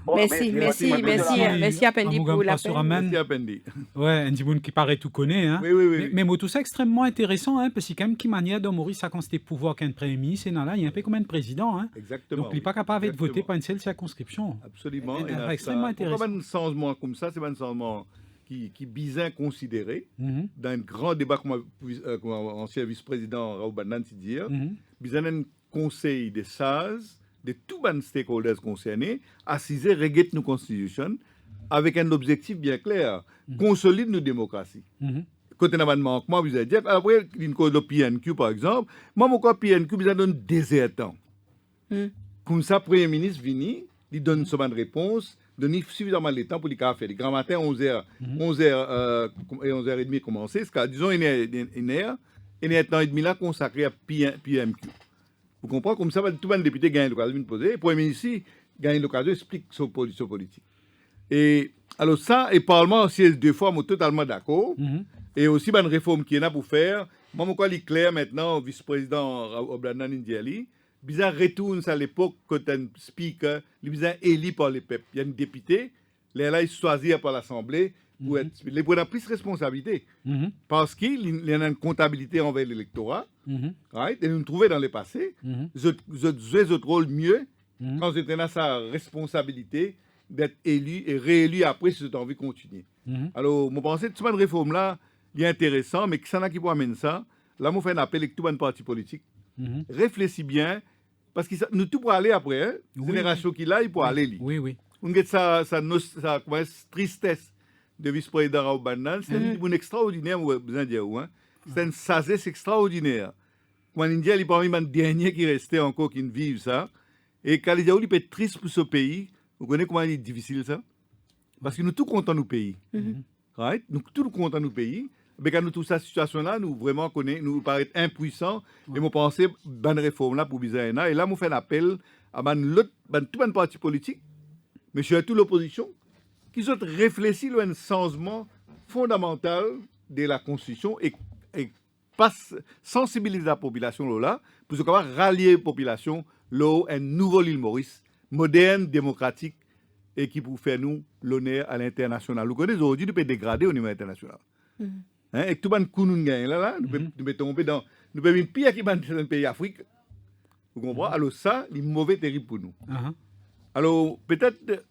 Merci Apendi pour l'appel. Merci Apendi. Ouais, un petit qui paraît tout connaît. Hein. Oui. Mais tout ça extrêmement intéressant, hein, parce que quand même, qui manière de Maurice a consté pouvoir qu'un premier ministre, là, il y a un peu comme un président. Hein. Exactement. Donc, il n'est pas capable de voter par une seule circonscription. Absolument. C'est extrêmement intéressant. Pourquoi un changement comme ça, c'est un changement qui bien considéré dans un grand débat comme ancien vice-président Raoul Bandan dit, bien un conseil des sages, de tous les stakeholders concernés, assiser, régler nos constitutions avec un objectif bien clair, consolider nos démocraties. Quand on a un manquement, vous allez dire, après, une cause de PNQ, par exemple, moi, mon cas PNQ, vous donne désertant. Comme ça, le Premier ministre vient, il donne une réponse, donne suffisamment de temps pour les faire. Le grand matin, 11h et 11h30 commencer, disons, une heure et temps et demi là consacré à PMQ. Vous comprenez? Comme ça, tout le député gagne l'occasion de poser. Le Premier ministre gagne l'occasion d'expliquer son position politique. Et alors ça, et le Parlement aussi, 2 fois, je suis totalement d'accord. Et aussi, une réforme qui est là pour faire. Moi, je suis clair maintenant, vice-président Oblanan Indiali, bizarre retourne à l'époque quand un speaker, il bizarre élu par les peuples. Il y a un député, là, il choisit par l'Assemblée pour être. Il prend plus de responsabilité. Parce qu'il y a une comptabilité envers l'électorat. Right? Et nous trouvons dans le passé, je jouais notre rôle mieux quand j'étais dans sa responsabilité d'être élu et réélu après si j'ai envie de continuer. Alors, je pense que toute cette réforme-là, il est intéressant, mais qui s'en a qui peut amener ça. Là, je fais un appel avec tout le parti politique. Réfléchis bien, parce que nous tout pour aller après, hein? Génération qui là, il peut aller. Oui. On a sa tristesse de vice-président Raoul Bandan, c'est une extraordinaire, besoin de dire, hein? C'est une sagesse extraordinaire. Quand l'Indien, il est parmi les derniers qui restaient encore, qui vivent ça. Et quand il peut être triste pour ce pays, vous connaissez comment il est difficile ça? Parce que nous tous contents de nos pays. Right? Nous tous contents de nos pays. Mais quand nous trouvons cette situation-là, nous vraiment connaissons, nous paraît impuissants. Et nous pensons bonne réforme là pour Bizaïna. Et là, nous faisons un appel à tout un parti politique, mais surtout l'opposition, qui ont réfléchi à un changement fondamental de la Constitution et sensibiliser la population là, pour pouvoir rallier la population là, un nouveau l'île Maurice, moderne, démocratique, et qui pour faire nous l'honneur à l'international. Vous connaissez aujourd'hui, nous pouvons dégrader au niveau international. Et tout le monde là, nous pouvons tomber dans, nous pouvons une pire qui dans un pays d'Afrique. Vous comprenez? Alors ça, c'est mauvais, terrible pour nous. Alors peut-être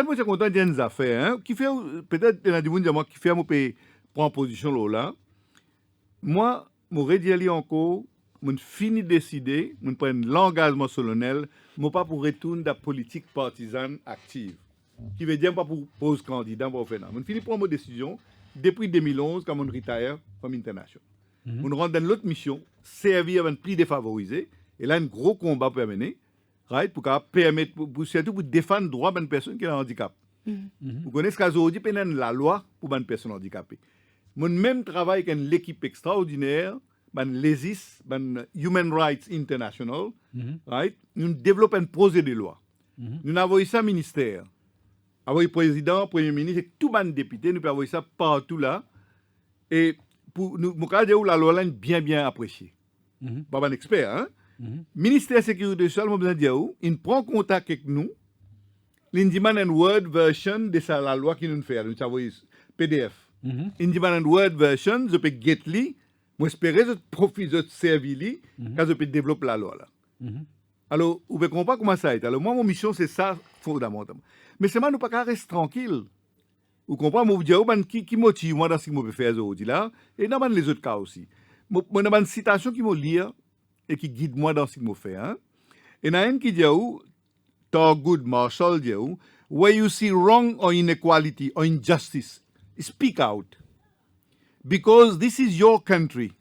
moi je suis content d'une affaire, qui fait peut-être il y a des gens qui fait mon pays prendre position là. Moi, m'aurais dit encore, je fini de décider, je prends l'engagement solennel, mais pas pour retourner dans la politique partisane active. Qui veut dire pas pour poser candidat pour faire. Je finis prendre ma décision depuis 2011 quand je retire comme international. On rentre dans l'autre mission, servir avec un plus défavorisé, et là un gros combat pour mener, right, pour permettre, surtout pour défendre le droit d'une personne qui a un handicap. Vous connaissez qu'aujourd'hui, il y a la loi pour une personne handicapée. Mon même travail avec l'équipe extraordinaire, l'ESIS, Human Rights International, right, nous développons un projet de loi. Nous avons ça au ministère. Avec le président, premier ministre, et tout le monde député, nous avons ça partout là. Et pour nous, la loi est bien appréciée. Pas un expert, hein? Ministère de la Sécurité sociale, je dire, il prend contact avec nous. Il dit une Word version de la loi qui nous fait. Nous avons PDF. Il dit une Word version, je peux get li, moi espérer que profit de servir quand je peux développer la loi là. Alors, vous pouvez comprendre comment ça est. Alors, moi, mon mission, c'est ça, fondamentalement. Mais c'est moi, nous ne pouvons pas rester tranquille. Vous comprenez? Moi, je vous dis, qui motive moi dans ce que je peux faire aujourd'hui là, et dans les autres cas aussi. Moi, j'ai une citation qui me lit et qui guide moi dans ce que je fais. Et il y a une qui dit, Thurgood Marshall dit, where you see wrong or inequality or injustice, speak out. Because this is your country.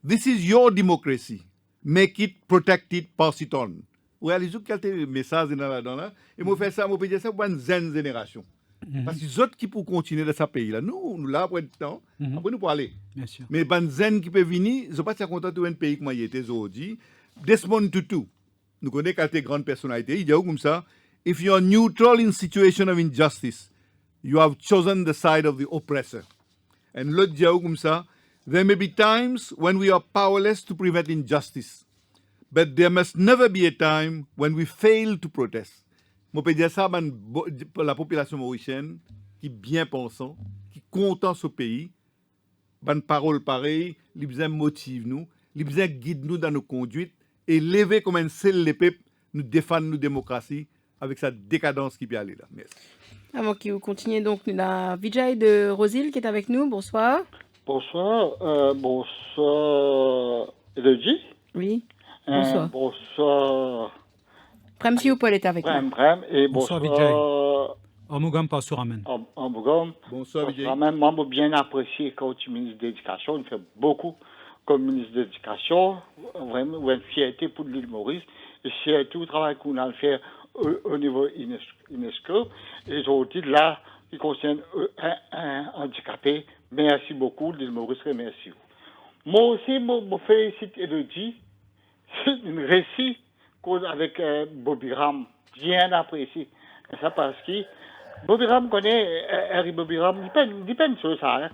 This is your democracy. Make it, protect it, pass it on. Vous réalisez quel message là-dedans là? Et moi, faire ça, moi, je dire ça pour une jeune génération. Parce que les autres qui peuvent continuer dans ce pays-là, nous là, après le temps, après nous pour aller. Bien sûr. Mais les jeunes qui peuvent venir, je ne suis pas content de un pays comme il était aujourd'hui. Desmond Tutu, nous connaissons quelques grandes personnalités, il dit comme ça, if you are neutral in situation of injustice, you have chosen the side of the oppressor. Et l'autre dit comme ça, there may be times when we are powerless to prevent injustice, but there must never be a time when we fail to protest. Je peux dire ça pour la population mauricienne qui est bien pensant, qui est content ce pays, bonne parole pareille, les besoin motive nous, les besoin guide nous dans nos conduites et lever comme un seul les peuples, nous défendre nos démocraties avec sa décadence qui peut aller là. Merci. Avant que vous continuiez, donc, la Vijay de Rosil qui est avec nous. Bonsoir. Bonsoir. Bonsoir, Elodie. Oui. Bonsoir. Bonsoir. Prem si vous pouvez être avec nous. Prem, et bonsoir. Vijay. Amugam Pasuramen. Amugam. Bonsoir, Vijay. Moi, j'ai bien apprécié quand tu es ministre de l'Éducation. Il fait beaucoup comme ministre de l'Éducation. Vraiment, une fierté pour l'île Maurice. Et c'est tout le travail qu'on a fait au niveau UNESCO. Et aujourd'hui, là, il concerne un handicapé. Merci beaucoup, l'île Maurice, remercie. Moi aussi, je félicite Elodie. C'est un récit avec Bobby Ram, bien apprécié. Et ça parce que Bobby Ram connaît, Harry Bobby Ram, il dépend sur ça. Hein.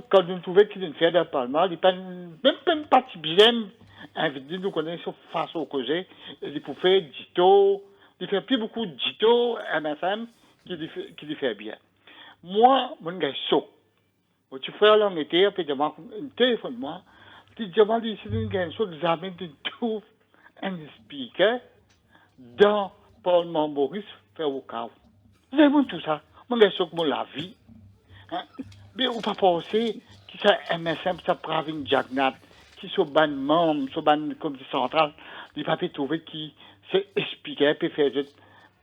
Quand nous trouvons qu'il nous fait d'un parlement, il dépend même pas bien invité, nous connaissons face au causer, il peut faire dito, il fait plus beaucoup de dito, MFM, qui lui fait bien. Moi, mon gars, tu fais l'an été, puis demande un téléphone, moi, tu demandes ici une gars, examen de tout. Un speaker dans le Parlement Maurice fait au cas. Vous avez tout ça. Moi, je suis comme la vie. Mais on ne peut pas penser que ça MSM, ça prend une jagnat, qui sont ban membres, sont ban comité central, il ne peut pas trouver qui c'est speaker, puis faire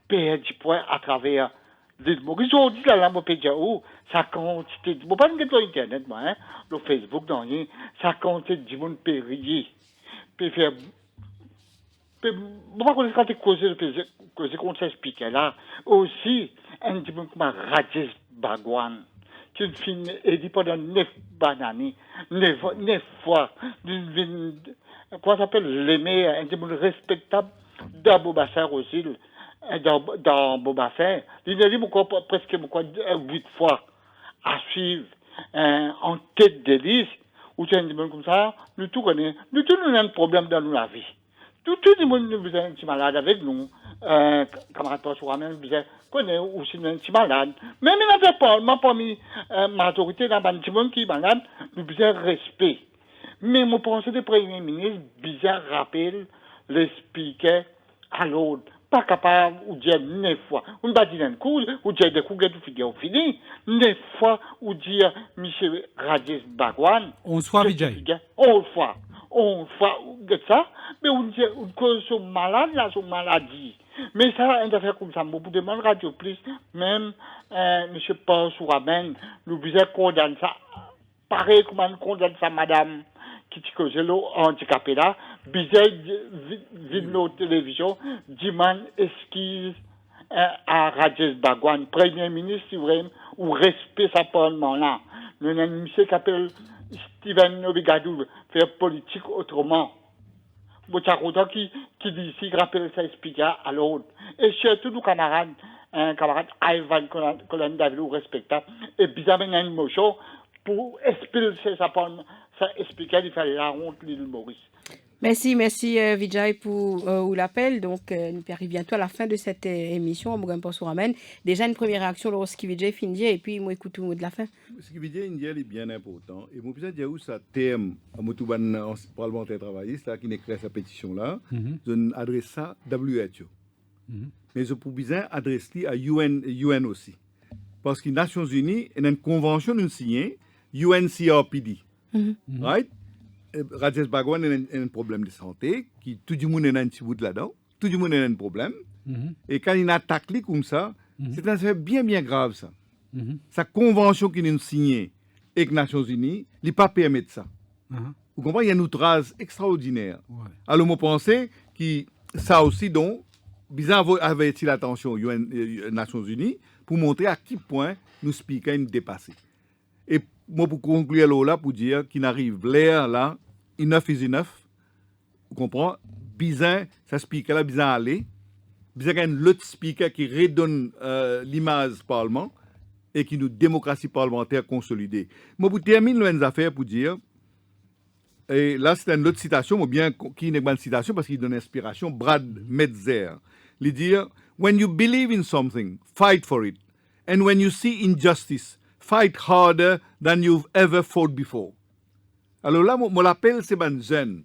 perdre du points à travers l'île Maurice. Aujourd'hui, la langue peut dire, ça quantité, je ne peux pas dire sur Internet, moi, le Facebook, ça quantité du monde périer, puis faire. Moi, quand tu causé contre ce speaker-là, aussi, un petit peu comme Rajesh Bhagwan, qui est dit pendant 9 années, 9 fois, quoi s'appelle, l'aimer, un petit peu respectable dans Bobassin aussi, dans Bobassin. Il a dit presque 8 fois à suivre en tête de liste, ou tu as un comme ça, nous tous connaissons, nous tous nous avons un problème dans la vie. Tout le monde nous est un petit malade avec nous. Camarade Passoura, même, vous connaissez aussi un petit malade. Même dans le Parlement, parmi la majorité d'un petit monde qui est malade, nous avons respect. Mais je pense que le Premier ministre, bizarre, rappelle les speakers à l'autre. Pas capable de dire 9 fois. On ne va pas dire un coup, ou dire des coups qui sont finis. 9 fois, ou dire M. Rajesh Bhagwan. 11 fois, Vijay. 11 fois. 11 fois, ça. Mais on dit que sont malades, là, sont maladies. Mais ça, on a fait comme ça. On peut demander Radio Plus, même M. Paul Souramen, nous disait qu'on donne ça. Pareil comme on condamne ça, madame. Qui dit que j'ai handicapé là, bizarre, vide nos télévisions, demande esquisse à Rajesh Bhagwan, Premier ministre, si vraiment, ou respect sa parlement là. Nous avons un monsieur qui s'appelle Steven Nobigadou, faire politique autrement. Bochakoto qui dit ici, rappelle ça, explique à l'autre. Et surtout, nos camarades, camarade Ivan Colin David, respectable, et bizarrement, il y a une motion pour expliquer sa parlement. Ça expliquait qu'il fallait la honte de l'île Maurice. Merci Vijay pour l'appel. Donc, nous arrivons bientôt à la fin de cette émission. Déjà, une première réaction lorsque Vijay finit et puis moi écoute le mot de la fin. Ce que Vijay est bien important. Et moi, je dire où ça terme à Moutouban parlementaire travailliste là, qui écrit sa pétition là, je adresse ça à WHO. Mais je peux bien adresser à UN aussi. Parce que les Nations Unies, il y a une convention signée, UNCRPD. Right? Rajesh Bhagwan a un problème de santé, qui tout le monde a un petit bout là-dedans, tout le monde a un problème. Et quand il attaque comme ça, c'est un fait bien grave ça. Sa convention qui est signée avec les Nations Unies, il ne peut pas permettre ça. Vous comprenez? Il y a un outrage extraordinaire. Alors, je pense que ça aussi, donc, bizarre avertir l'attention des Nations Unies pour montrer à quel point nous speakers nous dépassés. Et moi, pour conclure là, pour dire qu'il n'arrive l'air là, enough is enough. Vous comprenez? Bizarre, ça speaker là, bizarre aller. Bizarre qu'il y a un autre speaker qui redonne l'image parlement et qui nous démocratie parlementaire consolidée. Moi, pour terminer les affaires pour dire, et là c'est une autre citation, mais bien qui n'est pas une citation parce qu'il donne inspiration, Brad Metzer. Il dit, when you believe in something, fight for it. And when you see injustice, fight harder than you've ever fought before. Alors là, moi l'appelle c'est ban jeunes.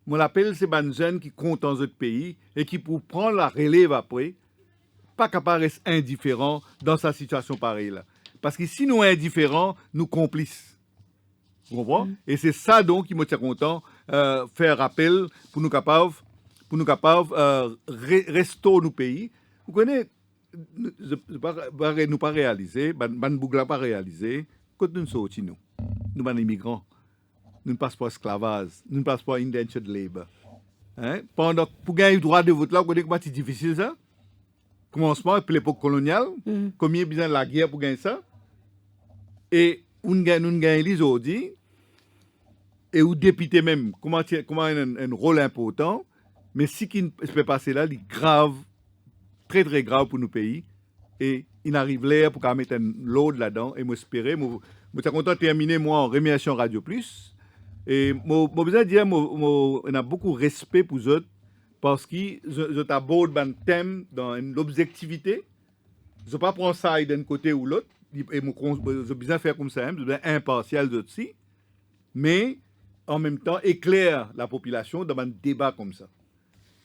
Moi l'appelle c'est ban jeunes qui comptent dans notre pays et qui pour prendre la relève après, pas capable de rester indifférent dans sa situation pareille là. Parce que si nous sommes indifférents, nous complices. Vous comprenez? Et c'est ça donc qui me tient content faire appel pour nous capables restaurer nos pays. Vous connaissez? Nous pas réaliser, ban bougla pas réaliser, quand nous sommes nous, nous sommes immigrants, nous ne passons pas esclavage, nous ne passons pas indentured labor. Pendant pour gagner le droit de vote là, vous connaissez comment c'est difficile ça? Commencement depuis l'époque coloniale, combien besoin de la guerre pour gagner ça? Et nous gagnons les aujourd'hui, et ou député même, comment un rôle important, mais ce qui se peut passer là, c'est grave. Très très grave pour nos pays et il arrive l'air pour qu'on mette un load là-dedans et m'espérer je suis content de terminer moi en remerciant Radio Plus et moi besoin de dire on a beaucoup de respect pour eux parce que je t'aborde un thème dans l'objectivité je ne pas prendre ça d'un côté ou l'autre et je besoin faire comme ça je besoin impartial aussi mais en même temps éclaire la population dans un débat comme ça.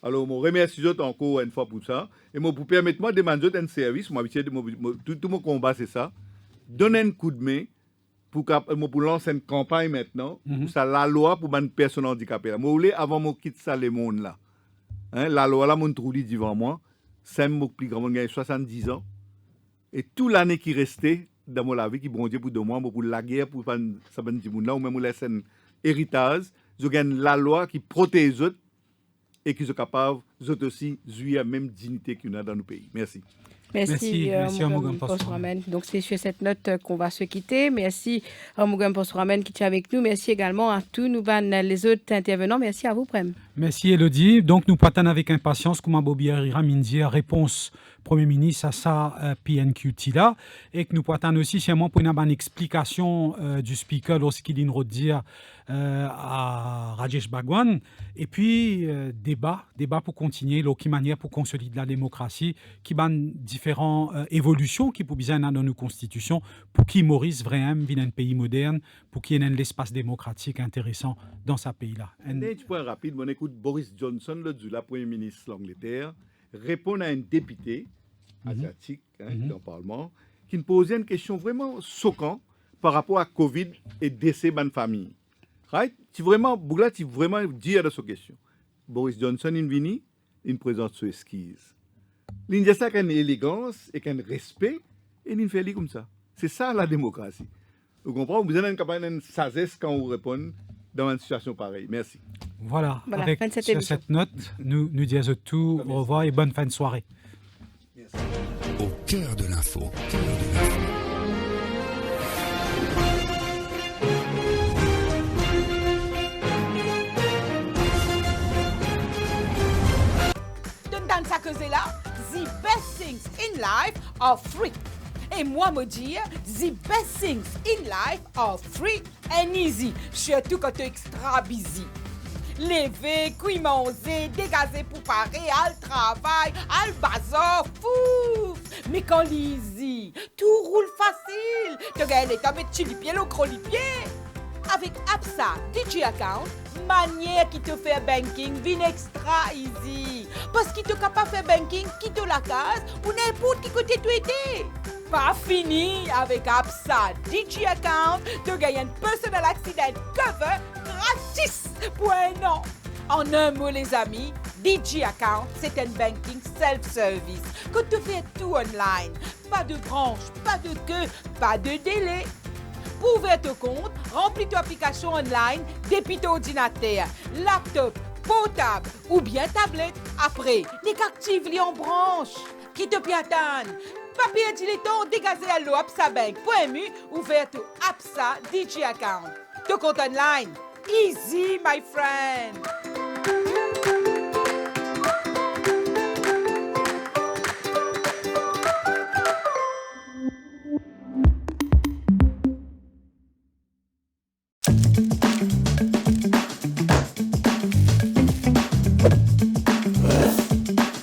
Alors, je remercie encore une fois pour ça. Et moi, pour permettre de demander un service, tout mon combat, c'est ça. Donner un coup de main pour lancer une campagne maintenant, pour ça, la loi pour les personnes handicapées. Moi, je voulais, avant de quitter ça, le monde là. La loi là, mon trou devant moi, c'est mon plus grand, j'ai 70 ans. Et toute l'année qui restait dans mon vie, qui bronzait pour 2 mois, pour la guerre, pour faire ça, là, ou même pour laisser un héritage, je gagne la loi qui protège eux. Et qui sont capables, eux aussi, de jouir la même dignité qu'il y a dans nos pays. Merci. Merci Morgan Posramen. Donc c'est sur cette note qu'on va se quitter. Merci à Morgan Posramen qui est avec nous. Merci également à tous nous les autres intervenants. Merci à vous, Prem. Merci Elodie. Donc nous attendons avec impatience comment Bobby Ramindi réponse Premier ministre à ça PNQ là et que nous attendons aussi seulement pour une explication du speaker lorsqu'il nous redire à Rajesh Bhagwan et puis débat pour continuer qui manière pour consolider la démocratie qui ban différentes évolutions qui pour bien dans nos constitutions pour qui Maurice vraiment vienne un pays moderne pour qu'il y ait un espace démocratique intéressant dans ce pays là. Un petit point rapide, on écoute Boris Johnson, le Premier ministre de l'Angleterre, répond à un député asiatique dans le Parlement qui nous posait une question vraiment choquante par rapport à Covid et décès de famille. Right? Tu vraiment dit à cette question. Boris Johnson est venu, il présente son esquisse. Il dit ça avec une élégance et un respect et il fait comme ça. C'est ça la démocratie. Vous comprenez? Vous avez une sagesse quand vous répondez dans une situation pareille. Merci. Voilà. Avec cette note, nous disons tout. Au revoir et bonne fin de soirée. Merci. Au cœur de l'info. Dans sa cause-là, the best things in life are free. Et moi me dire, the best things in life are free and easy. Surtout quand tu es extra busy. Lever, cuire, manger, dégazer pour parer, al travail, al bazar, fou. Mais quand l'easy, tout roule facile. Tu gagnes les temps, mais tu les pieds, le gros les pieds. Avec Absa DJ Account, manière qui te fait banking vient extra easy. Parce qu'il te capable faire banking, quitte la case ou n'importe qui côté tu étais. Pas fini avec Absa DJ Account, tu gagnes un personal accident cover gratis pour un an. En un mot les amis, DJ Account, c'est un banking self-service que tu fais tout online. Pas de branche, pas de queue, pas de délai. Pour ouvrir ton compte, remplis ton application online depuis ton ordinateur, laptop, portable ou bien tablette. Après, active-les en branche. Qui te piatane? Papier dilettant dégazé à l'eau absabank.mu, ouvert ton Absa DJ Account. Ton compte online, easy my friend.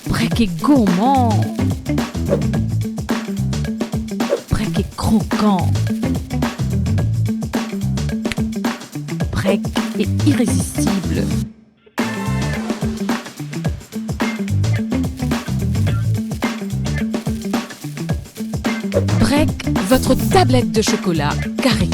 Break est gourmand. Break est croquant. Break est irrésistible. Break, votre tablette de chocolat carré.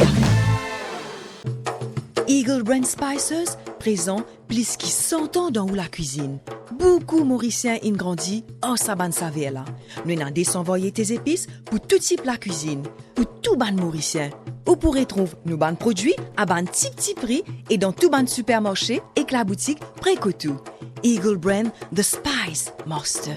Eagle Brand Spices, présent plus qui 100 ans dans la cuisine. Beaucoup Mauriciens ont grandi en saban savela. Nous avons désenvoyé tes épices pour tout type la cuisine, pour tout ban Mauricien. Vous pourrez trouver nos ban produits à ban petit prix et dans tout ban supermarché et que la boutique Précotou. Eagle Brand, The Spice Master.